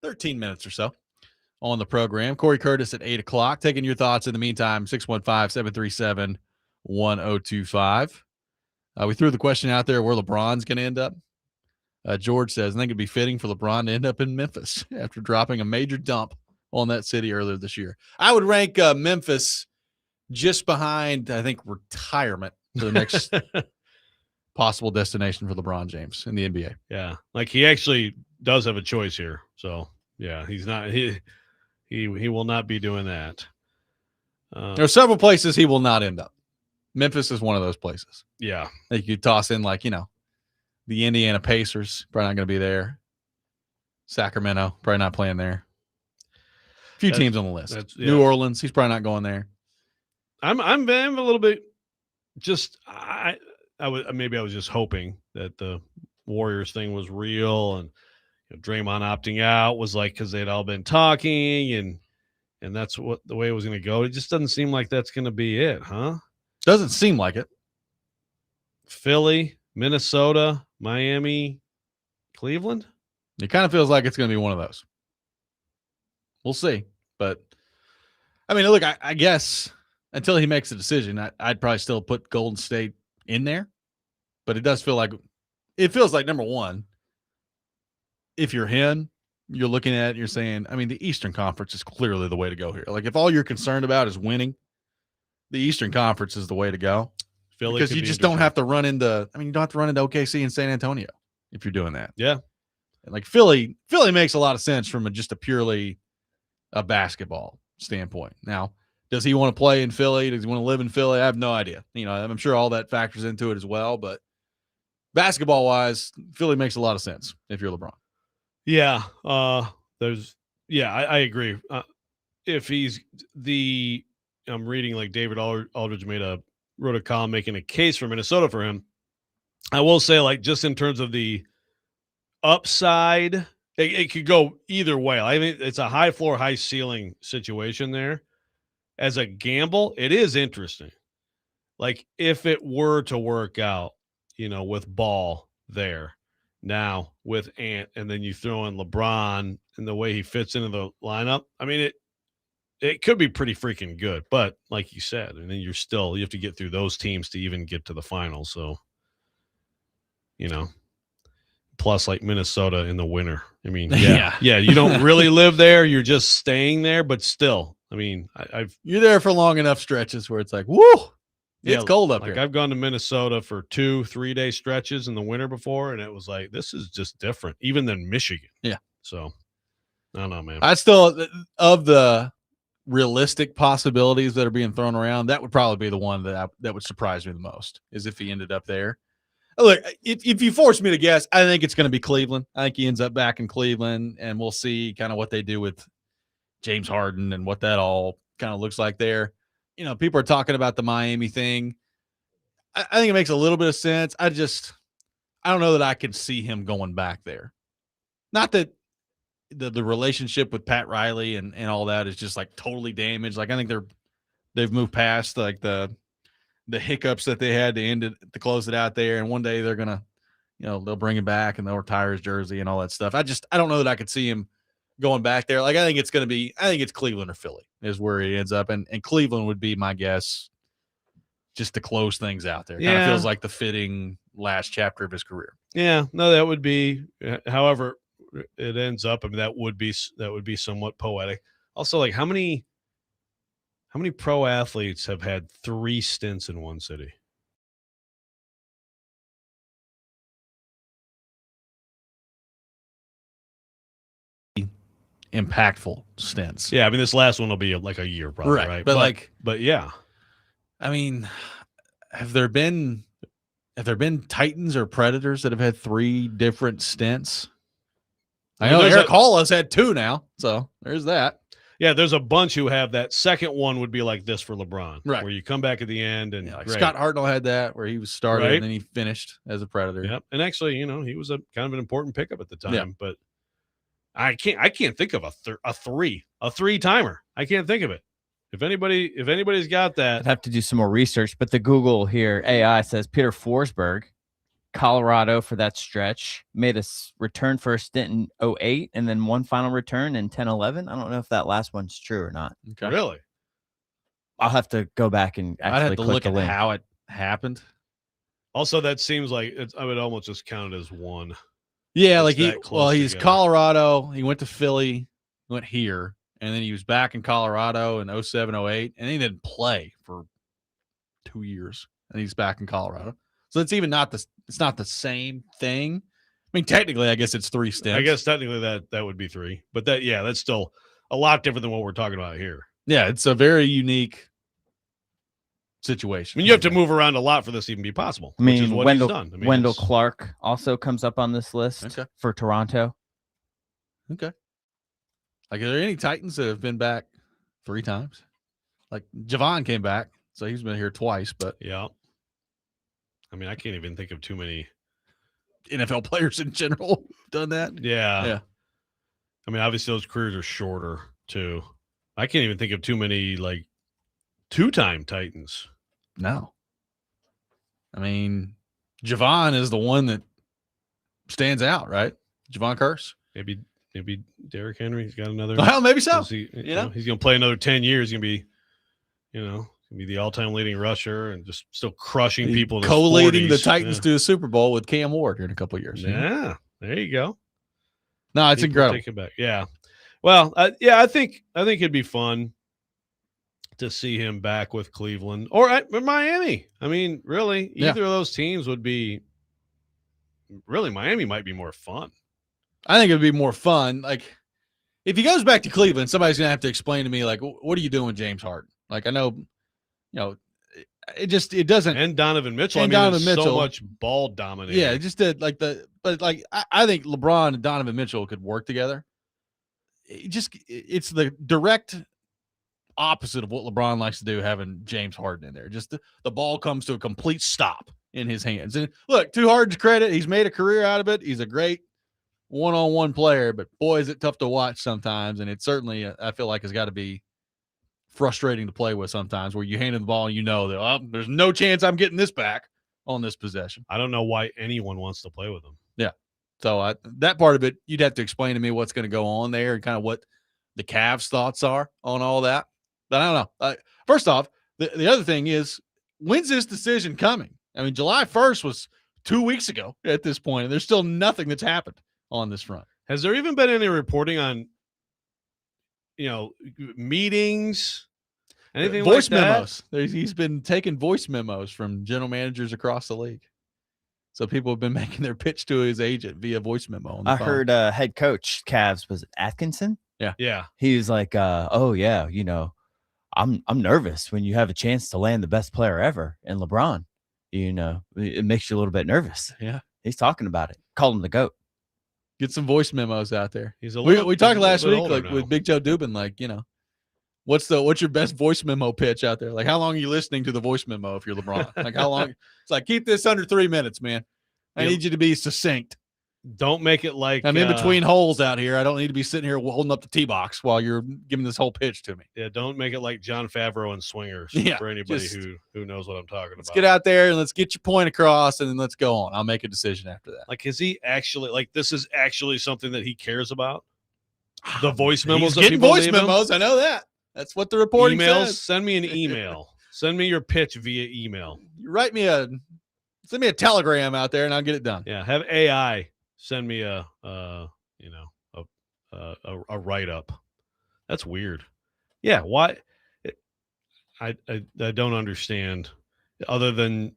13 minutes or so on the program. Cory Curtis at 8 o'clock. Taking your thoughts in the meantime, 615-737-1025. We threw the question out there where LeBron's going to end up. George says, I think it'd be fitting for LeBron to end up in Memphis after dropping a major dump on that city earlier this year. I would rank Memphis just behind, I think, retirement for the next possible destination for LeBron James in the NBA. Yeah, like he actually does have a choice here. So yeah, he's not he will not be doing that. There are several places he will not end up. Memphis is one of those places. Yeah, like you toss in the Indiana Pacers, probably not going to be there. Sacramento, probably not playing there. A few teams on the list. New Orleans, he's probably not going there. I'm a little bit just I was just hoping that the Warriors thing was real, and Draymond opting out was like because they'd all been talking and that's what the way it was going to go. It just doesn't seem like that's going to be it, huh? Doesn't seem like it. Philly, Minnesota, Miami, Cleveland. It kind of feels like it's going to be one of those. We'll see, but I mean, look, I guess. Until he makes a decision, I'd probably still put Golden State in there. But it feels like, number one, if you're him, you're looking at it and you're saying, I mean, the Eastern Conference is clearly the way to go here. Like, if all you're concerned about is winning, the Eastern Conference is the way to go. Because you just don't have to run into, you don't have to run into OKC and San Antonio if you're doing that. Yeah. And like Philly makes a lot of sense from just a purely a basketball standpoint. Now, does he want to play in Philly? Does he want to live in Philly? I have no idea. I'm sure all that factors into it as well. But basketball-wise, Philly makes a lot of sense if you're LeBron. Yeah, I agree. If he's I'm reading like David Aldridge wrote a column making a case for Minnesota for him. I will say, like, just in terms of the upside, it could go either way. I mean, it's a high floor, high ceiling situation there. As a gamble, it is interesting. Like, if it were to work out, with Ball there now with Ant, and then you throw in LeBron and the way he fits into the lineup, I mean, it could be pretty freaking good. But like you said, and then you have to get through those teams to even get to the finals. So, plus like Minnesota in the winter. I mean, yeah, you don't really live there. You're just staying there, but still. I mean, you're there for long enough stretches where it's like, woo, it's cold up here. I've gone to Minnesota for 2-3 day stretches in the winter before, and it was like, this is just different, even than Michigan. Yeah. So, I don't know, man. I still, of the realistic possibilities that are being thrown around, that would probably be the one that would surprise me the most, is if he ended up there. Look, if you force me to guess, I think it's going to be Cleveland. I think he ends up back in Cleveland, and we'll see kind of what they do with James Harden and what that all kind of looks like there. People are talking about the Miami thing. I think it makes a little bit of sense. I don't know that I can see him going back there. Not that the relationship with Pat Riley and all that is just like totally damaged. Like, I think they've moved past like the hiccups that they had to close it out there. And one day they're going to, they'll bring him back and they'll retire his jersey and all that stuff. I don't know that I could see him going back there. Like, I think it's Cleveland or Philly is where he ends up. And Cleveland would be my guess, just to close things out there. Kind of feels like the fitting last chapter of his career. Yeah, no, that would be, however it ends up. I mean, that would be somewhat poetic. Also, like, how many pro athletes have had 3 stints in one city? Impactful stints. Yeah, I mean, this last one will be like a year, probably, right? But yeah, I mean, have there been Titans or Predators that have had 3 different stints? I know Eric Hall has had 2 now, so there's that. Yeah, there's a bunch who have that. Second one would be like this for LeBron, right? Where you come back at the end and like Scott Hartnell had that, where he was started and then he finished as a Predator. Yep, and actually, he was a kind of an important pickup at the time, but. I can't think of a 3-timer. I can't think of it. If anybody's got that, I'd have to do some more research, but the Google here AI says Peter Forsberg, Colorado for that stretch, made a return for a stint in 2008 and then one final return in 10-11. I don't know if that last one's true or not. Okay. really, I'll have to go back and I'd actually have to click look the at link. how it happened. also that seems like I would almost just count it as one. Yeah, It's like that close he's together. Colorado. He went to Philly, went here, and then he was back in Colorado in 07, 08, and he didn't play for 2 years, and he's back in Colorado. So it's even not it's not the same thing. I mean, technically, I guess it's 3 stints. I guess technically that would be 3, but that's still a lot different than what we're talking about here. Yeah, it's a very unique I situation. mean, you have to move around a lot for this to even be possible. I mean, which is what Wendell, he's done. I mean, Wendell it's- Clark also comes up on this list Okay. for Toronto. Okay. Like, are there any Titans that have been back 3 times? Like, Javon came back, so he's been here twice, but Yeah. I mean, I can't even think of too many. NFL players in general have done that. Yeah. Yeah. I mean, obviously those careers are shorter too. I can't even think of too many like 2-time Titans. No. I mean, Javon is the one that stands out, right? Javon Curse. Maybe Derrick Henry's got another. Well, maybe so. He's know? going to play another 10 years. He's going to be, going to be the all-time leading rusher and just still crushing people. In his Co-leading the 40s. Titans to a Super Bowl with Cam Ward here in a couple of years. Yeah, there you go. No, it's People incredible. take it back. Yeah. Well, I think it'd be fun to see him back with Cleveland or Miami. I mean, really, either of those teams would be. Really, Miami might be more fun. I think it would be more fun. Like, if he goes back to Cleveland, somebody's gonna have to explain to me, like, what are you doing with James Harden? Like, I know, it doesn't. And Donovan Mitchell. And I mean, Donovan there's so Mitchell. much ball dominating. Yeah, it just did I think LeBron and Donovan Mitchell could work together. It's the direct opposite of what LeBron likes to do, having James Harden in there. Just the ball comes to a complete stop in his hands. And look, to Harden's credit, he's made a career out of it. He's a great one-on-one player, but boy, is it tough to watch sometimes. And it certainly, I feel like, has got to be frustrating to play with sometimes, where you hand him the ball and you know that there's no chance I'm getting this back on this possession. I don't know why anyone wants to play with him. Yeah. So that part of it, you'd have to explain to me what's going to go on there and kind of what the Cavs' thoughts are on all that. But I don't know. First off, the other thing is, when's this decision coming? I mean, July 1st was 2 weeks ago at this point, and there's still nothing that's happened on this front. Has there even been any reporting on, meetings, anything voice like that? memos? He's been taking voice memos from general managers across the league. So people have been making their pitch to his agent via voice memo. On the I phone. heard head coach Cavs was it Atkinson. Yeah. He was like, "Oh yeah, I'm nervous when you have a chance to land the best player ever in LeBron. It makes you a little bit nervous." Yeah, he's talking about it. Called him the GOAT. Get some voice memos out there. We talked last week, like like with Big Joe Dubin, like, what's your best voice memo pitch out there? Like, how long are you listening to the voice memo if you're LeBron? Like, how long? It's like, keep this under 3 minutes, man. I need you to be succinct. Don't make it like I'm in between holes out here. I don't need to be sitting here holding up the tee box while you're giving this whole pitch to me. Yeah, don't make it like John Favreau and Swingers for anybody who knows what I'm talking about. Let's get out there and let's get your point across, and then let's go on. I'll make a decision after that. Like, is he actually this is actually something that he cares about? The voice memos. He's that getting people voice leave him? memos. I know that. That's what the reporting Emails. says. Send me an email. Send me your pitch via email. You send me a telegram out there, and I'll get it done. Yeah, have AI send me a write up. That's weird. Yeah, why? I don't understand. Other than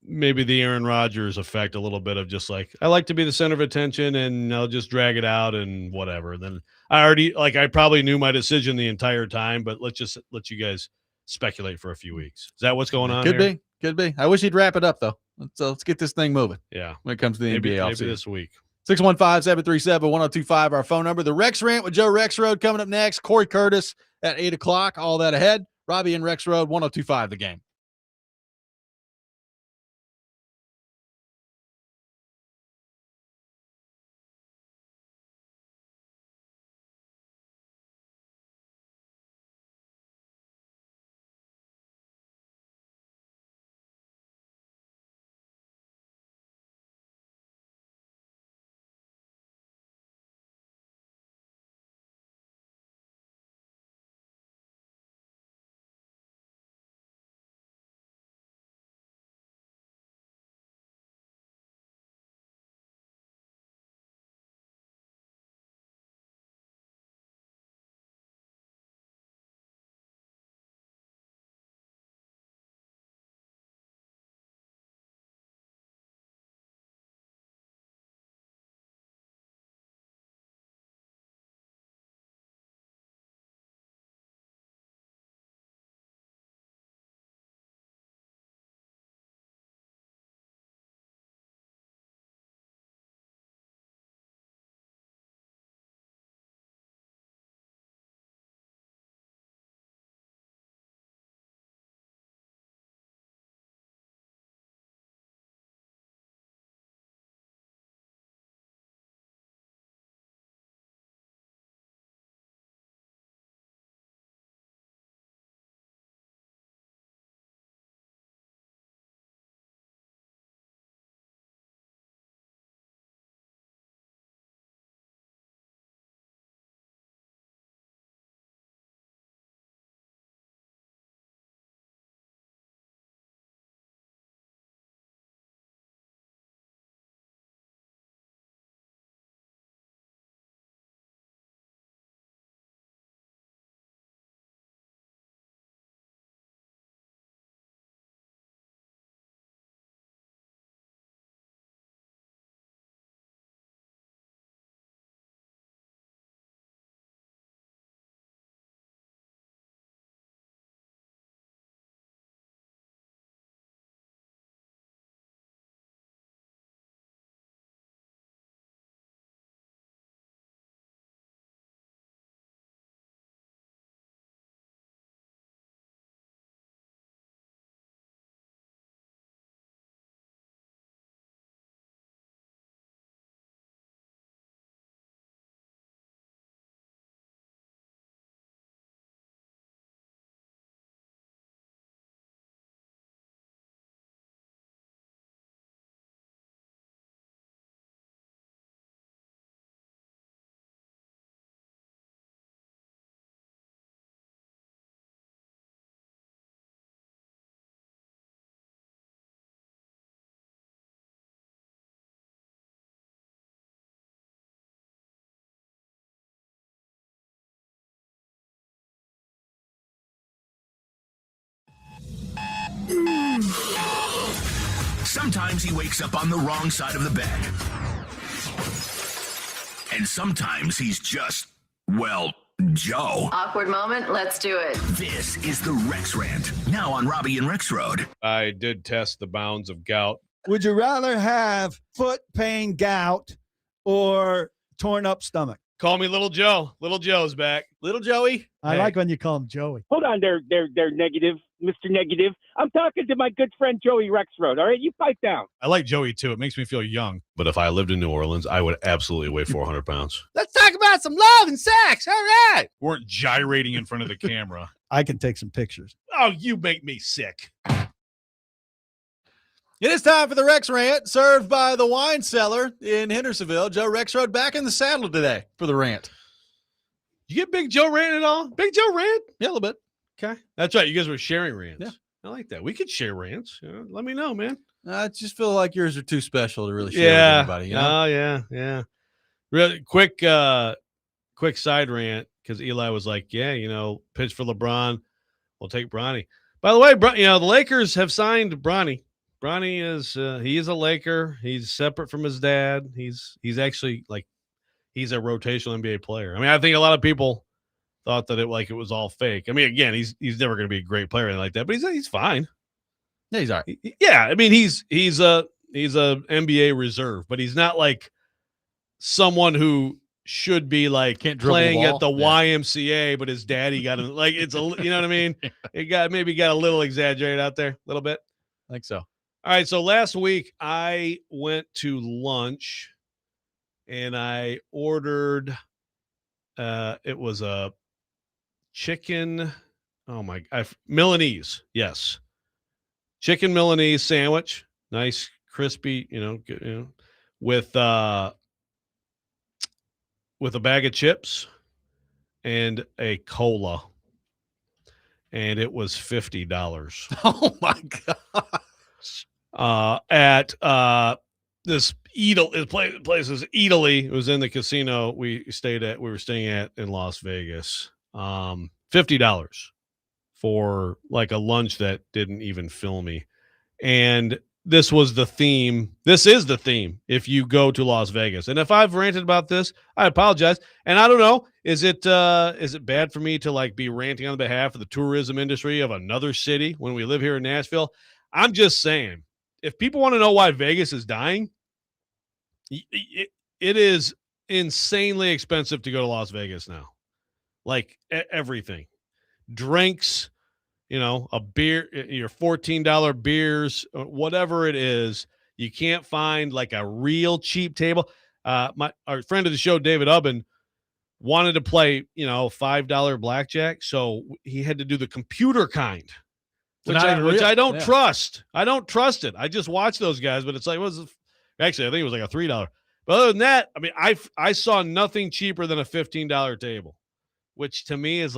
maybe the Aaron Rodgers effect, a little bit of just like, I like to be the center of attention, and I'll just drag it out and whatever. Then I probably knew my decision the entire time, but let's just let you guys speculate for a few weeks. Is that what's going on? Could be. I wish he'd wrap it up though. Let's get this thing moving. Yeah, when it comes to the maybe NBA offseason. Maybe this week. 615-737-1025, our phone number. The Rex Rant with Joe Rexrode coming up next. Cory Curtis at 8 o'clock. All that ahead. Robby and Rexrode, 1025 The Game. Sometimes he wakes up on the wrong side of the bed. And sometimes he's just, well, Joe. Awkward moment. Let's do it. This is the Rex Rant, now on Robby and Rexrode. I did test the bounds of gout. Would you rather have foot pain, gout, or torn up stomach? Call me Little Joe. Little Joe's back. Little Joey. I like when you call him Joey. Hold on there, negative, Mr. Negative. I'm talking to my good friend Joey Rexrode. All right, you pipe down. I like Joey too. It makes me feel young. But if I lived in New Orleans, I would absolutely weigh 400 pounds. Let's talk about some love and sex. All right. We weren't gyrating in front of the camera. I can take some pictures. Oh, you make me sick. It is time for the Rex Rant, served by the wine cellar in Hendersonville. Joe Rexrode back in the saddle today for the rant. You get Big Joe rant at all? Big Joe rant? Yeah, a little bit. Okay. That's right. You guys were sharing rants. Yeah. I like that. We could share rants. Let me know, man. I just feel like yours are too special to really share with anybody. You know? Oh, yeah. Really quick side rant, because Eli was like, yeah, pitch for LeBron. We'll take Bronny. By the way, the Lakers have signed Bronny. Bronny is he is a Laker. He's separate from his dad. He's actually he's a rotational NBA player. I mean, I think a lot of people thought that it was all fake. I mean, again, he's never going to be a great player or anything like that, but he's fine. Yeah, he's all right. Yeah, I mean, he's a NBA reserve, but he's not like someone who should be Can't playing at the Yeah. YMCA, but his daddy got him it's you know what I mean? It got a little exaggerated out there, a little bit. I think so. All right, so last week I went to lunch and I ordered it was a chicken, Milanese, yes. Chicken Milanese sandwich, nice crispy, with a bag of chips and a cola. And it was $50. Oh my God. At this place is Italy. It was in the casino we were staying at in Las Vegas. $50 for a lunch that didn't even fill me. And this was the theme. This is the theme if you go to Las Vegas. And if I've ranted about this, I apologize. And I don't know, is it bad for me to be ranting on behalf of the tourism industry of another city when we live here in Nashville? I'm just saying, if people want to know why Vegas is dying, it is insanely expensive to go to Las Vegas now. Everything. Drinks, a beer, your $14 beers, whatever it is, you can't find a real cheap table. Our friend of the show, David Ubben, wanted to play, $5 blackjack. So he had to do the computer kind. Which I don't trust. I don't trust it. I just watch those guys, but it's actually, I think it was a $3. But other than that, I mean, I saw nothing cheaper than a $15 table, which to me is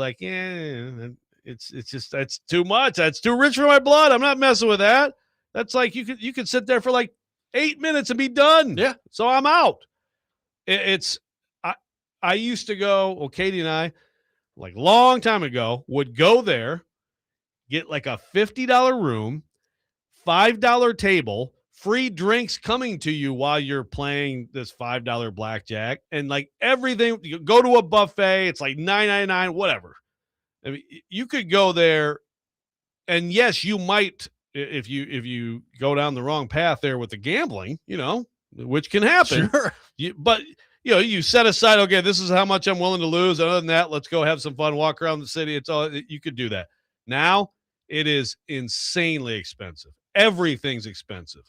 it's too much. That's too rich for my blood. I'm not messing with that. That's you could sit there for 8 minutes and be done. Yeah. So I'm out. I used to go, Katie and I, long time ago, would go there, get a $50 room, $5 table, free drinks coming to you while you're playing this $5 blackjack, and everything. You go to a buffet, it's $9.99, whatever. I mean, you could go there, and yes, you might if you go down the wrong path there with the gambling, which can happen. Sure. But you set aside, okay, this is how much I'm willing to lose. Other than that, let's go have some fun, walk around the city. It's all you could do that. Now it is insanely expensive. Everything's expensive.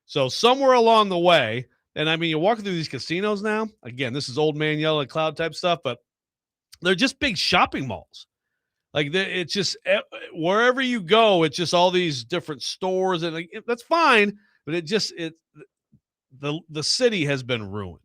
So somewhere along the way, and I mean, you're walking through these casinos now. Again, this is old man yellow cloud type stuff, but they're just big shopping malls. It's just wherever you go, it's just all these different stores, and that's fine. But the city has been ruined,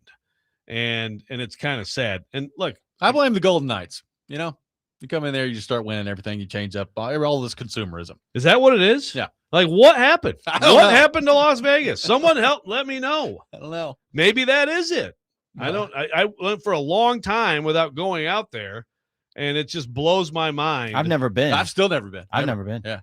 and it's kind of sad. And look, I blame the Golden Knights. You come in there, you just start winning everything. You change up all this consumerism. Is that what it is? Yeah. What happened? I don't What know. happened to Las Vegas? Someone help let me know. I don't know. Maybe that is it. No. I went for a long time without going out there, and it just blows my mind. I've never been. I've still never been. I've never been. Yeah.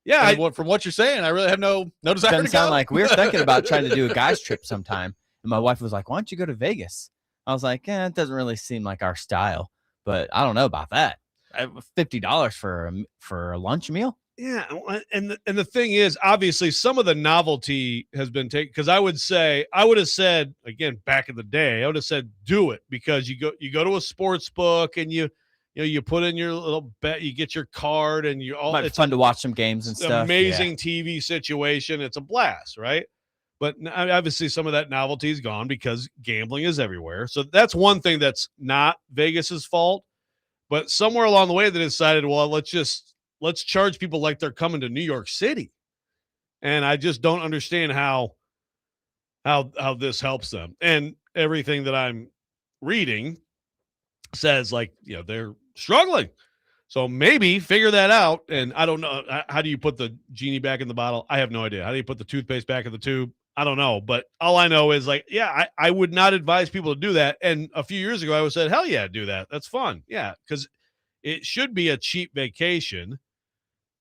Yeah, from what you're saying, I really have no desire Doesn't to sound go. like we were thinking about trying to do a guys trip sometime. And my wife was like, why don't you go to Vegas? I was like, it doesn't really seem like our style, but I don't know about that. $50 for a lunch meal. Yeah, and the thing is, obviously, some of the novelty has been taken. Because I would have said again back in the day, I would have said do it because you go to a sports book and you put in your little bet, you get your card, and It's fun to watch some games and stuff. Amazing TV situation. It's a blast, right? But obviously, some of that novelty is gone because gambling is everywhere. So that's one thing that's not Vegas's fault. But somewhere along the way, they decided, well, let's charge people like they're coming to New York City. And I just don't understand how this helps them. And everything that I'm reading says they're struggling. So maybe figure that out. And I don't know. How do you put the genie back in the bottle? I have no idea. How do you put the toothpaste back in the tube? I don't know. But all I know is I would not advise people to do that. And a few years ago, I would have said, hell yeah, do that. That's fun. Yeah. Because it should be a cheap vacation.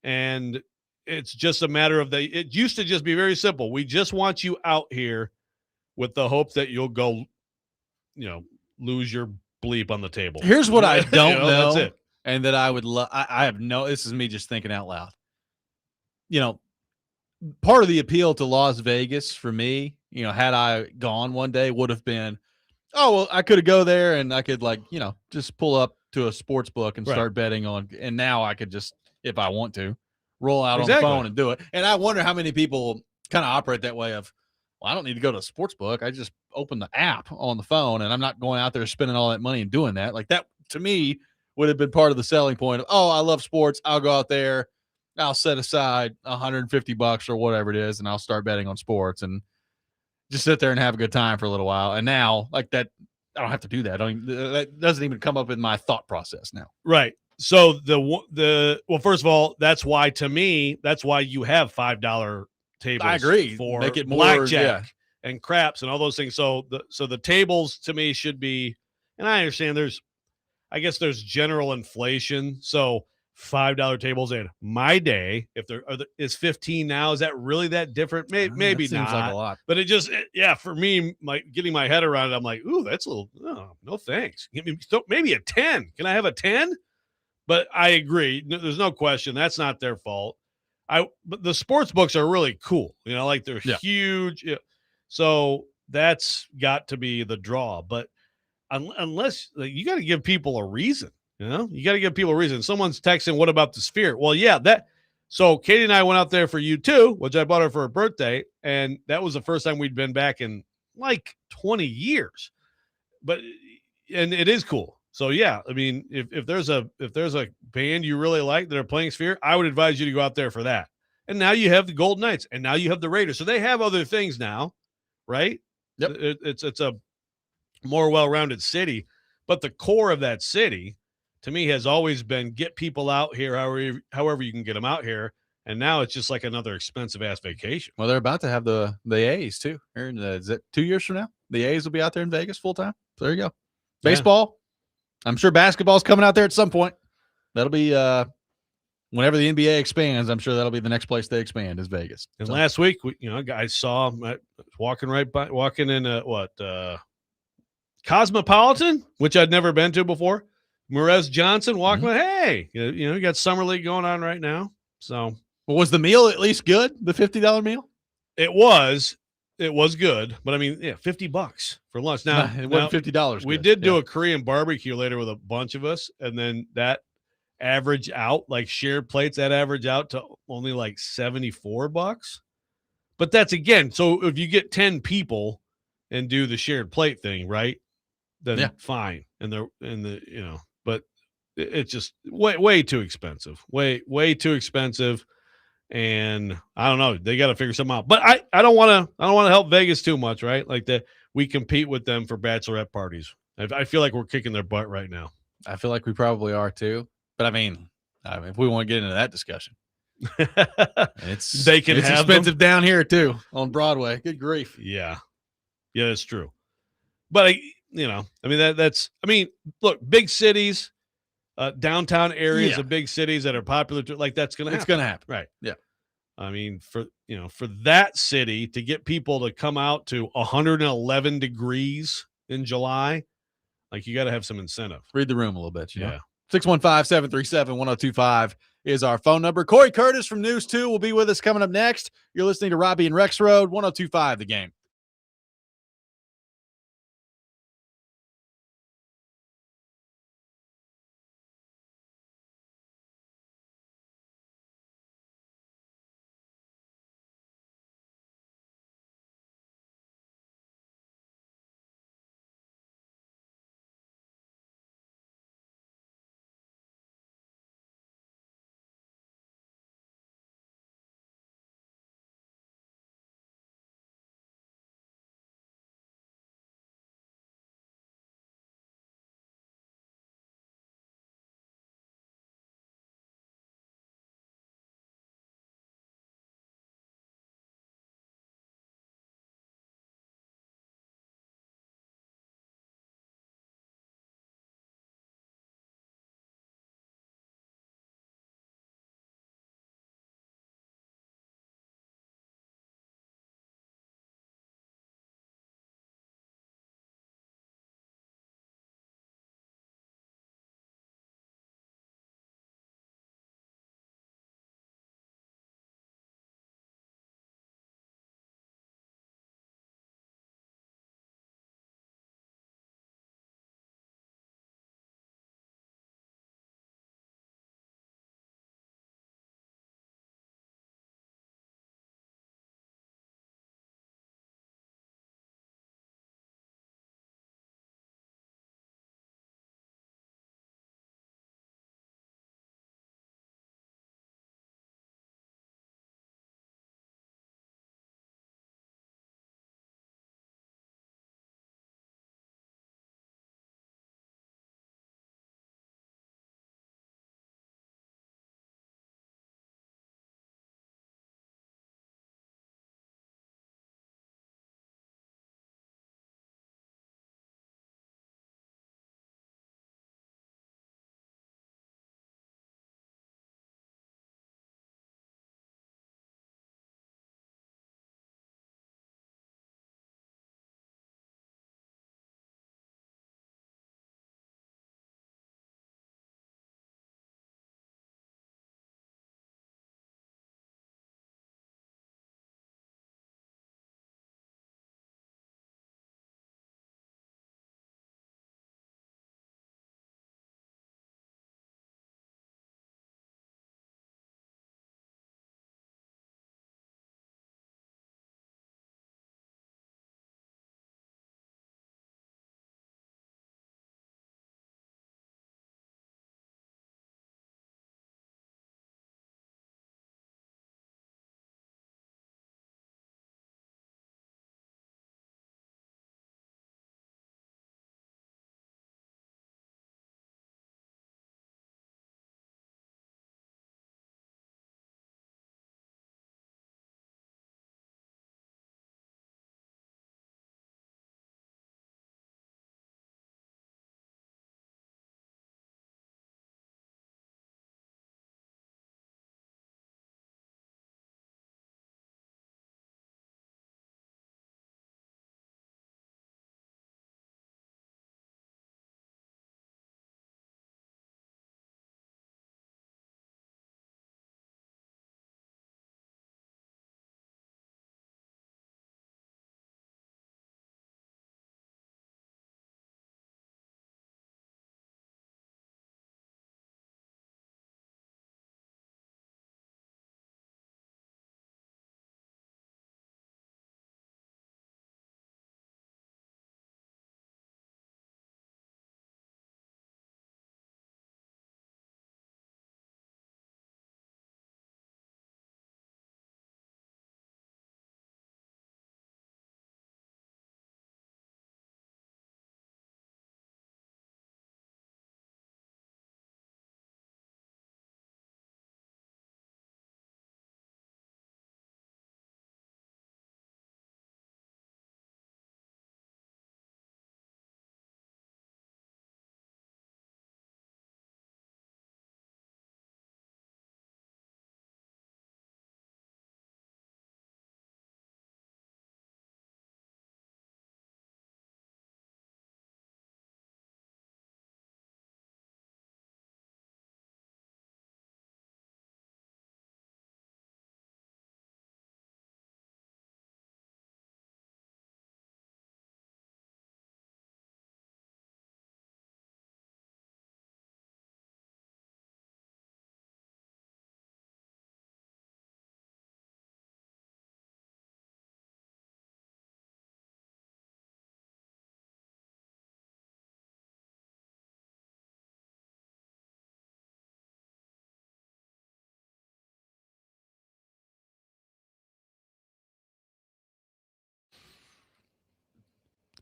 And it's just a matter of it used to just be very simple. We just want you out here with the hope that you'll go, lose your bleep on the table. Here's what I don't know. That's it. And that I would love. I have no. This is me just thinking out loud. Part of the appeal to Las Vegas for me, had I gone one day, would have been, oh well, I could go there and I could just pull up to a sports book and start betting on. And now I could just, if I want to, roll out on the phone and do it. And I wonder how many people kind of operate that way of, well, I don't need to go to a sports book. I just open the app on the phone and I'm not going out there spending all that money and doing that. Like that to me would have been part of the selling point of, oh, I love sports. I'll go out there. I'll set aside $150 or whatever it is. And I'll start betting on sports and just sit there and have a good time for a little while. And now like that, I don't have to do that. That doesn't even come up in my thought process now. Right. So well, first of all, that's why you have $5 tables. I agree. For make it more blackjack and craps and all those things. So the tables to me should be, and I understand there's general inflation. So $5 tables in my day, if there is 15 now, is that really that different? Maybe seems not. like a lot. But for me, getting my head around it, I'm like, ooh, that's a little. Oh, no thanks. Give me maybe a 10. Can I have a 10? But I agree. There's no question that's not their fault. But the sports books are really cool. They're huge. Yeah. So that's got to be the draw. But unless you got to give people a reason, you got to give people a reason. Someone's texting, what about the Sphere? Well, yeah, so Katie and I went out there for U2, which I bought her for her birthday. And that was the first time we'd been back in 20 years. And it is cool. So yeah, I mean, if there's a band you really like that are playing Sphere, I would advise you to go out there for that. And now you have the Golden Knights, and now you have the Raiders. So they have other things now, right? Yep. It's a more well-rounded city, but the core of that city, to me, has always been get people out here however you can get them out here. And now it's just like another expensive ass vacation. Well, they're about to have the A's too. Is it 2 years from now? The A's will be out there in Vegas full time. So there you go. Baseball. Yeah. I'm sure basketball's coming out there at some point. That'll be whenever the NBA expands. I'm sure that'll be the next place they expand is Vegas. And last week, I saw walking in Cosmopolitan, which I'd never been to before. Morez Johnson walking. Hey, you got Summer League going on right now. So, was the meal at least good? The $50 meal? It was good, but I mean, $50 for lunch. Now it wasn't $50. We did do a Korean barbecue later with a bunch of us, and then that average out, like shared plates, that average out to only like $74. But that's again, so if you get 10 people and do the shared plate thing, right? Then fine. But it's just way too expensive. Way too expensive. And I don't know. They got to figure something out. But I don't want to help Vegas too much, right? Like that we compete with them for bachelorette parties. I feel like we're kicking their butt right now. I feel like we probably are too. But I mean, if we want to get into that discussion, it's expensive down here too on Broadway. Good grief. Yeah, that's true. But look, big cities, downtown areas of big cities that are popular, like that's going to happen. It's going to happen. Right. Yeah. I mean, for that city to get people to come out to 111 degrees in July, like you got to have some incentive. Read the room a little bit, you know. Yeah. 615-737-1025 is our phone number. Cory Curtis from News 2 will be with us coming up next. You're listening to Robby and Rexrode, 1025 The Game.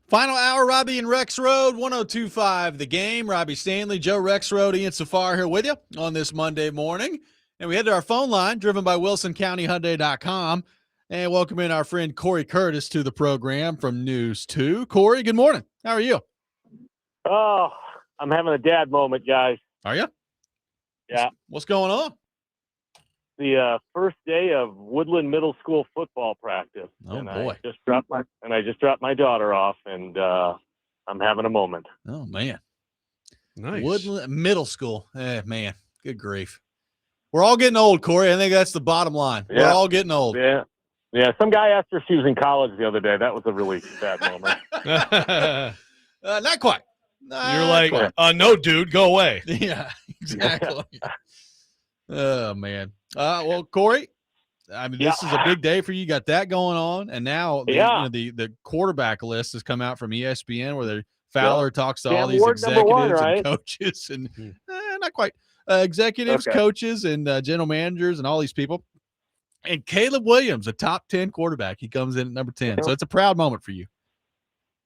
Final hour, Robby and Rexrode, 102.5 The Game. Robbie Stanley, Joe Rexrode, Ian Safar here with you on this Monday morning. And we head to our phone line, driven by WilsonCountyHyundai.com, and welcome in our friend Cory Curtis to the program from News 2. Cory, good morning. How are you? Oh, I'm having a dad moment, guys. Are you? Yeah. What's going on? The first day of Woodland Middle School football practice. Oh, and boy. I just dropped my daughter off, and I'm having a moment. Oh, man. Nice. Woodland Middle School. Man, good grief. We're all getting old, Cory. I think that's the bottom line. Yeah. We're all getting old. Yeah. Yeah. Some guy asked her if she was in college the other day. That was a really sad moment. Not quite. You're like, no, dude, go away. Yeah, exactly. Oh, man. Well, Cory, I mean, this is a big day for you. You got that going on. And now the quarterback list has come out from ESPN where Fowler talks to all these executives and coaches and not quite executives, coaches, and general managers and all these people. And Caleb Williams, a top 10 quarterback, he comes in at number 10. So it's a proud moment for you.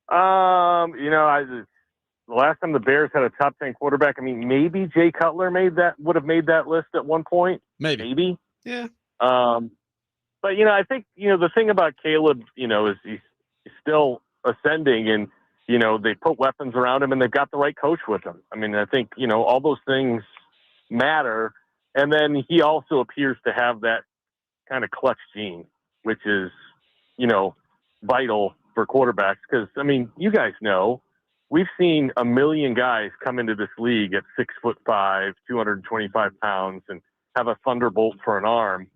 The last time the Bears had a top 10 quarterback, I mean, maybe Jay Cutler would have made that list at one point. Maybe. Yeah. But, I think, the thing about Caleb, is he's still ascending and, they put weapons around him and they've got the right coach with him. I mean, I think, all those things matter. And then he also appears to have that kind of clutch gene, which is, vital for quarterbacks. Because, I mean, you guys know, we've seen a million guys come into this league at 6'5", 225 pounds and have a thunderbolt for an arm,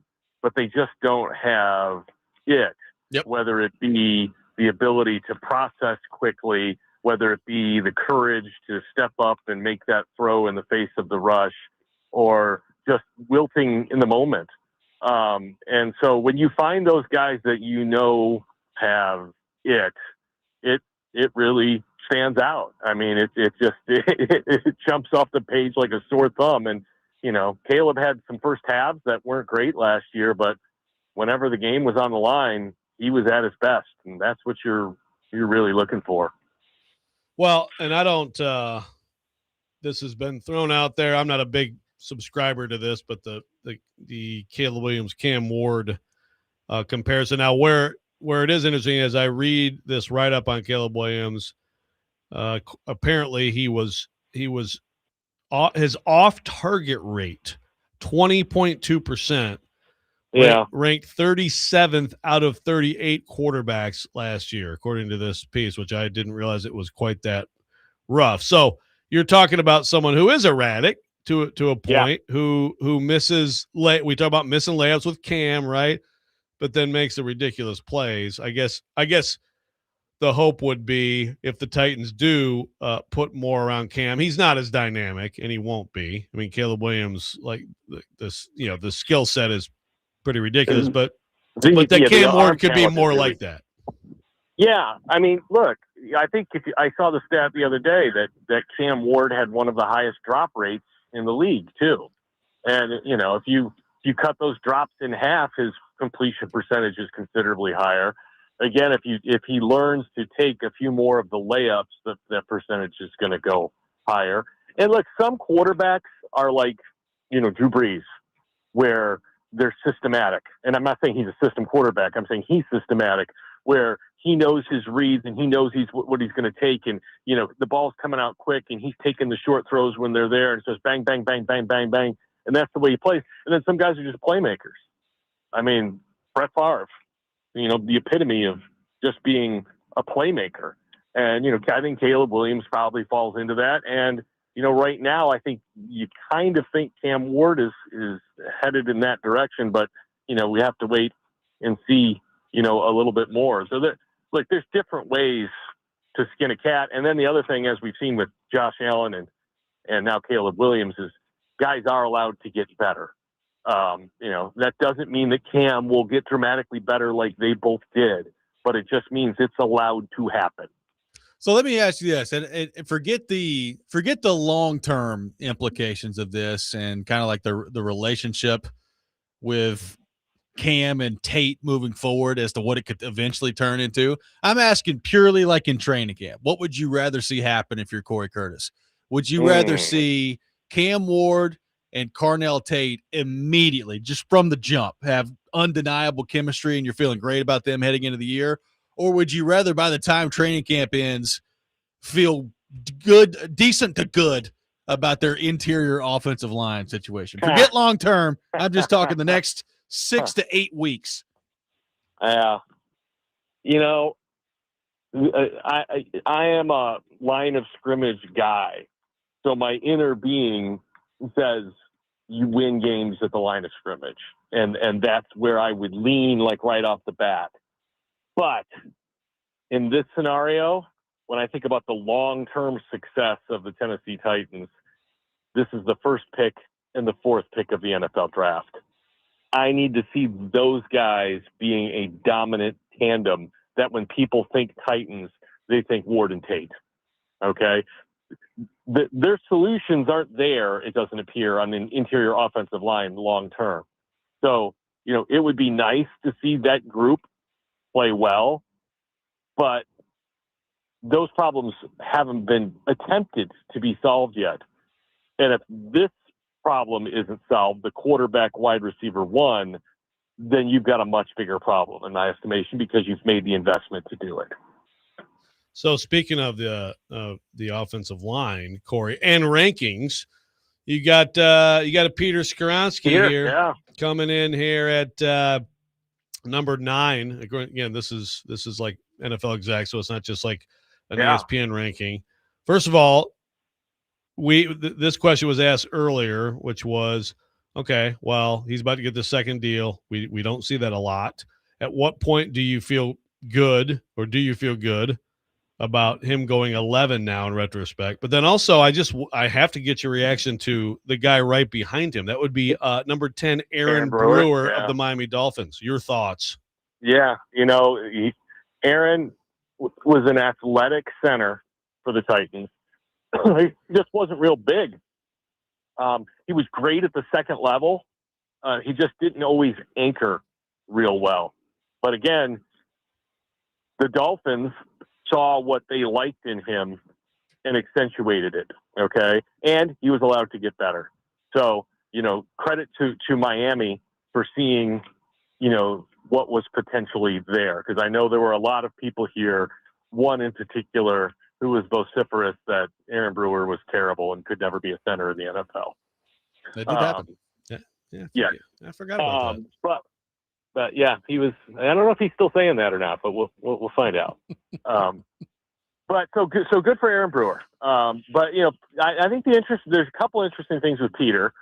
but they just don't have it. Yep. Whether it be the ability to process quickly, whether it be the courage to step up and make that throw in the face of the rush, or just wilting in the moment. And so when you find those guys that have it really stands out. I mean, it jumps off the page like a sore thumb. And, Caleb had some first halves that weren't great last year, but whenever the game was on the line, he was at his best. And that's what you're really looking for. Well, and I don't, this has been thrown out there. I'm not a big subscriber to this, but the Caleb Williams, Cam Ward comparison. Now where it is interesting as I read this write up on Caleb Williams, apparently his off target rate 20.2%. Yeah, ranked 37th out of 38 quarterbacks last year, according to this piece, which I didn't realize it was quite that rough. So you're talking about someone who is erratic to a point, who misses we talk about missing layups with Cam, right? But then makes the ridiculous plays. I guess the hope would be if the Titans do put more around Cam, he's not as dynamic, and he won't be. I mean, Caleb Williams, like this, the skill set is pretty ridiculous, but that Cam Ward could be more like that. Yeah, I mean, look, I think I saw the stat the other day that Cam Ward had one of the highest drop rates in the league too, and if you cut those drops in half, his completion percentage is considerably higher. Again, if he learns to take a few more of the layups, that percentage is going to go higher. And look, some quarterbacks are like, Drew Brees, where they're systematic. And I'm not saying he's a system quarterback. I'm saying he's systematic, where he knows his reads and he knows what he's going to take. And, the ball's coming out quick and he's taking the short throws when they're there and it's just bang, bang, bang, bang, bang, bang. And that's the way he plays. And then some guys are just playmakers. I mean, Brett Favre, the epitome of just being a playmaker. And, I think Caleb Williams probably falls into that. And, right now, I think you kind of think Cam Ward is headed in that direction, but, we have to wait and see, a little bit more. So there's different ways to skin a cat. And then the other thing, as we've seen with Josh Allen and now Caleb Williams, is guys are allowed to get better. That doesn't mean that Cam will get dramatically better like they both did, but it just means it's allowed to happen. So let me ask you this, and forget the long-term implications of this and kind of like the relationship with Cam and Tate moving forward as to what it could eventually turn into. I'm asking purely like in training camp. What would you rather see happen if you're Cory Curtis? Would you rather see Cam Ward and Carnell Tate immediately, just from the jump, have undeniable chemistry and you're feeling great about them heading into the year? Or would you rather, by the time training camp ends, feel good, decent to good about their interior offensive line situation? Forget long term. I'm just talking the next 6 to 8 weeks. Yeah. I am a line of scrimmage guy. So my inner being says you win games at the line of scrimmage. And that's where I would lean like right off the bat. But in this scenario, when I think about the long-term success of the Tennessee Titans, this is the first pick and the fourth pick of the NFL draft. I need to see those guys being a dominant tandem that when people think Titans, they think Ward and Tate. Okay? Their solutions aren't there, it doesn't appear, on an interior offensive line long-term. So, it would be nice to see that group play well, but those problems haven't been attempted to be solved yet. And if this problem isn't solved, the quarterback wide receiver one, then you've got a much bigger problem in my estimation because you've made the investment to do it. So speaking of the offensive line, Cory, and rankings, you got a Peter Skoronski here coming in here at number 9. Again, this is like NFL Exec, so it's not just like an ESPN ranking. First of all, this question was asked earlier, which was, okay, well, he's about to get the second deal. We don't see that a lot. At what point do you feel good, or do you feel good about him going 11 now in retrospect? But then also, I have to get your reaction to the guy right behind him. That would be number 10, Aaron Brewer of the Miami Dolphins. Your thoughts? Yeah, Aaron was an athletic center for the Titans. He just wasn't real big. He was great at the second level. He just didn't always anchor real well. But again, the Dolphins saw what they liked in him and accentuated it. Okay. And he was allowed to get better. So, credit to Miami for seeing, what was potentially there. Cause I know there were a lot of people here, one in particular, who was vociferous that Aaron Brewer was terrible and could never be a center in the NFL. That did happen. Yeah. I forgot about that. But yeah, he was. I don't know if he's still saying that or not, but we'll find out. But so good for Aaron Brewer. But I think there's a couple interesting things with Peter.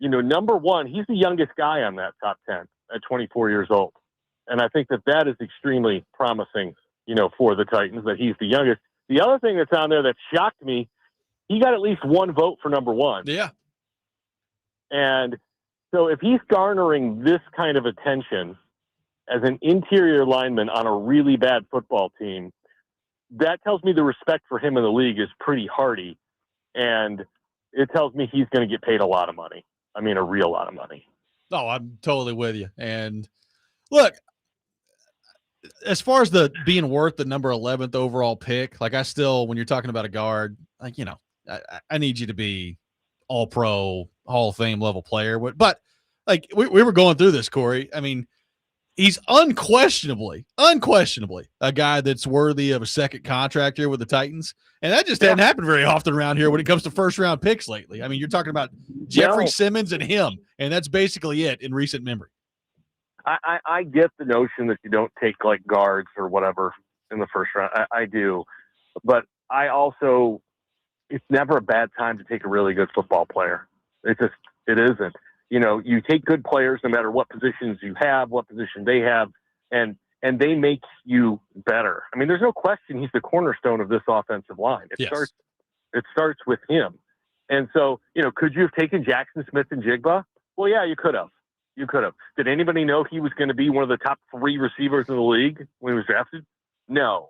Number one, he's the youngest guy on that top 10 at 24 years old, and I think that is extremely promising. For the Titans, that he's the youngest. The other thing that's on there that shocked me, he got at least one vote for number 1. Yeah. And so if he's garnering this kind of attention as an interior lineman on a really bad football team, that tells me the respect for him in the league is pretty hearty. And it tells me he's going to get paid a lot of money. I mean, a real lot of money. Oh, I'm totally with you. And look, as far as the being worth the number 11th overall pick, like I still, when you're talking about a guard, like, I need you to be all pro, Hall of Fame level player. But like we were going through this, Cory. I mean, he's unquestionably a guy that's worthy of a second contract here with the Titans. And that just hasn't happened very often around here when it comes to first round picks lately. I mean, you're talking about Jeffrey Simmons and him, and that's basically it in recent memory. I get the notion that you don't take like guards or whatever in the first round. I do. But I also, it's never a bad time to take a really good football player. It isn't. You take good players no matter what positions you have, what position they have, and they make you better. I mean, there's no question he's the cornerstone of this offensive line. It starts with him. And so, could you have taken Jackson Smith and Jigba? Well, yeah, you could have. Did anybody know he was going to be one of the top 3 receivers in the league when he was drafted? No.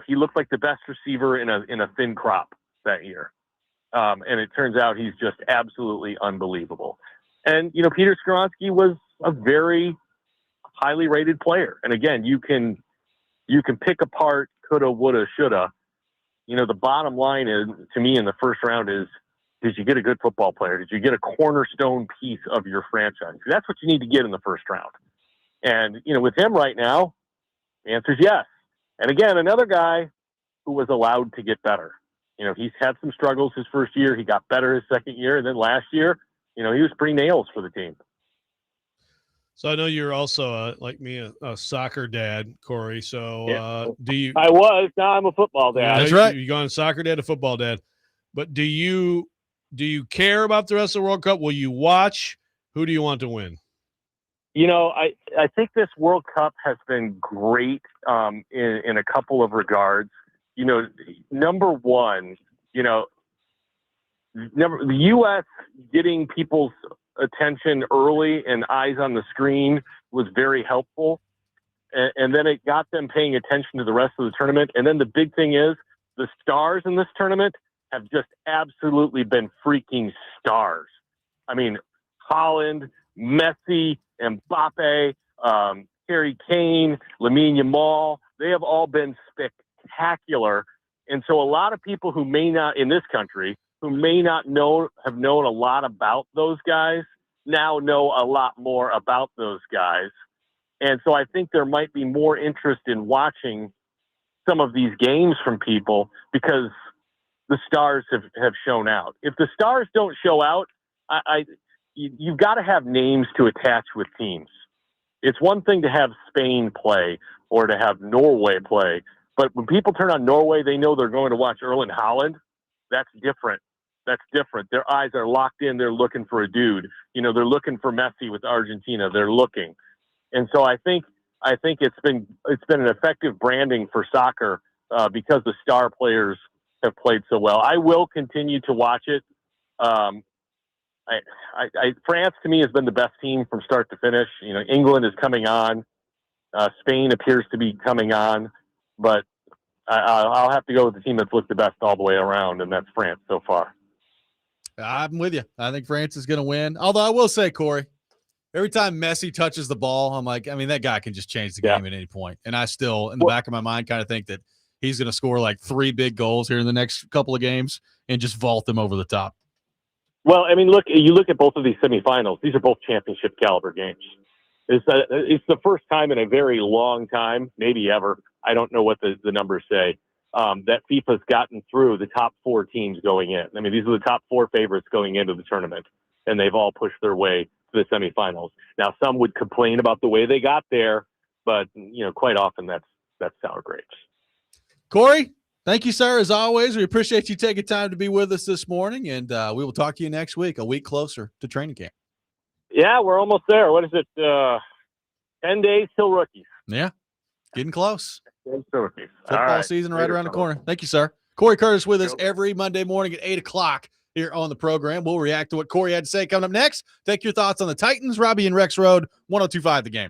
He looked like the best receiver in a thin crop that year. And it turns out he's just absolutely unbelievable. And, Peter Skoronski was a very highly rated player. And again, you can pick apart coulda, woulda, shoulda. The bottom line is, to me, in the first round is, did you get a good football player? Did you get a cornerstone piece of your franchise? That's what you need to get in the first round. And, with him right now, the answer is yes. And again, another guy who was allowed to get better. He's had some struggles his first year. He got better his second year. And then last year, he was pretty nails for the team. So I know you're also, like me, a soccer dad, Corey. So do you? I was. Now I'm a football dad. Yeah, That's right. You gone soccer dad to football dad. But do you care about the rest of the World Cup? Will you watch? Who do you want to win? I think this World Cup has been great in a couple of regards. Number one, the U.S. getting people's attention early and eyes on the screen was very helpful. And then it got them paying attention to the rest of the tournament. And then the big thing is the stars in this tournament have just absolutely been freaking stars. I mean, Holland, Messi, Mbappe, Harry Kane, Lamine Yamal, they have all been spectacular. And so a lot of people who may not, in this country, who may not have known a lot about those guys, now know a lot more about those guys. And so I think there might be more interest in watching some of these games from people because the stars have shown out. If the stars don't show out, you've got to have names to attach with teams. It's one thing to have Spain play or to have Norway play, but when people turn on Norway, they know they're going to watch Erling Haaland. That's different. Their eyes are locked in. They're looking for a dude. They're looking for Messi with Argentina. They're looking. And so I think it's been an effective branding for soccer because the star players have played so well. I will continue to watch it. France to me has been the best team from start to finish. England is coming on. Spain appears to be coming on, but I'll have to go with the team that's looked the best all the way around, and that's France so far. I'm with you. I think France is going to win. Although I will say, Corey, every time Messi touches the ball, I'm like, that guy can just change the game at any point. And I still, in the back of my mind, kind of think that he's going to score like 3 big goals here in the next couple of games and just vault them over the top. Well, you look at both of these semifinals. These are both championship caliber games. It's the first time in a very long time, maybe ever. I don't know what the numbers say. That FIFA's gotten through the top 4 teams going in. These are the top 4 favorites going into the tournament, and they've all pushed their way to the semifinals. Now, some would complain about the way they got there, but quite often that's sour grapes. Corey, thank you, sir. As always, we appreciate you taking time to be with us this morning, and we will talk to you next week, a week closer to training camp. Yeah, we're almost there. What is it? 10 days till rookies. Yeah, getting close. Rookies. Football season right around the corner. Thank you, sir. Corey Curtis with us every Monday morning at 8 o'clock here on the program. We'll react to what Corey had to say coming up next. Take your thoughts on the Titans, Robby and Rexrode, 102.5 The Game.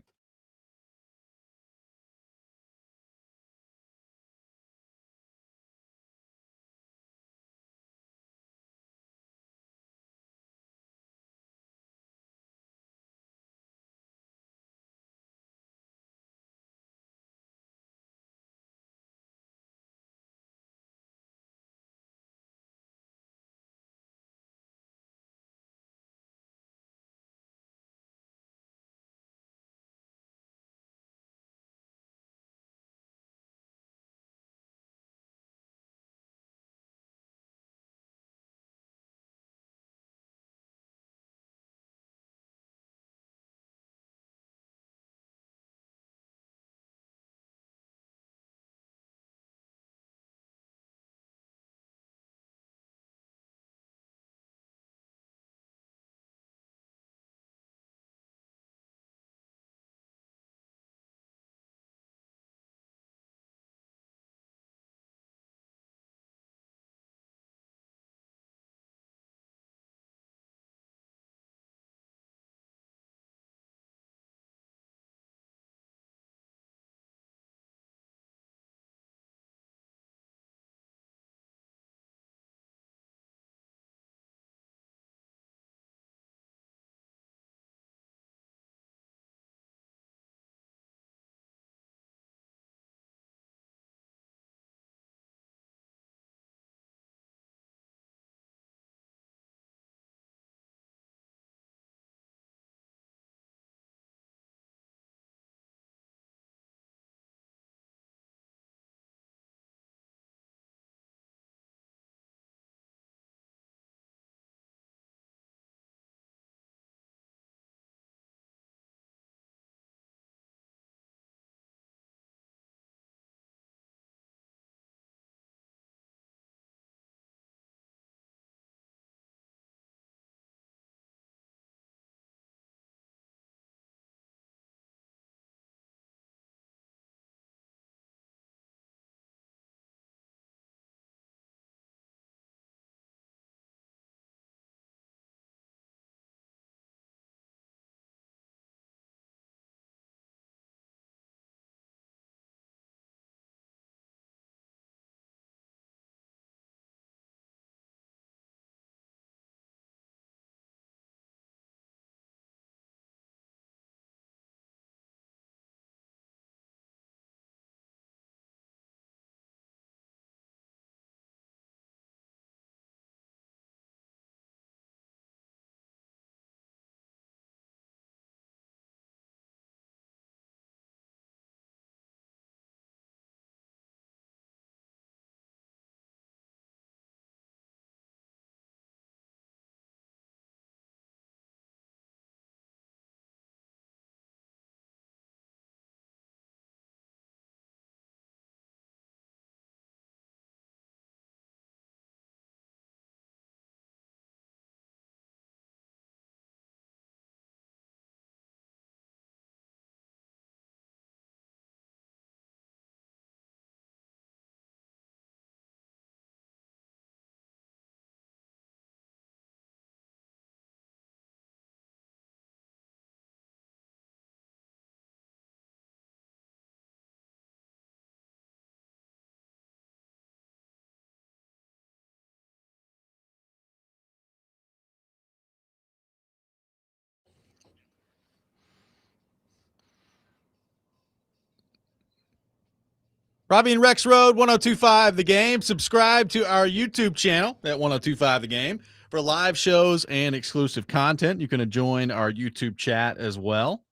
Robby and Rexrode, 102.5 The Game. Subscribe to our YouTube channel at 102.5 The Game for live shows and exclusive content. You can join our YouTube chat as well.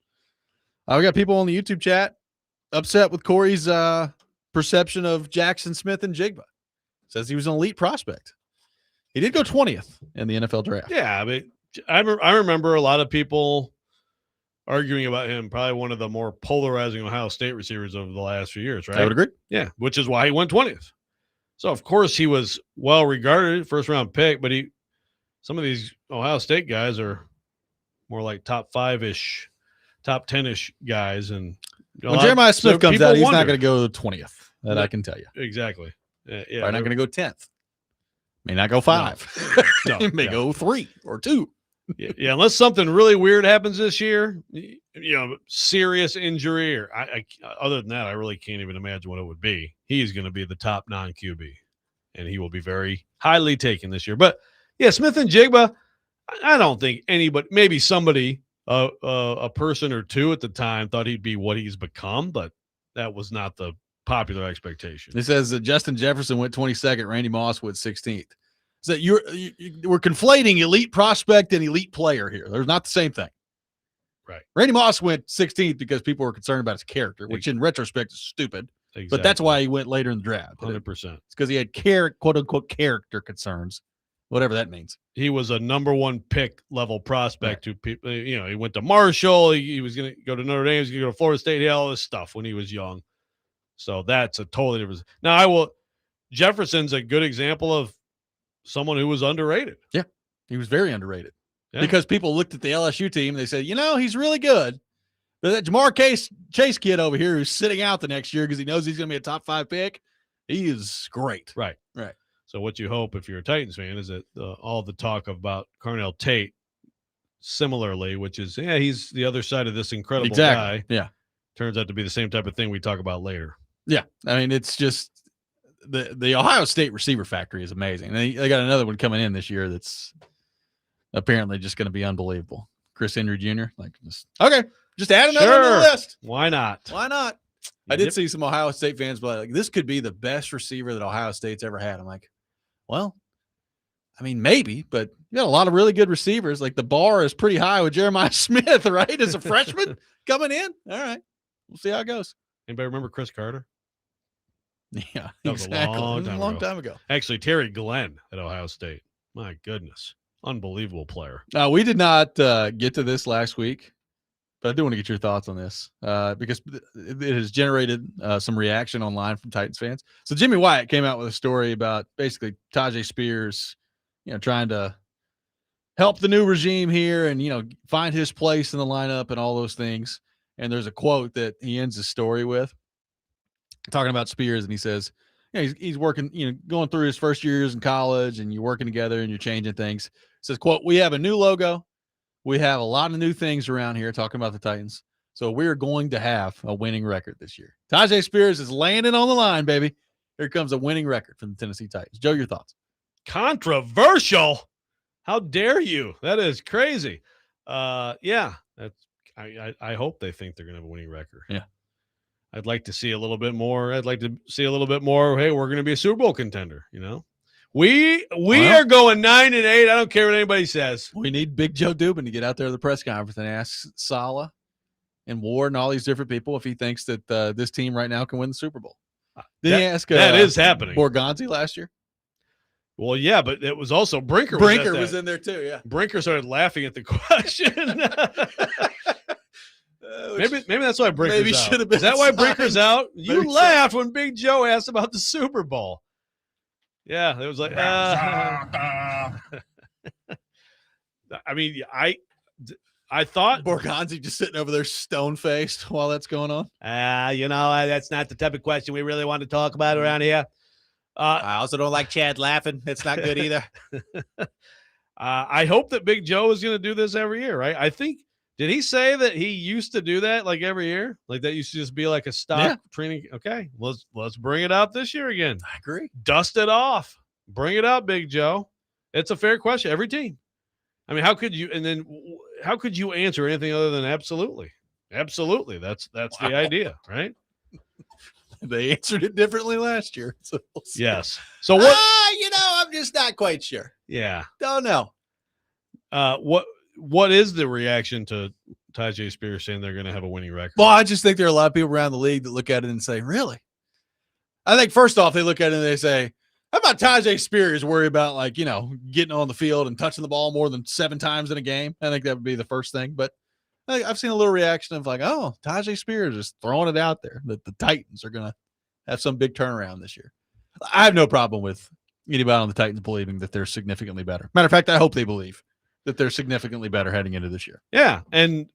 We got people on the YouTube chat upset with Cory's perception of Jackson Smith and Jigba. Says he was an elite prospect. He did go 20th in the NFL draft. Yeah, but I remember a lot of people arguing about him, probably one of the more polarizing Ohio State receivers over the last few years, right? I would agree. Yeah, which is why he went 20th. So, of course, he was well-regarded, first-round pick, but some of these Ohio State guys are more like top 5-ish, top 10-ish guys. And when Jeremiah Smith comes out, he's wonder. not going to go 20th. That I can tell you. Exactly. Yeah, Probably not going to go 10th. May not go 5. No, he may go 3 or 2. Yeah, unless something really weird happens this year, serious injury or other than that, I really can't even imagine what it would be. He's going to be the top non-QB, and he will be very highly taken this year. But yeah, Smith and Jigba, I don't think anybody, maybe somebody, a person or two at the time thought he'd be what he's become, but that was not the popular expectation. It says that Justin Jefferson went 22nd, Randy Moss went 16th. So we're conflating elite prospect and elite player here. They're not the same thing. Right. Randy Moss went 16th because people were concerned about his character, which in retrospect is stupid. Exactly. But that's why he went later in the draft. 100%. It's because he had quote unquote character concerns, whatever that means. He was a number 1 pick level prospect who people, he went to Marshall. He was going to go to Notre Dame. He was going to go to Florida State. He had all this stuff when he was young. So that's a totally different. Now Jefferson's a good example of someone who was underrated. Yeah, he was very underrated Yeah. because people looked at the LSU team and they said, he's really good. But that Jamar Chase kid over here who's sitting out the next year because he knows he's going to be a top 5 pick, he is great. Right. So what you hope if you're a Titans fan is that all the talk about Carnell Tate similarly, which is, he's the other side of this incredible guy. Yeah. Turns out to be the same type of thing we talk about later. Yeah. I mean, it's just the Ohio State receiver factory is amazing. They got another one coming in this year that's apparently just going to be unbelievable. Chris Henry Jr. Just add another one to the list. Why not? Why not? I did see some Ohio State fans be like, this could be the best receiver that Ohio State's ever had. I'm like, well, I mean, maybe, but you got a lot of really good receivers. Like the bar is pretty high with Jeremiah Smith, right? As a freshman coming in. All right. We'll see how it goes. Anybody remember Chris Carter? Yeah, that was a long time ago. Actually, Terry Glenn at Ohio State. My goodness. Unbelievable player. We did not get to this last week, but I do want to get your thoughts on this because it has generated some reaction online from Titans fans. So Jimmy Wyatt came out with a story about basically Tajay Spears, trying to help the new regime here and, find his place in the lineup and all those things. And there's a quote that he ends the story with talking about Spears. And he says, he's working, going through his first years in college and you're working together and you're changing things. He says, quote, "We have a new logo. We have a lot of new things around here," talking about the Titans. "So we're going to have a winning record this year." Tajay Spears is landing on the line, baby. Here comes a winning record from the Tennessee Titans. Joe, your thoughts? Controversial. How dare you? That is crazy. Yeah, that's. I hope they think they're going to have a winning record. Yeah. I'd like to see a little bit more. I'd like to see a little bit more. Hey, we're going to be a Super Bowl contender. We are going 9-8. I don't care what anybody says. We need Big Joe Dubin to get out there to the press conference and ask Saleh and Ward and all these different people if he thinks that this team right now can win the Super Bowl. Did he ask that is happening. Borgonzi last year? Well, yeah, but it was also Brinker. Brinker was in there too. Yeah, Brinker started laughing at the question. Maybe that's why Brinker's out. Should have been. Is that why Brinker's out? You Maybe laughed when Big Joe asked about the Super Bowl. Yeah, it was like. I mean, I thought Borgonzi just sitting over there stone faced while that's going on. That's not the type of question we really want to talk about around here. I also don't like Chad laughing. It's not good either. I hope that Big Joe is going to do this every year, right? I think. Did he say that he used to do that like every year? Like that used to just be like a stock training? Okay, let's bring it out this year again. I agree. Dust it off. Bring it out, Big Joe. It's a fair question. Every team. I mean, how could you answer anything other than absolutely? Absolutely. That's the idea, right? They answered it differently last year. So we'll see. Yes. So what? I'm just not quite sure. Yeah. Don't know. What is the reaction to Tyjae Spears saying they're going to have a winning record? Well, I just think there are a lot of people around the league that look at it and say, really? I think first off, they look at it and they say, how about Tyjae Spears worry about, like, getting on the field and touching the ball more than 7 times in a game? I think that would be the first thing. But I've seen a little reaction of like, oh, Tyjae Spears is throwing it out there that the Titans are going to have some big turnaround this year. I have no problem with anybody on the Titans believing that they're significantly better. Matter of fact, I hope they believe that they're significantly better heading into this year. Yeah, and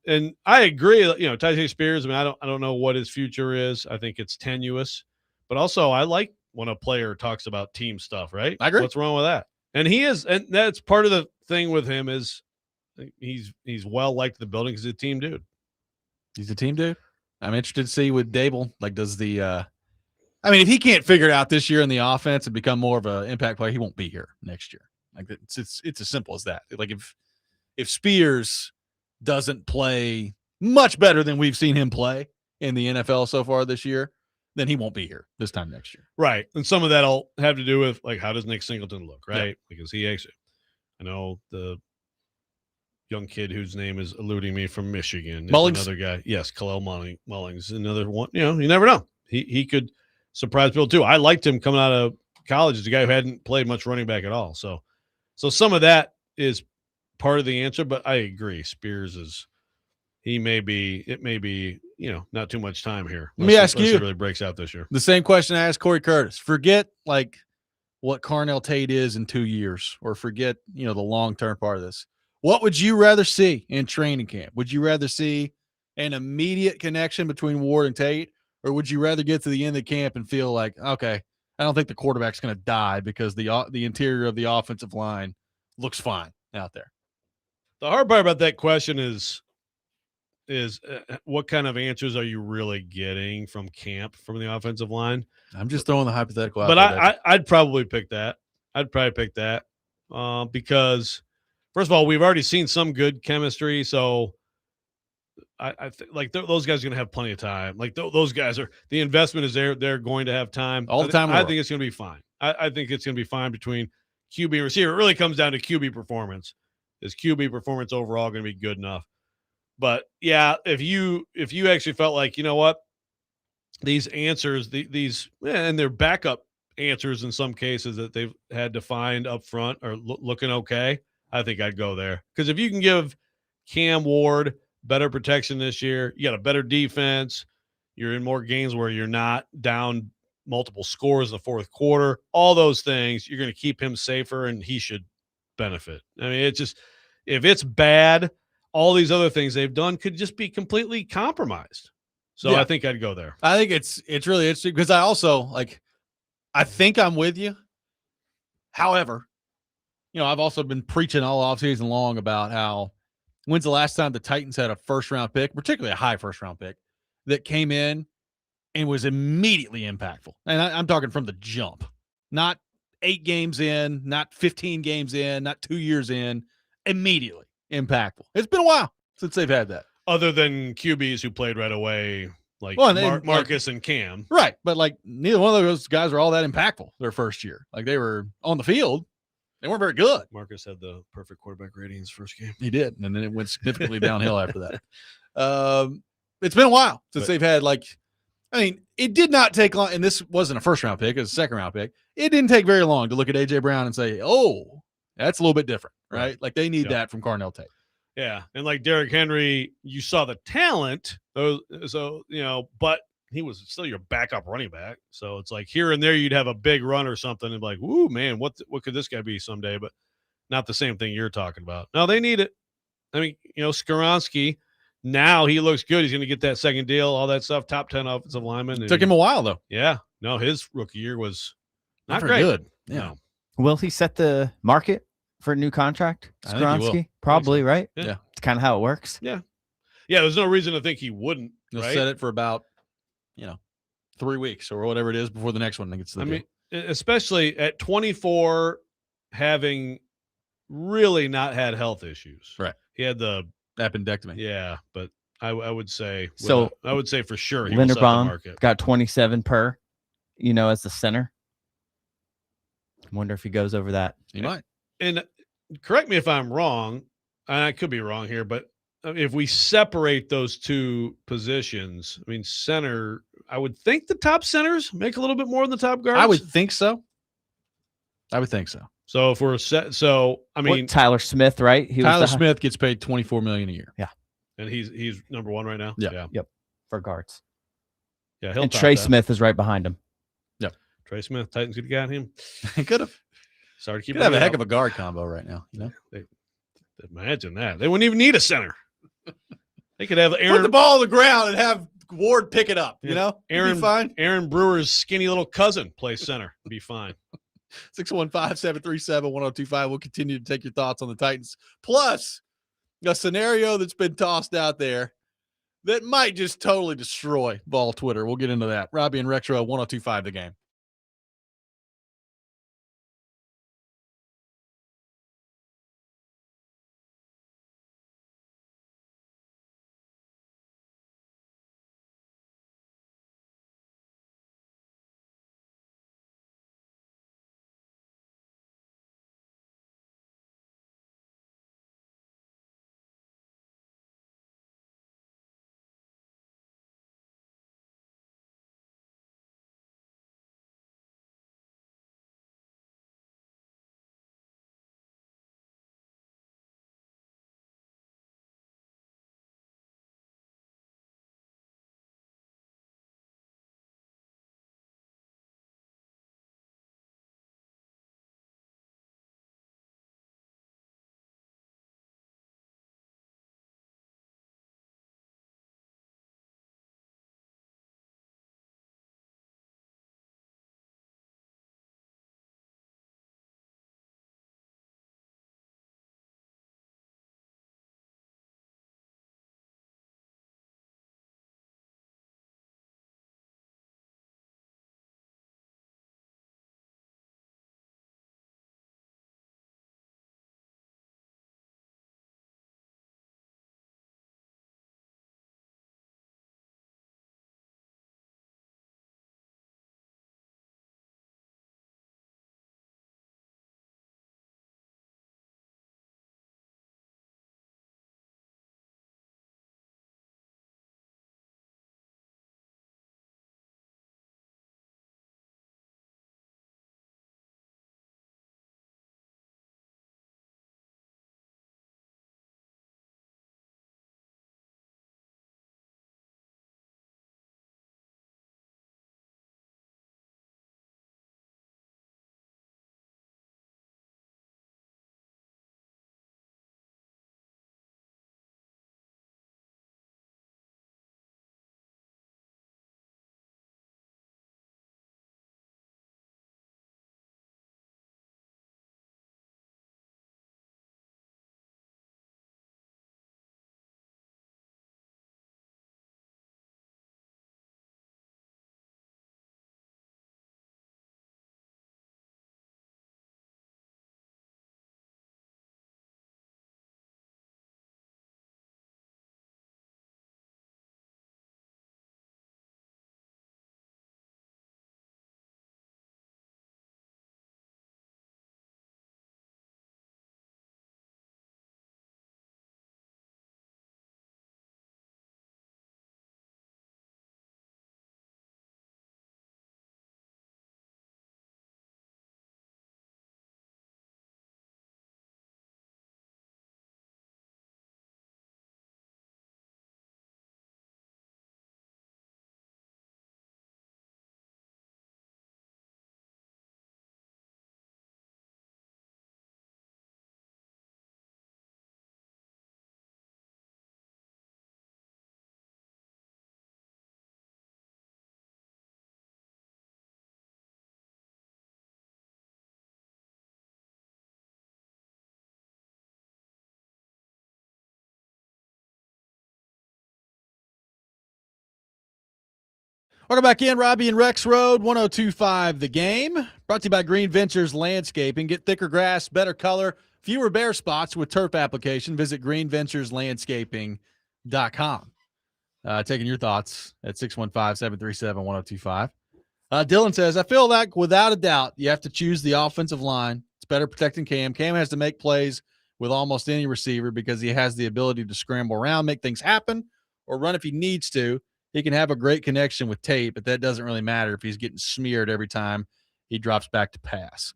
I agree. Tyjae Spears. I mean, I don't know what his future is. I think it's tenuous, but also I like when a player talks about team stuff. Right? I agree. What's wrong with that? And he is, and that's part of the thing with him is he's well liked in the building because he's a team dude. He's a team dude. I'm interested to see with Dable. Like, does the if he can't figure it out this year in the offense and become more of an impact player, he won't be here next year. Like, it's as simple as that. Like, if Spears doesn't play much better than we've seen him play in the NFL so far this year, then he won't be here this time next year. Right. And some of that'll have to do with, like, how does Nick Singleton look, right? Yeah. Because he actually, I know the young kid whose name is eluding me from Michigan. Mullings? Another guy. Yes, Khalil Mullings. Another one. You never know. He could surprise people too. I liked him coming out of college as a guy who hadn't played much running back at all. So some of that is part of the answer, but I agree. Spears it may be, not too much time here. Let me ask you, it really breaks out this year. The same question I asked Cory Curtis. Forget like what Carnell Tate is in 2 years, or forget, the long-term part of this. What would you rather see in training camp? Would you rather see an immediate connection between Ward and Tate, or would you rather get to the end of the camp and feel like, okay, I don't think the quarterback's going to die because the interior of the offensive line looks fine out there? The hard part about that question is what kind of answers are you really getting from camp from the offensive line? I'm just throwing the hypothetical out but there. I'd probably pick that. Because first of all, we've already seen some good chemistry, so I think like those guys are going to have plenty of time. Like those guys the investment is there. They're going to have time all the time. I think it's going to be fine. I think it's going to be fine between QB and receiver. It really comes down to QB performance. Is QB performance overall going to be good enough? But yeah, if you actually felt like, you know what, these answers, and they're backup answers in some cases that they've had to find up front are looking okay, I think I'd go there. Because if you can give Cam Ward better protection this year, you got a better defense, you're in more games where you're not down multiple scores in the fourth quarter, all those things, you're going to keep him safer, and he should benefit. I mean, it's just, if it's bad, all these other things they've done could just be completely compromised. So yeah. I think I'd go there. I think it's really interesting because I also I think I'm with you. However, I've also been preaching all offseason long about how when's the last time the Titans had a first-round pick, particularly a high first-round pick, that came in and was immediately impactful. And I'm talking from the jump, not 8 games in, not 15 games in, not 2 years in, immediately impactful. It's been a while since they've had that. Other than QBs who played right away, like Marcus and Cam. Right, but neither one of those guys were all that impactful their first year. Like, they were on the field. They weren't very good. Marcus had the perfect quarterback rating his first game. He did, and then it went significantly downhill after that. It's been a while since they've had it did not take long, and this wasn't a first-round pick, it was a second-round pick. It didn't take very long to look at A.J. Brown and say, oh, that's a little bit different, right? Like, they need that from Carnell Tate. Yeah, and like Derrick Henry, you saw the talent, but he was still your backup running back. So it's like here and there you'd have a big run or something and be like, ooh, man, what could this guy be someday? But not the same thing you're talking about. No, they need it. I mean, Skoronski, now he looks good. He's going to get that second deal, all that stuff, top 10 offensive lineman. It took him a while, though. Yeah. No, his rookie year was not very great. Good. Yeah. No. Will he set the market for a new contract? Skoronski? Probably, right? Yeah. It's kind of how it works. Yeah. Yeah, there's no reason to think he wouldn't. He'll right? set it for about, 3 weeks or whatever it is before the next one gets to the deal. Especially at 24, having really not had health issues. Right. He had the appendectomy. Yeah, but I would say. So I would say for sure he will set the Linderbaum market. got 27 per, as the center. Wonder if he goes over that. He might. And correct me if I'm wrong, and I could be wrong here, but if we separate those two positions, I mean, center, I would think the top centers make a little bit more than the top guards. I would think so. So if we're set, I mean, Tyler Smith, right? Tyler Smith gets paid $24 million a year. Yeah, and he's number one right now. Yeah. Yep. For guards. Yeah, he'll and top Trey that. Smith is right behind him. Yep. Trey Smith, Titans could have got him. He could have. Sorry to keep. Could have a heck of a guard combo right now. Imagine that. They wouldn't even need a center. They could have Put Aaron the ball on the ground and have Ward pick it up. Aaron be fine. Aaron Brewer's skinny little cousin play center. Be fine. 615-737-1025. We'll continue to take your thoughts on the Titans. Plus, a scenario that's been tossed out there that might just totally destroy ball Twitter. We'll get into that. Robby and Rexrode, 1025 The Game. Welcome back in, Robby and Rexrode, 1025 The Game. Brought to you by Green Ventures Landscaping. Get thicker grass, better color, fewer bare spots with turf application. Visit greenventureslandscaping.com. taking your thoughts at 615-737-1025. Dylan says, I feel like without a doubt, you have to choose the offensive line. It's better protecting Cam. Cam has to make plays with almost any receiver because he has the ability to scramble around, make things happen, or run if he needs to. He can have a great connection with Tate, but that doesn't really matter if he's getting smeared every time he drops back to pass.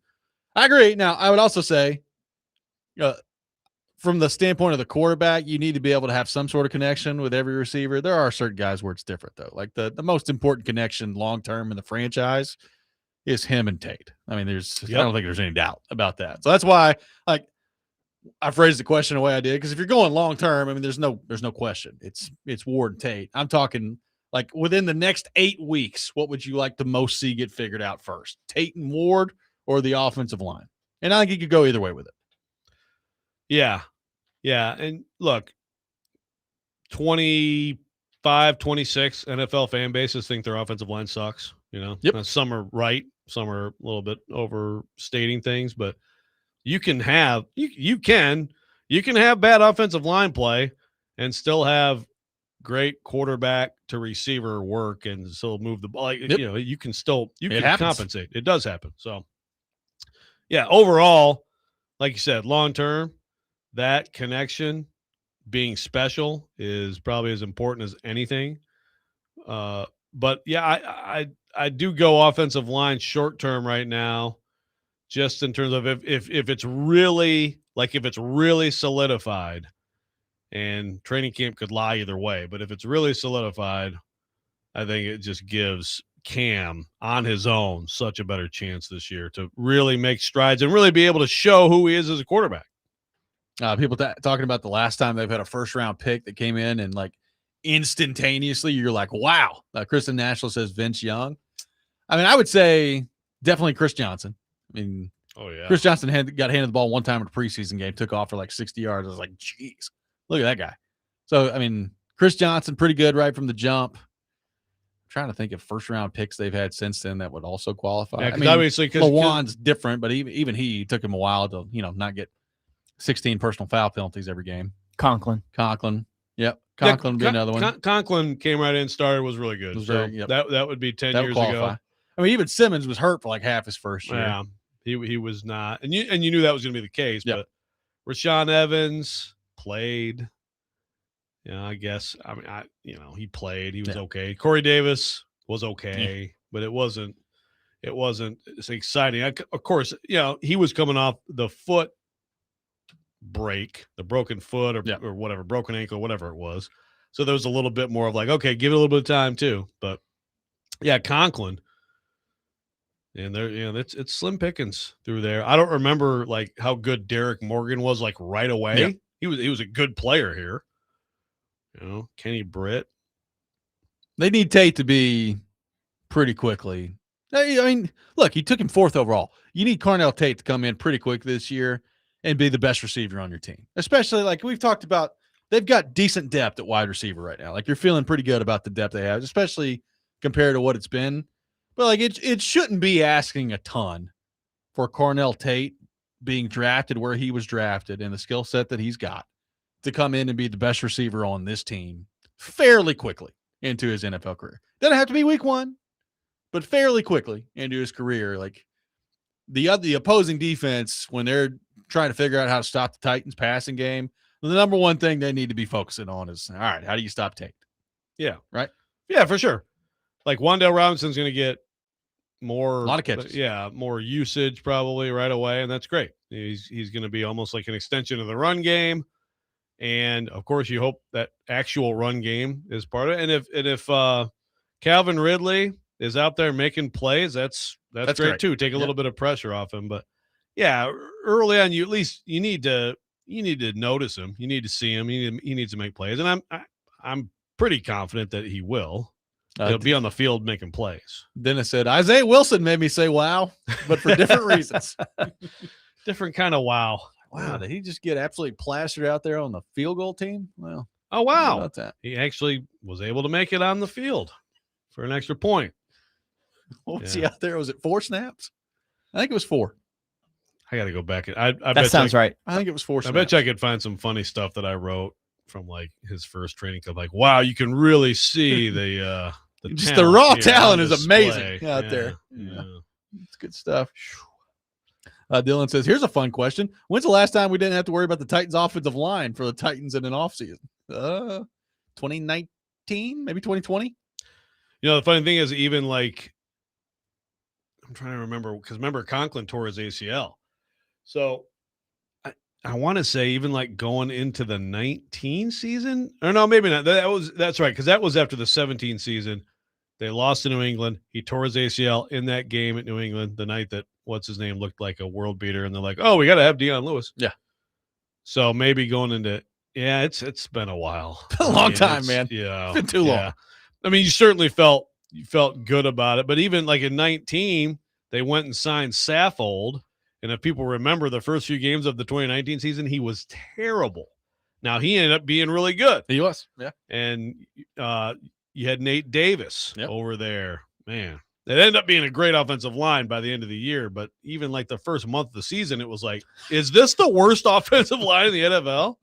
I agree. Now, I would also say, from the standpoint of the quarterback, you need to be able to have some sort of connection with every receiver. There are certain guys where it's different, though. Like the most important connection long-term in the franchise is him and Tate. I mean, I don't think there's any doubt about that. So that's why, like, I phrased the question the way I did, because if you're going long-term, I mean, there's no question. It's Ward and Tate. I'm talking, like, within the next 8 weeks, what would you like to most see get figured out first? Tate and Ward or the offensive line? And I think you could go either way with it. Yeah. Yeah. And look, 25, 26 NFL fan bases think their offensive line sucks. Yep. Some are right. Some are a little bit overstating things, but you can have bad offensive line play and still have great quarterback to receiver work and still move the ball. Like, yep. You can compensate. It does happen. So yeah, overall, like you said, long-term, that connection being special is probably as important as anything. But yeah, I do go offensive line short-term right now, just in terms of if it's really solidified, and training camp could lie either way, but if it's really solidified, I think it just gives Cam on his own such a better chance this year to really make strides and really be able to show who he is as a quarterback. People talking about the last time they've had a first-round pick that came in and, like, instantaneously you're like, wow. Kristen Nashville says Vince Young. I mean, I would say definitely Chris Johnson. I mean, oh yeah, Chris Johnson got handed the ball one time in a preseason game, took off for like 60 yards. I was like, geez, look at that guy. So, I mean, Chris Johnson, pretty good right from the jump. I'm trying to think of first-round picks they've had since then that would also qualify. Yeah, I mean, obviously, Lawan's different, but even he took him a while to, not get 16 personal foul penalties every game. Conklin. Yep. Conklin would be another one. Conklin came right in, started, was really good. That would be 10 years ago. I mean, even Simmons was hurt for like half his first year. Yeah, he was not. And you knew that was going to be the case. Yep. But Rashaan Evans played. I guess. I mean, he played. He was okay. Corey Davis was okay, but it wasn't as exciting. Of course, he was coming off the foot break, the broken foot or whatever, broken ankle, whatever it was. So there was a little bit more of like, okay, give it a little bit of time too. But yeah, Conklin, and there, it's slim pickings through there. I don't remember like how good Derek Morgan was like right away. Yeah. He was a good player here. Kenny Britt. They need Tate to be pretty quickly. I mean, look, he took him 4th overall. You need Carnell Tate to come in pretty quick this year and be the best receiver on your team. Especially like we've talked about, they've got decent depth at wide receiver right now. Like you're feeling pretty good about the depth they have, especially compared to what it's been. But like it shouldn't be asking a ton for Carnell Tate being drafted where he was drafted and the skill set that he's got to come in and be the best receiver on this team fairly quickly into his NFL career. Doesn't have to be week 1, but fairly quickly into his career. Like the opposing defense, when they're trying to figure out how to stop the Titans passing game, the number one thing they need to be focusing on is, all right, how do you stop Tate? Yeah. Right? Yeah, for sure. Like Wan'Dale Robinson's going to get a lot of catches. More usage probably right away, and that's great. He's going to be almost like an extension of the run game. And of course, you hope that actual run game is part of it. And if Calvin Ridley is out there making plays, that's great too. Take a little bit of pressure off him. But yeah, early on, you need to notice him. You need to see him. He needs to make plays, and I'm pretty confident that he will. He'll be on the field making plays. Dennis said Isaiah Wilson made me say wow, but for different reasons. Different kind of wow. Wow, did he just get absolutely plastered out there on the field goal team? Well, oh wow, about that. He actually was able to make it on the field for an extra point. What was he out there? Was it 4 snaps? I think it was 4. I got to go back. I that sounds right. I think it was 4 snaps. I bet you I could find some funny stuff that I wrote from like his first training camp. Like, wow, you can really see the just the talent raw here talent on is display. amazing out there. Yeah. It's good stuff. Dylan says, here's a fun question. When's the last time we didn't have to worry about the Titans offensive line for the Titans in an offseason? 2019, maybe 2020? You know, the funny thing is, even like, I'm trying to remember, because remember Conklin tore his ACL. So I want to say even like going into the 19 season, or no, maybe not. That's right, because that was after the 17 season. They lost to New England. He tore his ACL in that game at New England the night that what's his name looked like a world beater, and they're like, "Oh, we got to have Deion Lewis." Yeah. So maybe going into it's been a while. A long time, man. Yeah, It's been too long. I mean, you certainly felt good about it, but even like in 19, they went and signed Saffold, and if people remember the first few games of the 2019 season, he was terrible. Now he ended up being really good. He was, yeah. And you had Nate Davis Yep. over there. Man, it ended up being a great offensive line by the end of the year. But even like the first month of the season, it was like, is this the worst offensive line in the NFL?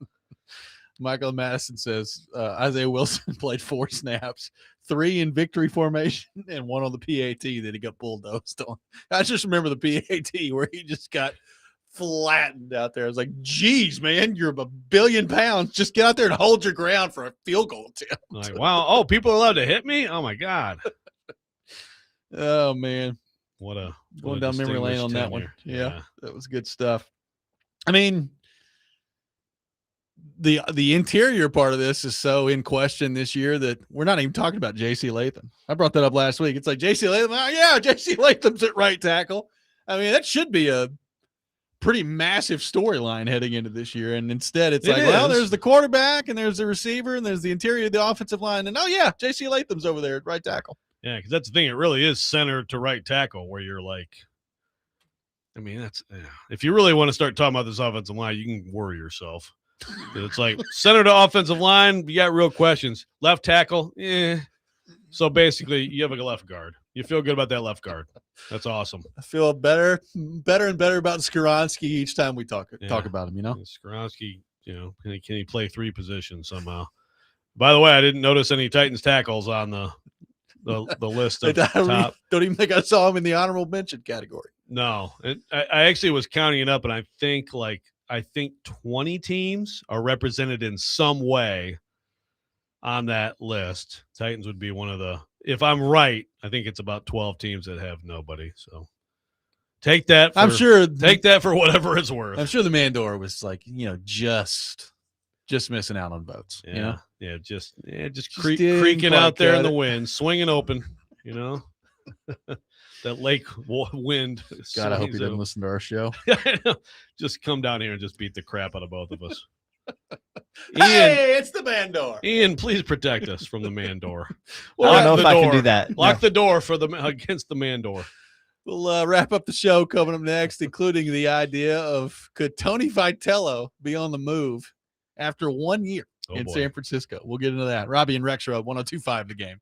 Michael Madison says Isaiah Wilson played 4 snaps, 3 in victory formation, and 1 on the PAT that he got bulldozed on. I just remember the PAT where he just got flattened out there. I was like, geez, man, you're a billion pounds. Just get out there and hold your ground for a field goal attempt. Like, wow. Oh, people are allowed to hit me? Oh, my God. Oh, man. Going down memory lane on that one. Yeah, that was good stuff. I mean, the interior part of this is so in question this year that we're not even talking about J.C. Latham. I brought that up last week. It's like J.C. Latham. Oh, yeah, J.C. Latham's at right tackle. I mean, that should be a pretty massive storyline heading into this year. And instead it's like, well, there's the quarterback and there's the receiver and there's the interior of the offensive line. And J.C. Latham's over there at right tackle. Yeah, because that's the thing. It really is center to right tackle where you're like, I mean, if you really want to start talking about this offensive line, you can worry yourself. It's like center to offensive line, you got real questions. Left tackle, So basically, you have a left guard. You feel good about that left guard. That's awesome. I feel better and better about Skoronski each time we talk about him, you know? Skoronski, can he play 3 positions somehow? By the way, I didn't notice any Titans tackles on the list of top. Don't even think I saw him in the honorable mention category. No. I actually was counting it up, and I think 20 teams are represented in some way on that list. Titans would be one of the, if I'm right, I think it's about 12 teams that have nobody. So take that. Take that for whatever it's worth. I'm sure the Mandor was like, just missing out on votes. Yeah. Yeah. Just creaking out there in the wind, swinging open, that lake wind. God, I hope he didn't listen to our show. Just come down here and just beat the crap out of both of us. Hey, it's the Mandor. Ian, please protect us from the Mandor. Well, I don't know if I can do that. Lock the door against the Mandor. We'll wrap up the show coming up next, including the idea of could Tony Vitello be on the move after 1 year in San Francisco? We'll get into that. Robby and Rexrode, 102.5 The Game.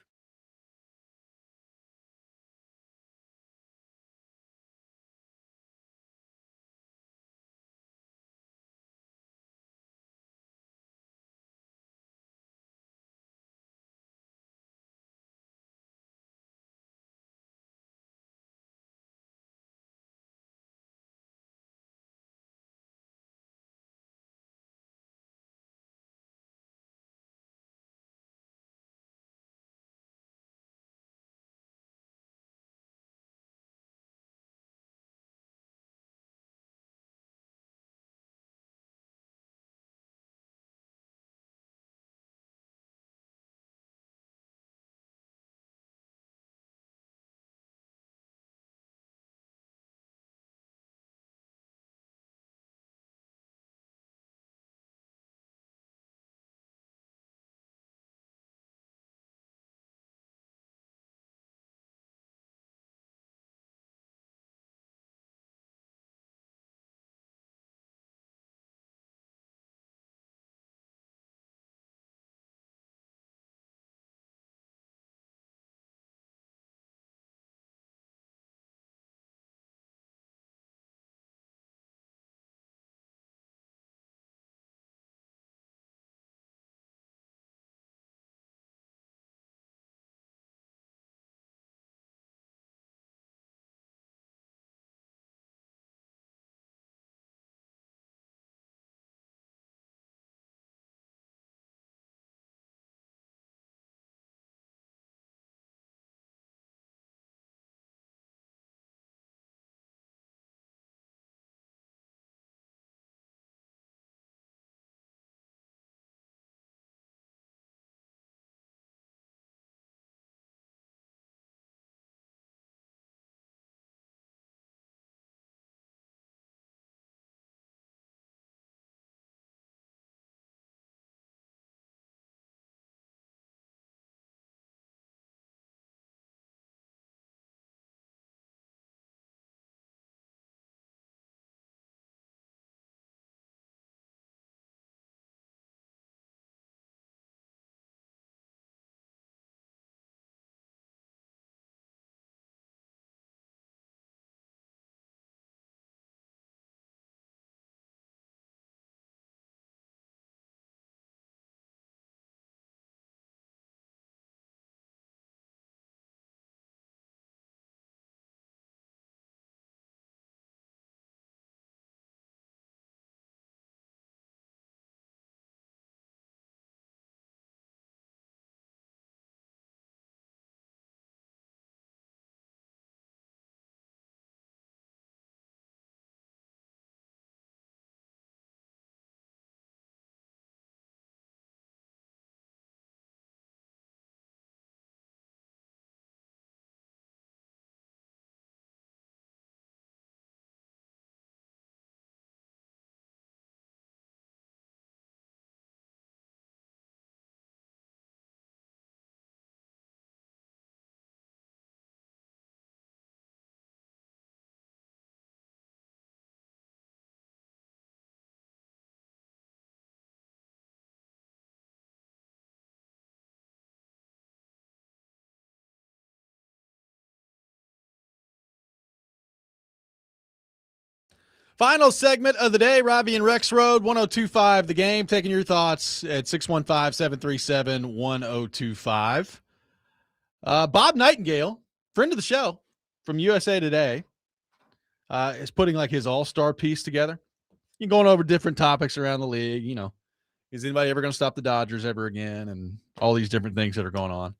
Final segment of the day, Robby and Rexrode, 102.5 The Game, taking your thoughts at 615-737-1025. Bob Nightingale, friend of the show from USA Today, is putting like his all-star piece together. You're going over different topics around the league. You know, is anybody ever going to stop the Dodgers ever again? And all these different things that are going on.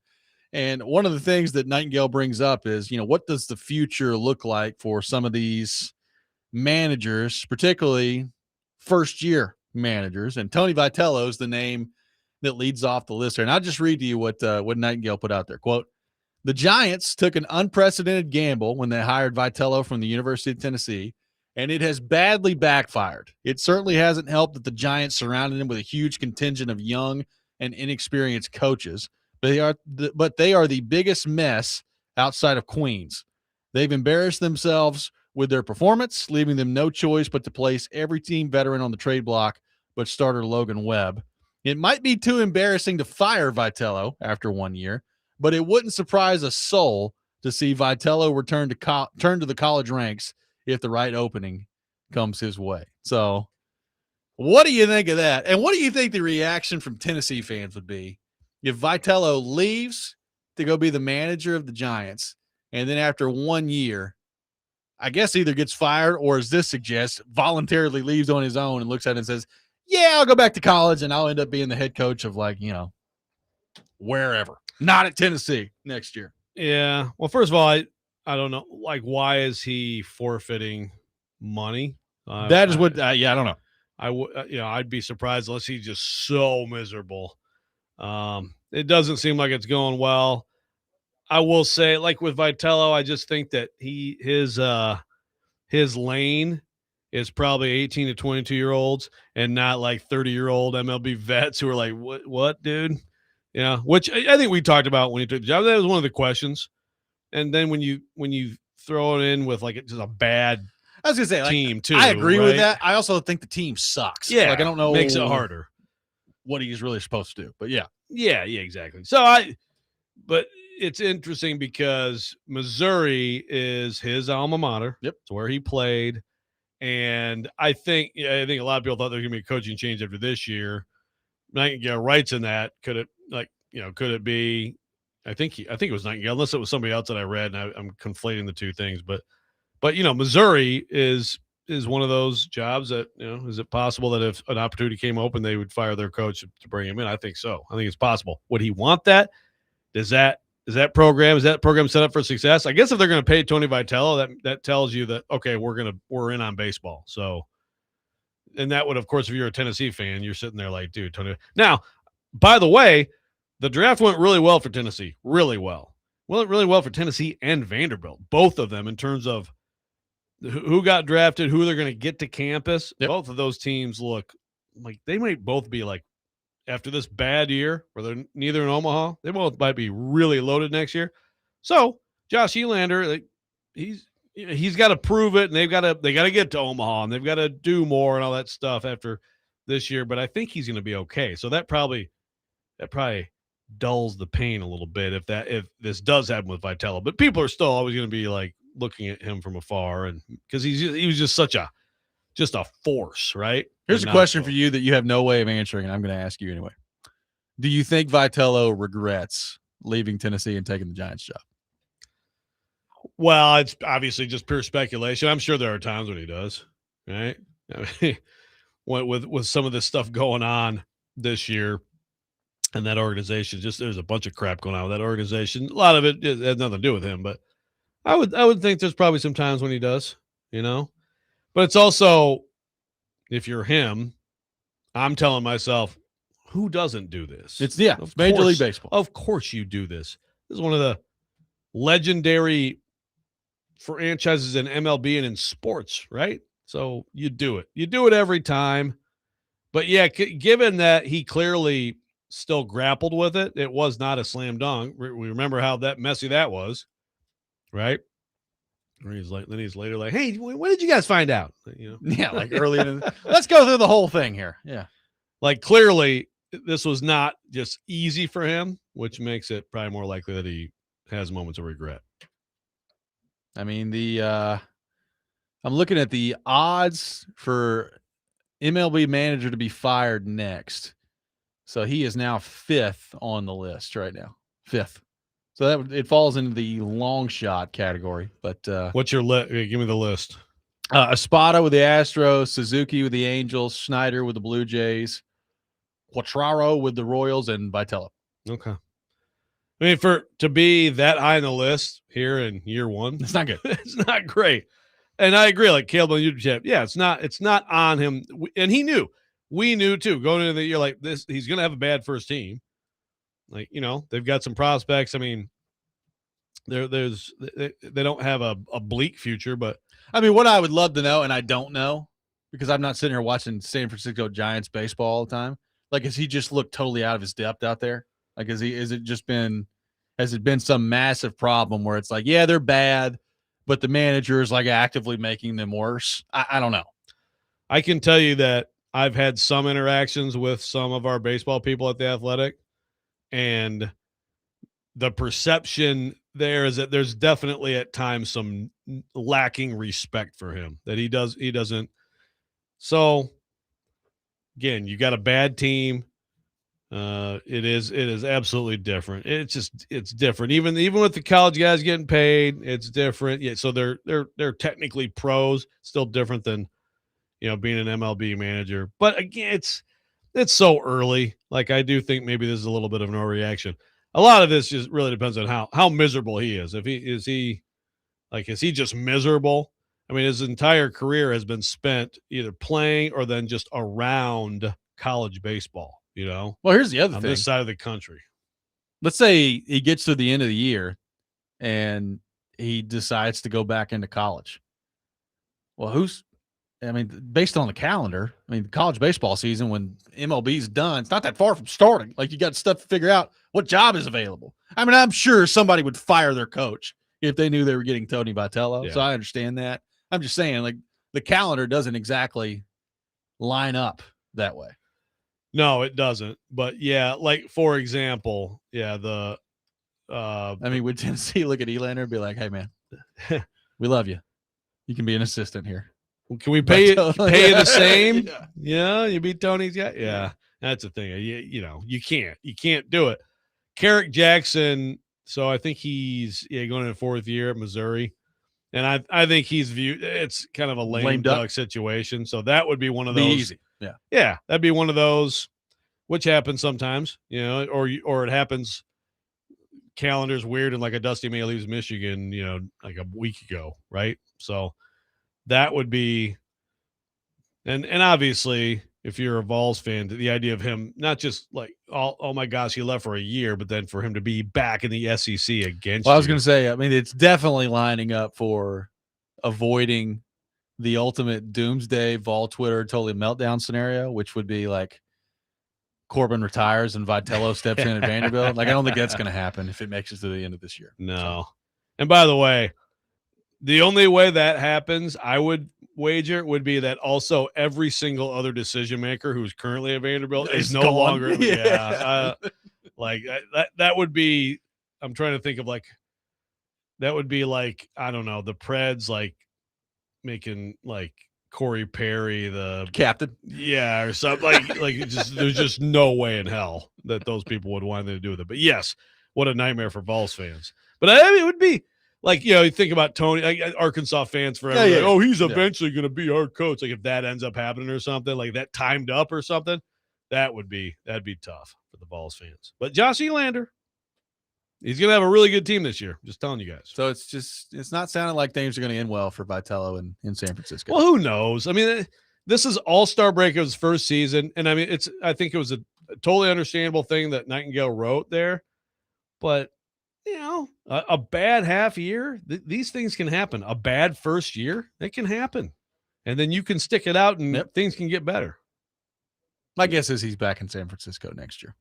And one of the things that Nightingale brings up is, you know, what does the future look like for some of these managers, particularly first-year managers? And Tony Vitello is the name that leads off the list here. And I'll just read to you what Nightingale put out there. Quote, "The Giants took an unprecedented gamble when they hired Vitello from the University of Tennessee, and it has badly backfired. It certainly hasn't helped that the Giants surrounded him with a huge contingent of young and inexperienced coaches, but they are the biggest mess outside of Queens. They've embarrassed themselves with their performance, leaving them no choice but to place every team veteran on the trade block but starter Logan Webb. It might be too embarrassing to fire Vitello after 1 year, but it wouldn't surprise a soul to see Vitello return to the college ranks if the right opening comes his way." So what do you think of that? And what do you think the reaction from Tennessee fans would be if Vitello leaves to go be the manager of the Giants, and then after 1 year, I guess either gets fired or, as this suggests, voluntarily leaves on his own and looks at it and says, yeah, I'll go back to college and I'll end up being the head coach of, like, you know, wherever. Not at Tennessee next year. Yeah. Well, first of all, I don't know. Like, why is he forfeiting money? That is what. I don't know. I'd be surprised unless he's just so miserable. It doesn't seem like it's going well. I will say, like with Vitello, I just think that his lane is probably 18 to 22-year-olds and not like 30-year-old MLB vets who are like, what, dude? Yeah, which I think we talked about when he took the job. That was one of the questions. And then when you throw it in with like just a bad I was gonna say, team too. I agree right? with that. I also think the team sucks. Yeah, like I don't know, makes it harder what he's really supposed to do. But yeah, exactly. So but it's interesting because Missouri is his alma mater. Yep, it's where he played, and I think a lot of people thought there was gonna be a coaching change after this year. Nightingale writes in that. Could it be? I think it was Nightingale, unless it was somebody else that I read, and I'm conflating the two things. But Missouri is one of those jobs that, is it possible that if an opportunity came open, they would fire their coach to bring him in? I think so. I think it's possible. Would he want that? Is that program set up for success? I guess if they're going to pay Tony Vitello, that tells you that, okay, we're in on baseball. So, and that would, of course, if you're a Tennessee fan, you're sitting there like, dude, Tony. Now, by the way, the draft went really well for Tennessee, really well. Well, it really well for Tennessee and Vanderbilt, both of them, in terms of who got drafted, who they're going to get to campus. Yep. Both of those teams look like they might both be like, after this bad year where they're neither in Omaha, they both might be really loaded next year. So Josh Elander, he's got to prove it, and they got to get to Omaha, and they've got to do more and all that stuff after this year. But I think he's going to be okay. So that probably dulls the pain a little bit if this does happen with Vitello. But people are still always going to be like looking at him from afar, and because he was just such a force, right? Here's a question for you that you have no way of answering, and I'm going to ask you anyway. Do you think Vitello regrets leaving Tennessee and taking the Giants job? Well, it's obviously just pure speculation. I'm sure there are times when he does, right? I mean, with some of this stuff going on this year, and that organization, there's a bunch of crap going on with that organization. A lot of it has nothing to do with him, but I would think there's probably some times when he does, But it's also, if you're him, I'm telling myself, who doesn't do this? It's Major League Baseball. Of course you do this. This is one of the legendary franchises in MLB and in sports, right? So you do it. You do it every time. But yeah, given that he clearly still grappled with it, it was not a slam dunk. We remember how messy that was, right? He's later like, hey, when did you guys find out? Yeah, like early in let's go through the whole thing here. Yeah. Like clearly this was not just easy for him, which makes it probably more likely that he has moments of regret. I mean, I'm looking at the odds for MLB manager to be fired next. So he is now 5th on the list right now. 5th. So it falls into the long shot category. But what's your list? Give me the list. Espada with the Astros, Suzuki with the Angels, Schneider with the Blue Jays, Quatraro with the Royals, and Vitello. Okay. I mean, to be that high on the list here in year one, it's not good. It's not great. And I agree, like Caleb on YouTube, yeah, it's not on him. And we knew too, going into the year like this, he's going to have a bad first team. Like, they've got some prospects. I mean, they don't have a bleak future, but I mean, what I would love to know, and I don't know because I'm not sitting here watching San Francisco Giants baseball all the time. Like, has he just looked totally out of his depth out there? Like, has it been some massive problem where it's like, yeah, they're bad, but the manager is like actively making them worse? I don't know. I can tell you that I've had some interactions with some of our baseball people at the Athletic, and the perception there is that there's definitely at times some lacking respect for him, that he doesn't. So again, you got a bad team. It is absolutely different. It's different. Even with the college guys getting paid, it's different. Yeah. So they're technically pros, still different than, being an MLB manager. But again, it's so early. Like, I do think maybe this is a little bit of an overreaction. A lot of this just really depends on how miserable he is. Is he just miserable? I mean, his entire career has been spent either playing or then just around college baseball, Well, here's the other on thing. this side of the country. Let's say he gets to the end of the year and he decides to go back into college. Well, based on the calendar, the college baseball season, when MLB's done, it's not that far from starting. Like, you got stuff to figure out what job is available. I'm sure somebody would fire their coach if they knew they were getting Tony Vitello. Yeah. So I understand that. I'm just saying, like, the calendar doesn't exactly line up that way. No, it doesn't. But yeah, like, for example, would Tennessee look at Elander and be like, hey, man, we love you. You can be an assistant here. Can we pay you the same? Yeah. Yeah, you beat Tony's guy. Yeah, that's the thing. You can't do it. Carrick Jackson. So I think he's going in 4th year at Missouri, and I think he's viewed. It's kind of a lame duck situation. So that would be one of those. Easy. Yeah, that'd be one of those, which happens sometimes. Or it happens. Calendar's weird, and like a Dusty May leaves Michigan. Like a week ago, right? So. That would be, and obviously, if you're a Vols fan, the idea of him not just like, oh my gosh, he left for a year, but then for him to be back in the SEC against. Well, I was going to say, it's definitely lining up for avoiding the ultimate doomsday Vol Twitter totally meltdown scenario, which would be like Corbin retires and Vitello steps in at Vanderbilt. Like, I don't think that's going to happen if it makes it to the end of this year. No. And by the way, the only way that happens, I would wager, would be that also every single other decision maker who's currently at Vanderbilt is no longer. Yeah. That would be, I'm trying to think of that would be like, I don't know, the Preds, like making like Corey Perry the captain. Yeah. Or something there's just no way in hell that those people would want anything to do with it. But yes, what a nightmare for Vols fans. But it would be, like, you think about Tony, like Arkansas fans forever. Yeah. Like, oh, he's eventually going to be our coach. Like, if that ends up happening or something, like that timed up or something, that'd be tough for the Vols fans. But Josh Elander, he's going to have a really good team this year. Just telling you guys. So it's not sounding like things are going to end well for Vitello in San Francisco. Well, who knows? This is All-Star break of his first season. And I think it was a totally understandable thing that Nightingale wrote there, but a bad half year, these things can happen. A bad first year, it can happen. And then you can stick it out and things can get better. My guess is he's back in San Francisco next year.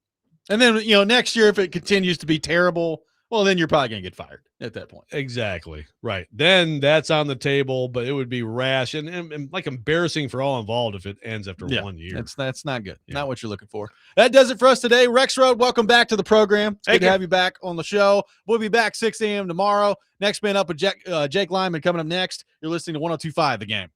And then, next year, if it continues to be terrible well, then you're probably going to get fired at that point. Exactly. Right. Then that's on the table, but it would be rash and like embarrassing for all involved if it ends after 1 year. That's not good. Yeah. Not what you're looking for. That does it for us today. Rexrode, welcome back to the program. It's good to have you back on the show. We'll be back 6 a.m. tomorrow. Next Man Up with Jake Lyman coming up next. You're listening to 102.5 The Game.